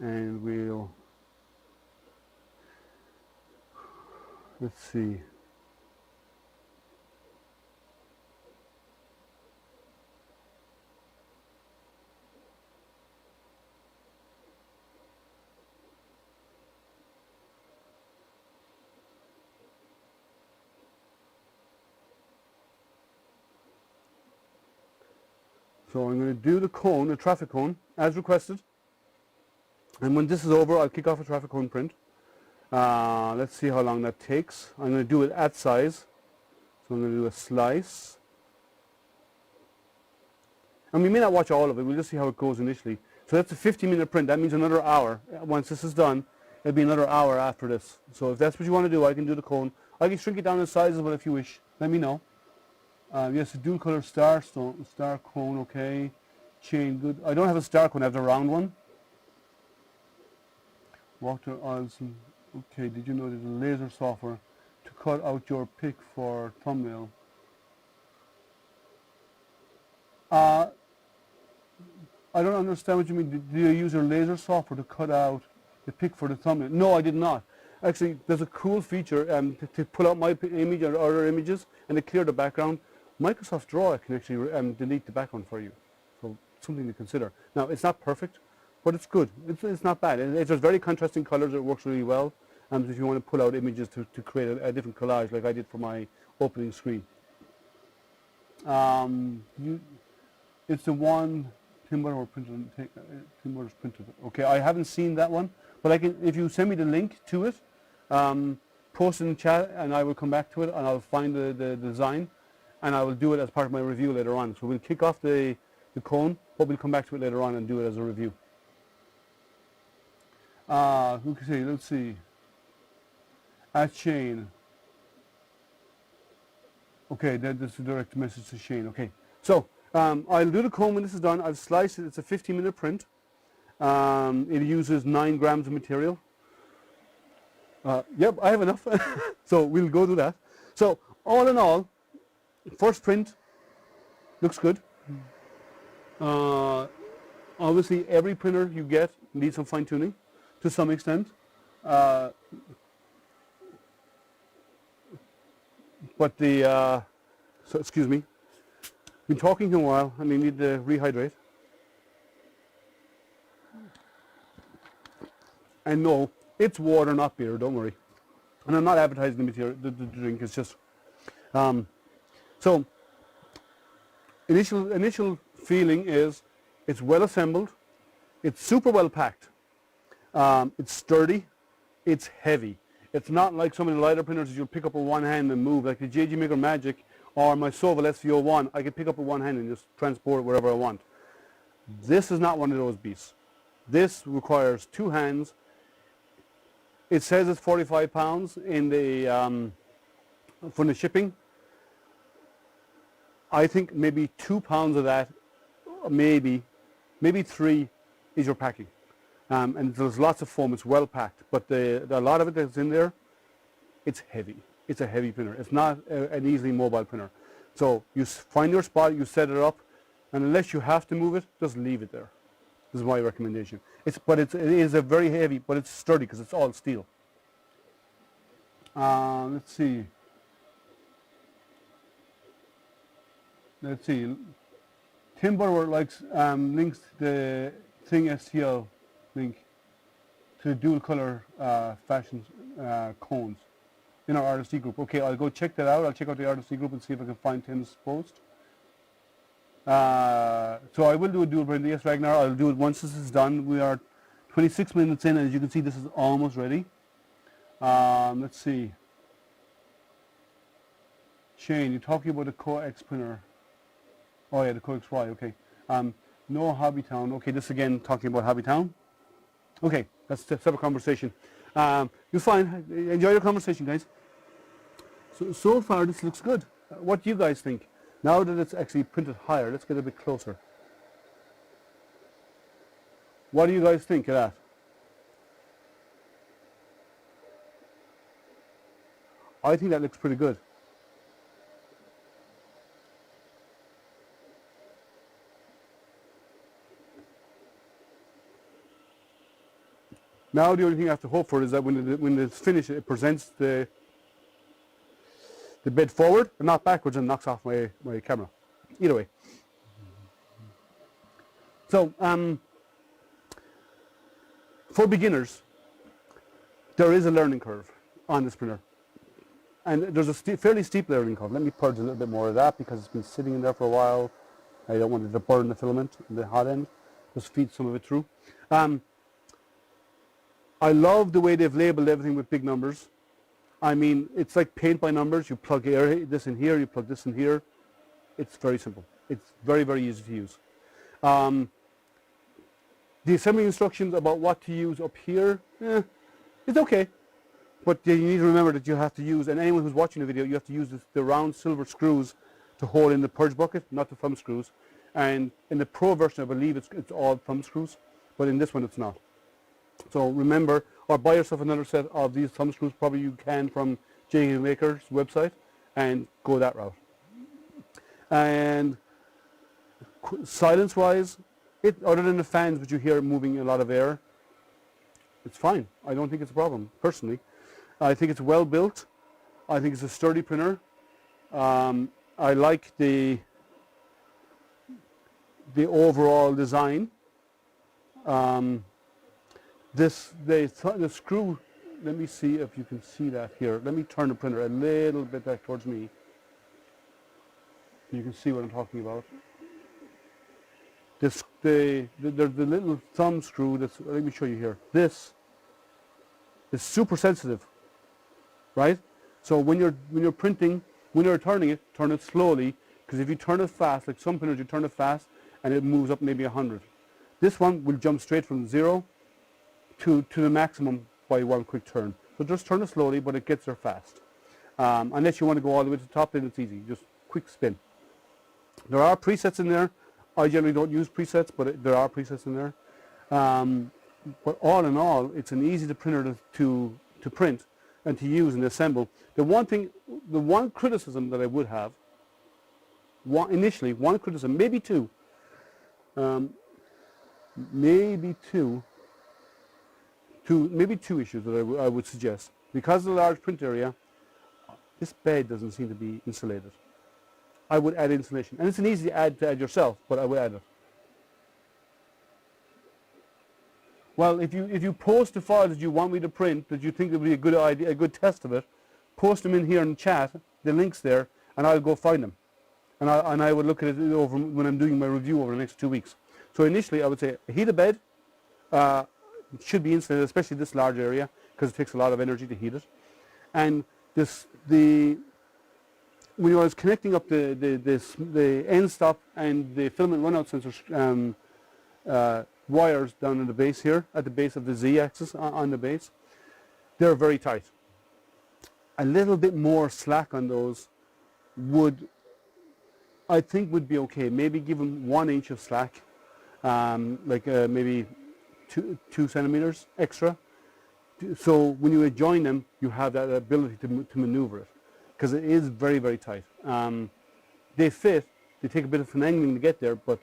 And let's see. So I'm going to do the cone, the traffic cone, as requested. And when this is over, I'll kick off a traffic cone print. Let's see how long that takes. I'm going to do it at size. So I'm going to do a slice. And we may not watch all of it. We'll just see how it goes initially. So that's a 50-minute print. That means another hour. Once this is done, it'll be another hour after this. So if that's what you want to do, I can do the cone. I can shrink it down in sizes, but if you wish, let me know. Yes, a dual color star cone, okay. Chain, good. I don't have a star cone, I have the round one. Walter Olson, okay, did you know there's a laser software to cut out your pic for thumbnail? I don't understand what you mean. Do you use your laser software to cut out the pic for the thumbnail? No, I did not. Actually, there's a cool feature to pull out my image or other images and to clear the background. Microsoft Draw can actually delete the background for you. So something to consider. Now, it's not perfect, but it's good. It's not bad. It's just very contrasting colors. It works really well. If you want to pull out images to create a different collage like I did for my opening screen. It's the one Tim Butterworth printed. Tim Butterworth printed. Okay, I haven't seen that one, but I can. If you send me the link to it, post it in the chat, and I will come back to it, and I'll find the design, and I will do it as part of my review later on. So we'll kick off the cone, but we'll come back to it later on and do it as a review. Who can say? Let's see. At Shane. Okay, that's a direct message to Shane. Okay, so I'll do the cone when this is done. I'll slice it. It's a 15-minute print. It uses 9 grams of material. Yep, I have enough. So we'll go do that. So all in all, first print looks good. Obviously, every printer you get needs some fine-tuning to some extent. But so excuse me, been talking a while and I need to rehydrate. And no, it's water, not beer, don't worry. And I'm not advertising the material, the drink. It's just so. Initial feeling is it's well assembled, it's super well packed, it's sturdy, it's heavy. It's not like some of the lighter printers that you'll pick up with one hand and move, like the JGMaker Magic or my Soval SVO1. I can pick up with one hand and just transport it wherever I want. This is not one of those beasts. This requires two hands. It says it's 45 pounds in the for the shipping. I think maybe 2 pounds of that, maybe 3, is your packing. And there's lots of foam. It's well packed, but a lot of it that's in there, it's heavy. It's a heavy printer. It's not an easily mobile printer. So you find your spot, you set it up, and unless you have to move it, just leave it there. This is my recommendation. It is a very heavy, but it's sturdy because it's all steel. Let's see. Tim Butterworth likes links the Thing STL link to the dual color fashion cones in our Artist-D group. Okay, I'll go check that out. I'll check out the Artist-D group and see if I can find Tim's post. So I will do a dual print. Yes, Ragnar, I'll do it once this is done. We are 26 minutes in, and as you can see, this is almost ready. Let's see. Shane, you're talking about the Coex printer. Oh yeah, the Coex Y, okay. No Hobbytown. Okay, this again talking about Hobbytown. Okay, that's a separate conversation. You're fine. Enjoy your conversation, guys. So far, this looks good. What do you guys think? Now that it's actually printed higher, let's get a bit closer. What do you guys think of that? I think that looks pretty good. Now the only thing I have to hope for is that when it's finished, it presents the bed forward and not backwards and knocks off my camera. Either way. So for beginners, there is a learning curve on this printer. And there's a fairly steep learning curve. Let me purge a little bit more of that because it's been sitting in there for a while. I don't want it to burn the filament in the hot end. Just feed some of it through. I love the way they've labeled everything with big numbers. I mean, it's like paint by numbers. You plug this in here, you plug this in here. It's very simple. It's very, very easy to use. The assembly instructions about what to use up here, it's okay. But you need to remember that you have to use, and anyone who's watching the video, you have to use the round silver screws to hold in the purge bucket, not the thumb screws. And in the Pro version, I believe it's all thumb screws, but in this one it's not. So remember, or buy yourself another set of these thumb screws, probably you can from JGMaker's website, and go that route. And silence-wise, other than the fans, which you hear moving a lot of air, it's fine. I don't think it's a problem, personally. I think it's well built. I think it's a sturdy printer. I like the overall design. The screw, let me see if you can see that here. Let me turn the printer a little bit back towards me. You can see what I'm talking about. The little thumb screw, let me show you here. This is super sensitive, right? So when you're printing, when you're turning it, turn it slowly, because if you turn it fast, like some printers, you turn it fast and it moves up maybe 100. This one will jump straight from 0 to the maximum by one quick turn. So just turn it slowly, but it gets there fast. Unless you want to go all the way to the top, then it's easy. Just quick spin. There are presets in there. I generally don't use presets, but there are presets in there. But all in all, it's an easy printer to print and to use and assemble. The one criticism that I would have, initially, one criticism, maybe two issues that I would suggest. Because of the large print area, this bed doesn't seem to be insulated. I would add insulation. And it's an easy add to add yourself, but I would add it. Well, if you post the files that you want me to print, that you think would be a good idea, a good test of it, post them in here in the chat, the links there, and I'll go find them. And I would look at it over when I'm doing my review over the next 2 weeks. So initially, I would say a heated bed should be insulated, especially this large area, because it takes a lot of energy to heat it. And when I was connecting up the end stop and the filament runout sensor wires down in the base here, at the base of the Z-axis on the base, they're very tight. A little bit more slack on those I think would be okay. Maybe give them 1 inch of slack, maybe 2 centimeters extra. So when you join them, you have that ability to maneuver it, because it is very, very tight. They fit. They take a bit of finagling to get there, but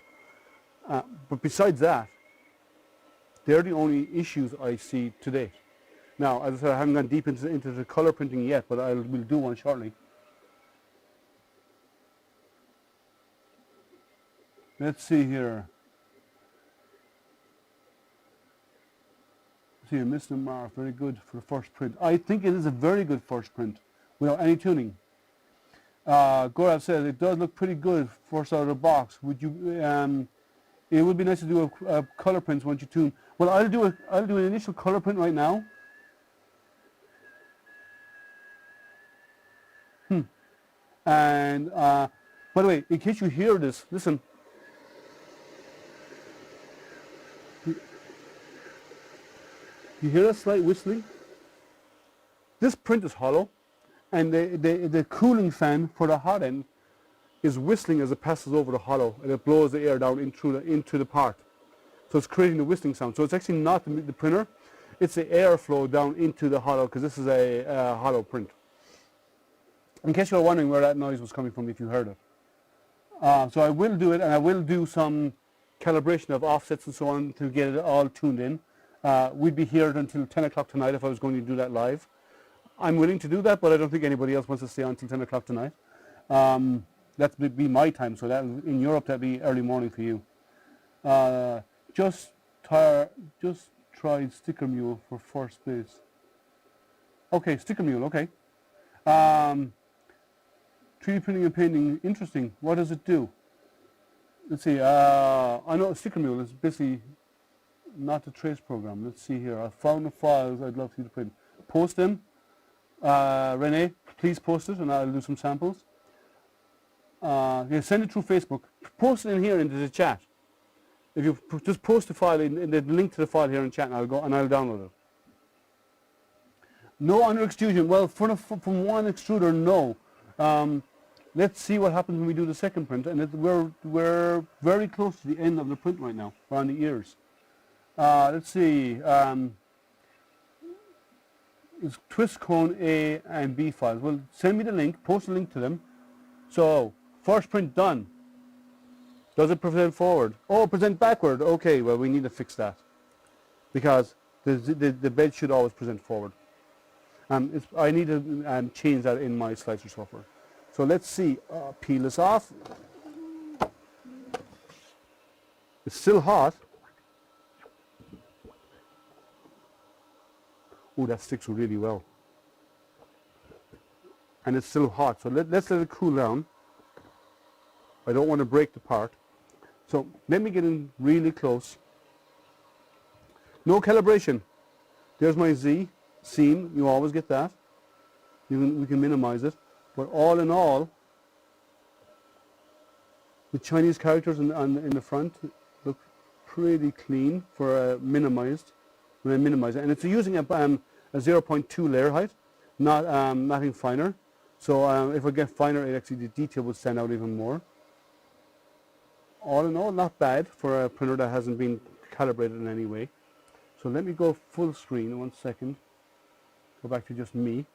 besides that, they're the only issues I see to date. Now, as I said, I haven't gone deep into the color printing yet, but I will do one shortly. Let's see here. See, Mr. Mark, very good for the first print. I think it is a very good first print without any tuning. Gorav says it does look pretty good first out of the box. Would you? It would be nice to do a color print once you tune. Well, I'll do an initial color print right now. And by the way, in case you hear this, listen. You hear a slight whistling? This print is hollow, and the cooling fan for the hot end is whistling as it passes over the hollow, and it blows the air down into the part. So it's creating the whistling sound. So it's actually not the printer, it's the airflow down into the hollow, because this is a hollow print. In case you're wondering where that noise was coming from, if you heard it. So I will do it, and I will do some calibration of offsets and so on to get it all tuned in. We'd be here until 10 o'clock tonight if I was going to do that live. I'm willing to do that, but I don't think anybody else wants to stay on until 10 o'clock tonight. That'd be my time, so that in Europe that'd be early morning for you. Just tried Sticker Mule for first base. Okay, Sticker Mule, okay. 3D printing and painting, interesting. What does it do? Let's see, I know Sticker Mule is basically not the trace program. Let's see here. I found the files I'd love you to print. Post them. Renee, please post it and I'll do some samples. Yeah, send it through Facebook. Post it in here into the chat. If you just post the file in the link to the file here in chat, and I'll go and I'll download it. No under extrusion. Well, from one extruder, no. Let's see what happens when we do the second print, and we're very close to the end of the print right now. We're on the ears. Let's see. It's twist cone A and B files. Well, send me the link. Post a link to them. So first print done. Does it present forward? Oh, present backward. Okay. Well, we need to fix that because the bed should always present forward. I need to change that in my slicer software. So let's see. Peel this off. It's still hot. Oh, that sticks really well. And it's still hot, so let's let it cool down. I don't want to break the part. So let me get in really close. No calibration. There's my Z seam. You always get that. We can minimize it. But all in all, the Chinese characters in the front look pretty clean for minimized. When I minimize it, and it's using a 0.2 layer height, not nothing finer. So if I get finer, actually the detail will stand out even more. All in all, not bad for a printer that hasn't been calibrated in any way. So let me go full screen. 1 second. Go back to just me.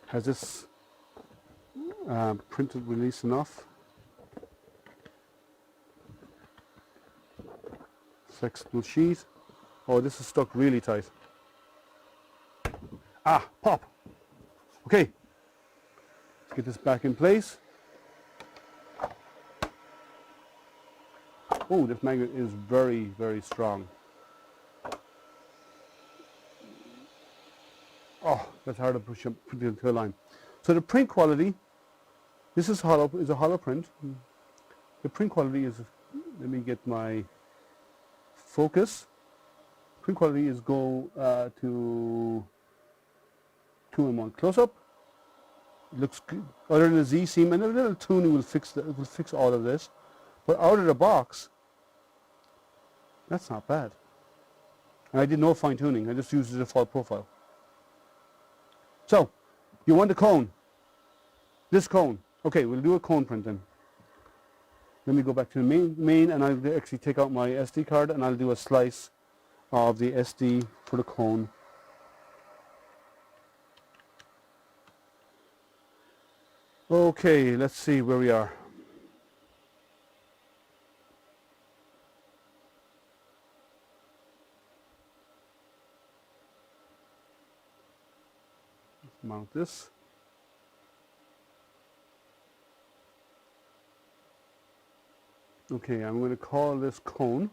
Has this printed release enough? Flexible sheet. Oh, this is stuck really tight. Ah, pop. Okay. Let's get this back in place. Oh, this magnet is very, very strong. Oh, that's hard to push up into a line. So the print quality, this is hollow, is a hollow print. The print quality is, let me get my focus. Print quality is go to 2:1 close up. It looks good. Other than the Z seam, and a little tuning will fix all of this. But out of the box, that's not bad. And I did no fine tuning. I just used the default profile. So, you want the cone. This cone. Okay, we'll do a cone print then. Let me go back to the main, and I'll actually take out my SD card, and I'll do a slice of the SD for the cone. Okay, let's see where we are. Let's mount this. Okay, I'm going to call this cone.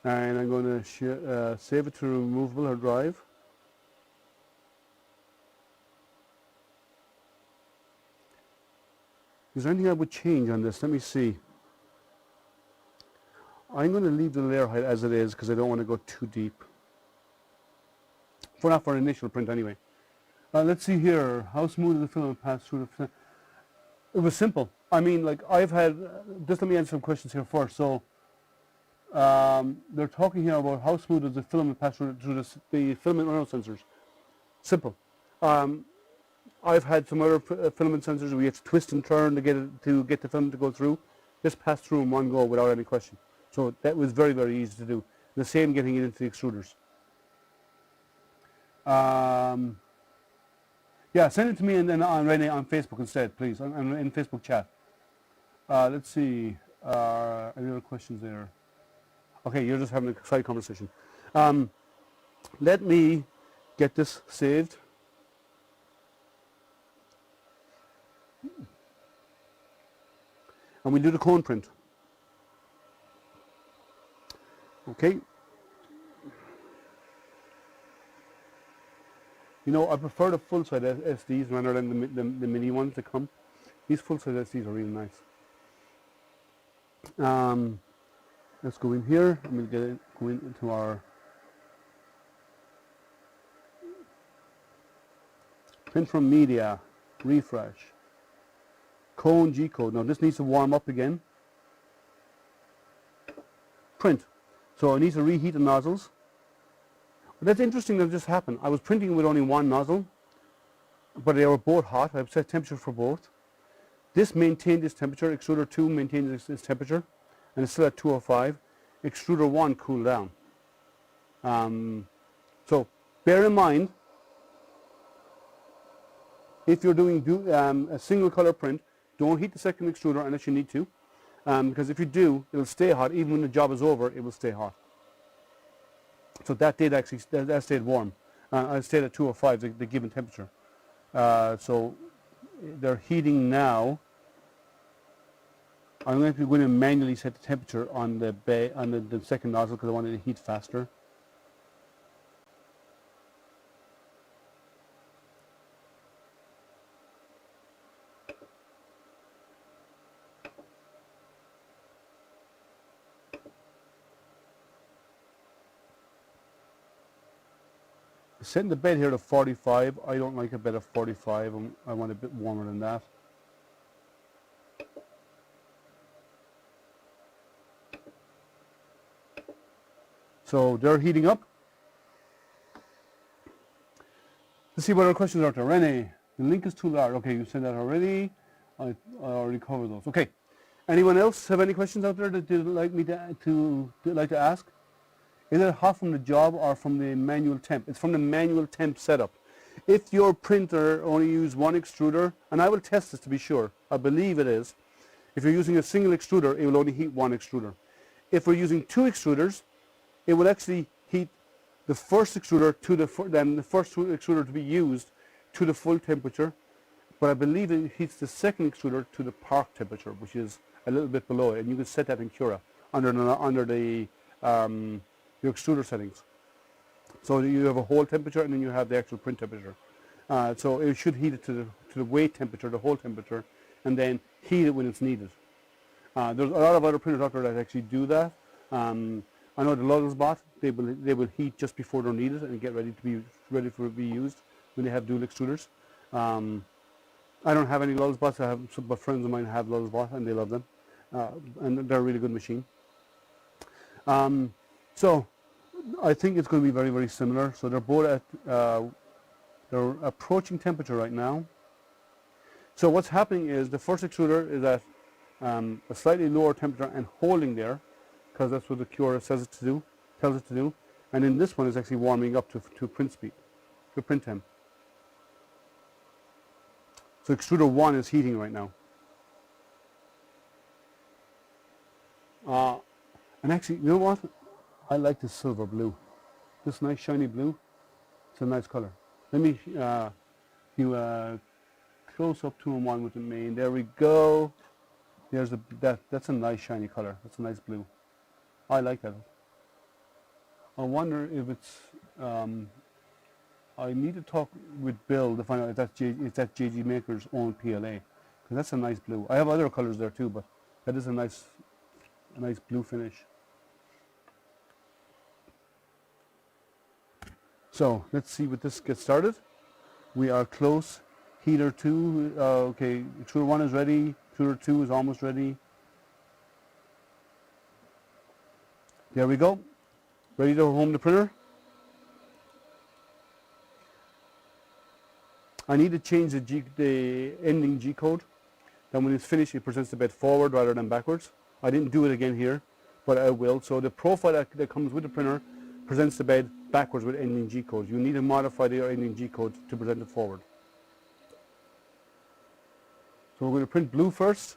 And I'm going to save it to removable hard drive. Is there anything I would change on this? Let me see. I'm going to leave the layer height as it is because I don't want to go too deep. Not for an initial print anyway. Let's see here. How smooth did the filament pass through the... It was simple. I mean, like I've had... just let me answer some questions here first. So, they're talking here about how smooth does the filament pass through the filament runout sensors. Simple. I've had some other filament sensors where you have to twist and turn to get the filament to go through. This passed through in one go without any question. So that was very, very easy to do. The same getting it into the extruders. Yeah, send it to me and then on Renee on Facebook instead, please. I'm in Facebook chat. Let's see. Any other questions there? Okay, you're just having a side conversation. Let me get this saved. And we do the cone print. Okay. You know, I prefer the full-size SDs rather than the mini ones that come. These full-size SDs are really nice. Let's go in here and we'll go into our print from media, refresh, cone G-code. Now this needs to warm up again. Print. So I need to reheat the nozzles. But that's interesting that just happened. I was printing with only one nozzle, but they were both hot. I've set temperature for both. This maintained its temperature. Extruder 2 maintained its temperature, and it's still at 205. Extruder 1 cooled down. So bear in mind, if you're doing a single color print, don't heat the second extruder unless you need to, because if you do, it'll stay hot. Even when the job is over, it will stay hot. So that did actually, that stayed warm. It stayed at 205, the given temperature. So they're heating now. I'm going to go in and manually set the temperature on the second nozzle because I want it to heat faster. Setting the bed here to 45. I don't like a bed of 45. I want a bit warmer than that. So they're heating up. Let's see what other questions are out there. Renee, the link is too large. Okay, you said that already. I already covered those. Okay. Anyone else have any questions out there that they'd like me to ask? Is it hot from the job or from the manual temp? It's from the manual temp setup. If your printer only uses one extruder, and I will test this to be sure, I believe it is. If you're using a single extruder, it will only heat one extruder. If we're using two extruders, it will actually heat the first extruder to the first extruder to be used to the full temperature. But I believe it heats the second extruder to the park temperature, which is a little bit below it, and you can set that in Cura under the your extruder settings. So you have a hole temperature and then you have the actual print temperature. So it should heat it to the weight temperature, the hole temperature, and then heat it when it's needed. There's a lot of other printers out there that actually do that. I know the Nozzles bot, they will heat just before they're needed and get ready for be used when they have dual extruders. I don't have any Nozzles bots, but friends of mine have Nozzles bots and they love them, and they're a really good machine. So I think it's going to be very, very similar. So they're both at they're approaching temperature right now. So what's happening is the first extruder is at a slightly lower temperature and holding there, because that's what the QR tells it to do. And then this one is actually warming up to print speed, to print temp. So extruder 1 is heating right now. And actually, you know what? I like this silver blue. This nice shiny blue. It's a nice color. Let me do a close up 2-in-1 with the main. There we go. There's that's a nice shiny color. That's a nice blue. I like that. I wonder if it's. I need to talk with Bill to find out if that's JGMaker's own PLA, because that's a nice blue. I have other colors there too, but that is a nice blue finish. So let's see what this gets started. We are close. Heater 2, okay, extruder 1 is ready. Extruder 2 is almost ready. There we go. Ready to home the printer. I need to change the ending G code. Then when it's finished, it presents the bed forward rather than backwards. I didn't do it again here, but I will. So the profile that comes with the printer presents the bed backwards with ending G code. You need to modify the ending G code to present it forward. So we're going to print blue first.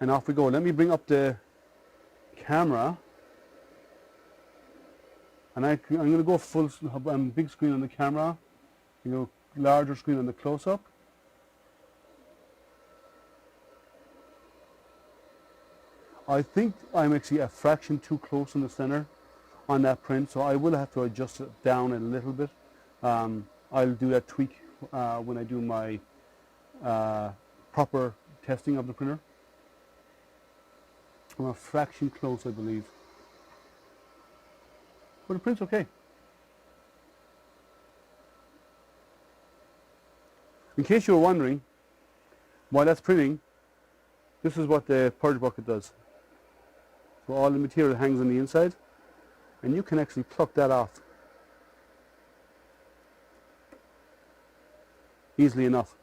And off we go. Let me bring up the camera. And I'm going to go full big screen on the camera. You know, larger screen on the close-up. I think I'm actually a fraction too close in the center on that print, so I will have to adjust it down a little bit. I'll do that tweak when I do my proper testing of the printer. I'm a fraction close, I believe. But the print's okay. In case you were wondering, while that's printing, this is what the Purge Bucket does. So all the material hangs on the inside, and you can actually pluck that off easily enough.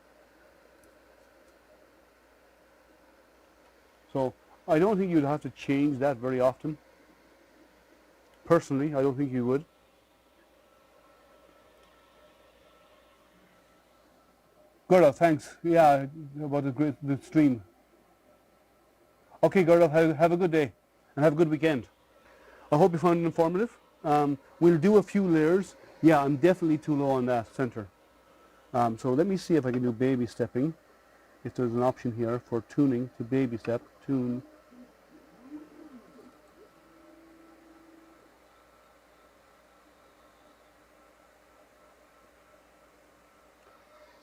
So I don't think you'd have to change that very often. Personally, I don't think you would. Gerda, thanks. Yeah, about the stream. Okay, Gerda, have a good day and have a good weekend. I hope you found it informative. We'll do a few layers. Yeah, I'm definitely too low on that center. So let me see if I can do baby stepping. If there's an option here for tuning to baby step, tune.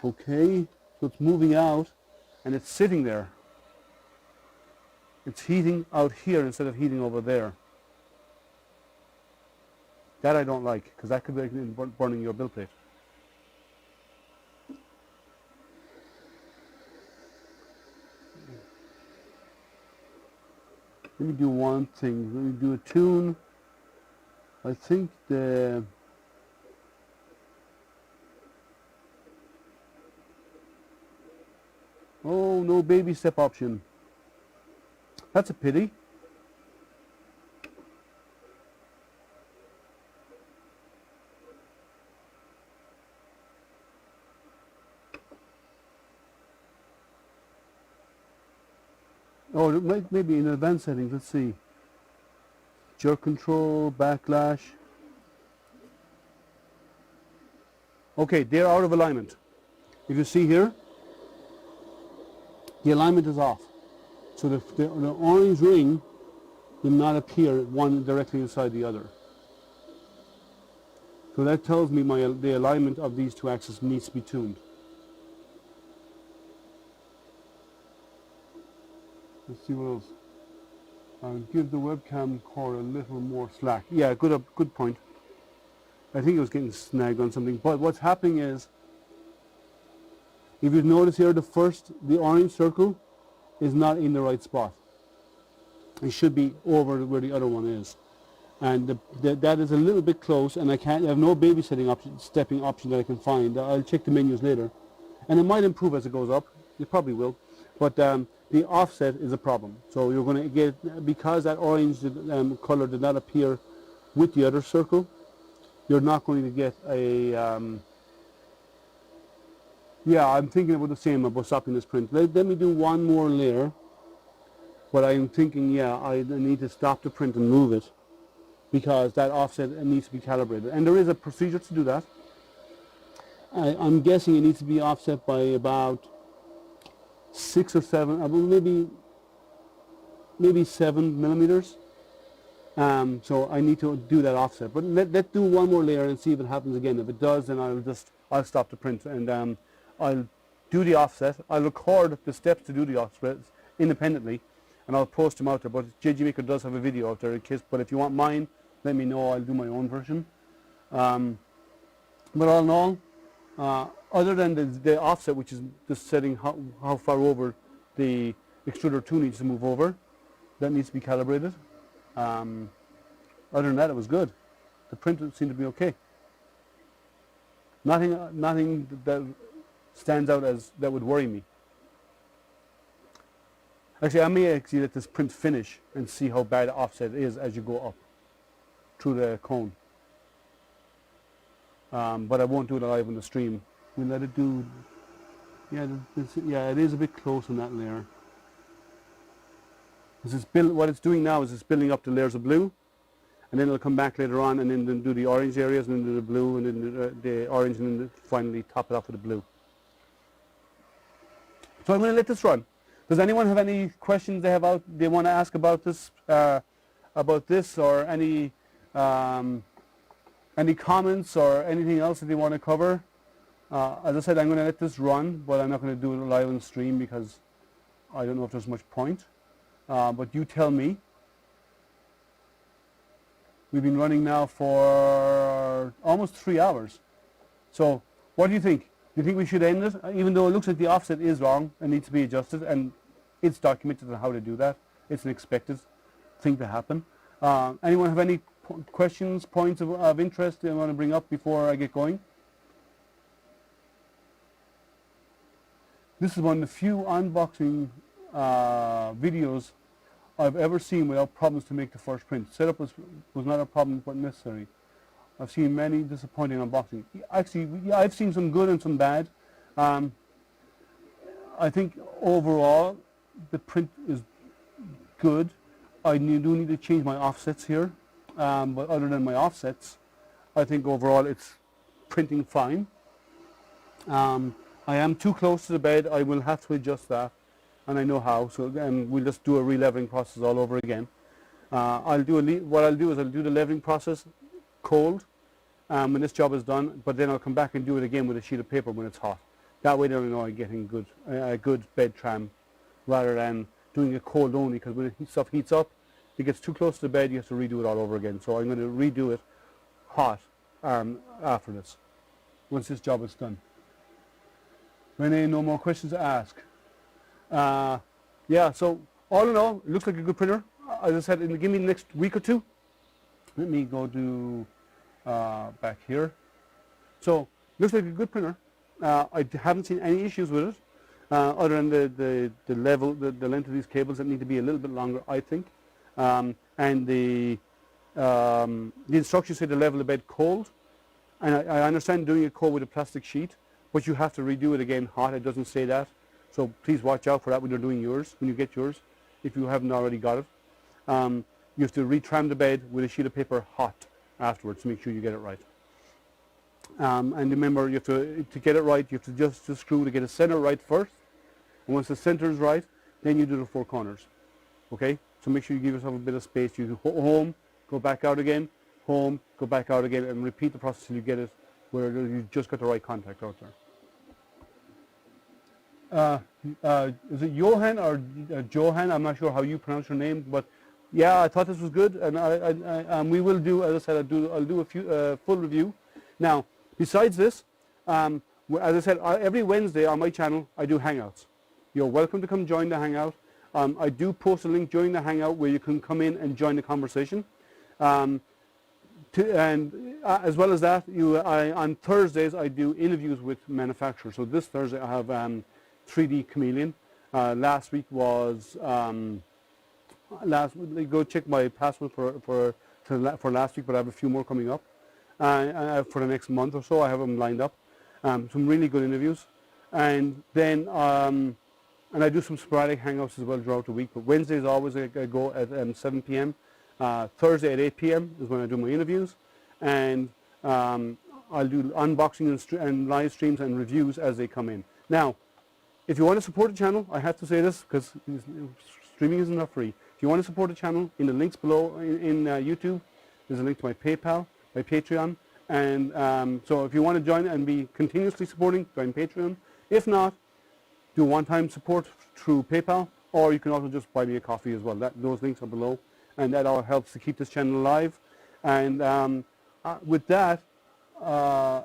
Okay, so it's moving out and it's sitting there. It's heating out here instead of heating over there. That I don't like, because that could be burning your build plate. Let me do one thing. Let me do a tune. I think the... Oh, no baby step option. That's a pity. Oh, maybe in advanced settings, let's see. jerk control, backlash. Okay, they're out of alignment. If you see here, the alignment is off. So the orange ring will not appear one directly inside the other. So that tells me the alignment of these two axes needs to be tuned. Let's see what else. I'll give the webcam cord a little more slack. Yeah, good point. I think it was getting snagged on something. But what's happening is, if you notice here, the orange circle is not in the right spot. It should be over where the other one is. And that is a little bit close, and I have no babysitting stepping option that I can find. I'll check the menus later. And it might improve as it goes up. It probably will. But the offset is a problem. So you're going to get, because that orange color did not appear with the other circle, you're not going to get a, yeah, I'm thinking about the same about stopping this print. Let me do one more layer. But I'm thinking, yeah, I need to stop the print and move it, because that offset needs to be calibrated. And there is a procedure to do that. I'm guessing it needs to be offset by about 6 or 7, maybe 7 millimeters. So I need to do that offset. But let's do one more layer and see if it happens again. If it does, then I'll stop the print, and I'll do the offset. I'll record the steps to do the offset independently, and I'll post them out there. But JGMaker does have a video out there in case. But if you want mine, let me know. I'll do my own version. But all in all, other than the offset, which is just setting how far over the Extruder 2 needs to move over, that needs to be calibrated. Other than that, it was good. The print seemed to be okay. Nothing that stands out as that would worry me. Actually, I may actually let this print finish and see how bad the offset is as you go up through the cone. But I won't do it live on the stream. We'll let it do. Yeah, it is a bit close on that layer. What it's doing now is it's building up the layers of blue, and then it'll come back later on and then do the orange areas, and then do the blue, and then the orange, and then finally top it off with the blue. So I'm going to let this run. Does anyone have any questions they want to ask about this, or any comments or anything else that they want to cover? As I said, I'm going to let this run, but I'm not going to do it live on stream because I don't know if there's much point. But you tell me. We've been running now for almost 3 hours. So what do you think? Do you think we should end it? Even though it looks like the offset is wrong and needs to be adjusted, and it's documented on how to do that. It's an expected thing to happen. Anyone have any questions, points of interest they want to bring up before I get going? This is one of the few unboxing videos I've ever seen without problems to make the first print. Setup was not a problem but necessary. I've seen many disappointing unboxing. Actually, yeah, I've seen some good and some bad. I think overall the print is good. I do need to change my offsets here, but other than my offsets, I think overall it's printing fine. I am too close to the bed. I will have to adjust that, and I know how. So again, we'll just do a re-leveling process all over again. What I'll do is I'll do the leveling process cold when this job is done, but then I'll come back and do it again with a sheet of paper when it's hot. That way, then I know I'm getting a good bed tram, rather than doing it cold only, because when stuff heats up, it gets too close to the bed, you have to redo it all over again. So I'm going to redo it hot after this, once this job is done. Renee, no more questions to ask. Yeah, so all in all, it looks like a good printer. As I said, give me the next week or two. Let me go to back here. So looks like a good printer. I haven't seen any issues with it, other than the length of these cables that need to be a little bit longer, I think. And the instructions say to level the bed cold, and I understand doing it cold with a plastic sheet, but you have to redo it again hot. It doesn't say that, so please watch out for that when you're doing yours, when you get yours, if you haven't already got it. you have to retram the bed with a sheet of paper hot afterwards to make sure you get it right. And remember, you have to get it right, you have to just the screw to get the center right first. And once the center is right, then you do the 4 corners. Okay? So make sure you give yourself a bit of space. You go home, go back out again, home, go back out again, and repeat the process till you get it where you just got the right contact out there. Is it Johan or Johan? I'm not sure how you pronounce your name, but yeah, I thought this was good, and we will do, as I said, I'll do a few full review. Now, besides this, as I said, every Wednesday on my channel I do Hangouts. You're welcome to come join the Hangout. I do post a link during the Hangout where you can come in and join the conversation. As well as that, on Thursdays I do interviews with manufacturers. So this Thursday I have 3D Chameleon. Last week was go check my password for last week, but I have a few more coming up for the next month or so. I have them lined up. Some really good interviews, and then and I do some sporadic hangouts as well throughout the week. But Wednesday is always I go at 7 p.m. Thursday at 8 p.m. is when I do my interviews, and I'll do unboxing and live streams and reviews as they come in. Now, if you want to support the channel, I have to say this because streaming isn't not free. If you want to support the channel, in the links below in YouTube, there's a link to my PayPal, my Patreon, and so if you want to join and be continuously supporting, join Patreon. If not, do one-time support through PayPal, or you can also just buy me a coffee as well. Those links are below, and that all helps to keep this channel alive. And with that, oh,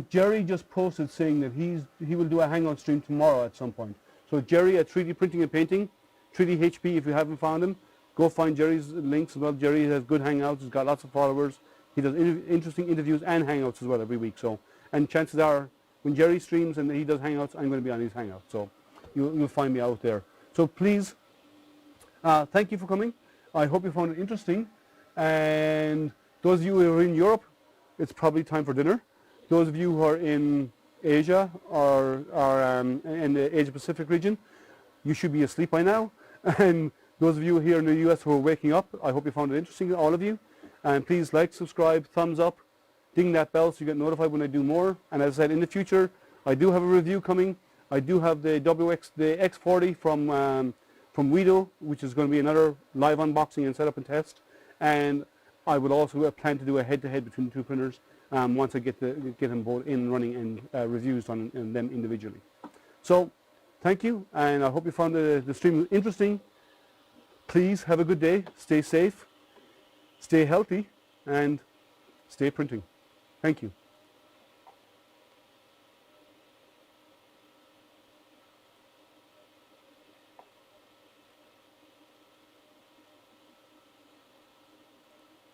Jerry just posted saying that he will do a Hangout stream tomorrow at some point. So Jerry at 3D Printing and Painting, 3D HP, if you haven't found him, go find Jerry's links as well. Jerry has good Hangouts, he's got lots of followers. He does interesting interviews and Hangouts as well every week. So, and chances are, when Jerry streams and he does Hangouts, I'm going to be on his Hangout. So you'll find me out there. So please, thank you for coming. I hope you found it interesting. And those of you who are in Europe, it's probably time for dinner. Those of you who are in Asia or in the Asia Pacific region, you should be asleep by now. And those of you here in the US who are waking up, I hope you found it interesting, all of you. And please like, subscribe, thumbs up, ding that bell so you get notified when I do more. And as I said, in the future, I do have a review coming. I do have the X40 from Guido, which is going to be another live unboxing and setup and test. And I will also plan to do a head-to-head between the two printers once I get them both in running and reviews on them individually. So, thank you, and I hope you found the stream interesting. Please have a good day, stay safe, stay healthy, and stay printing. Thank you.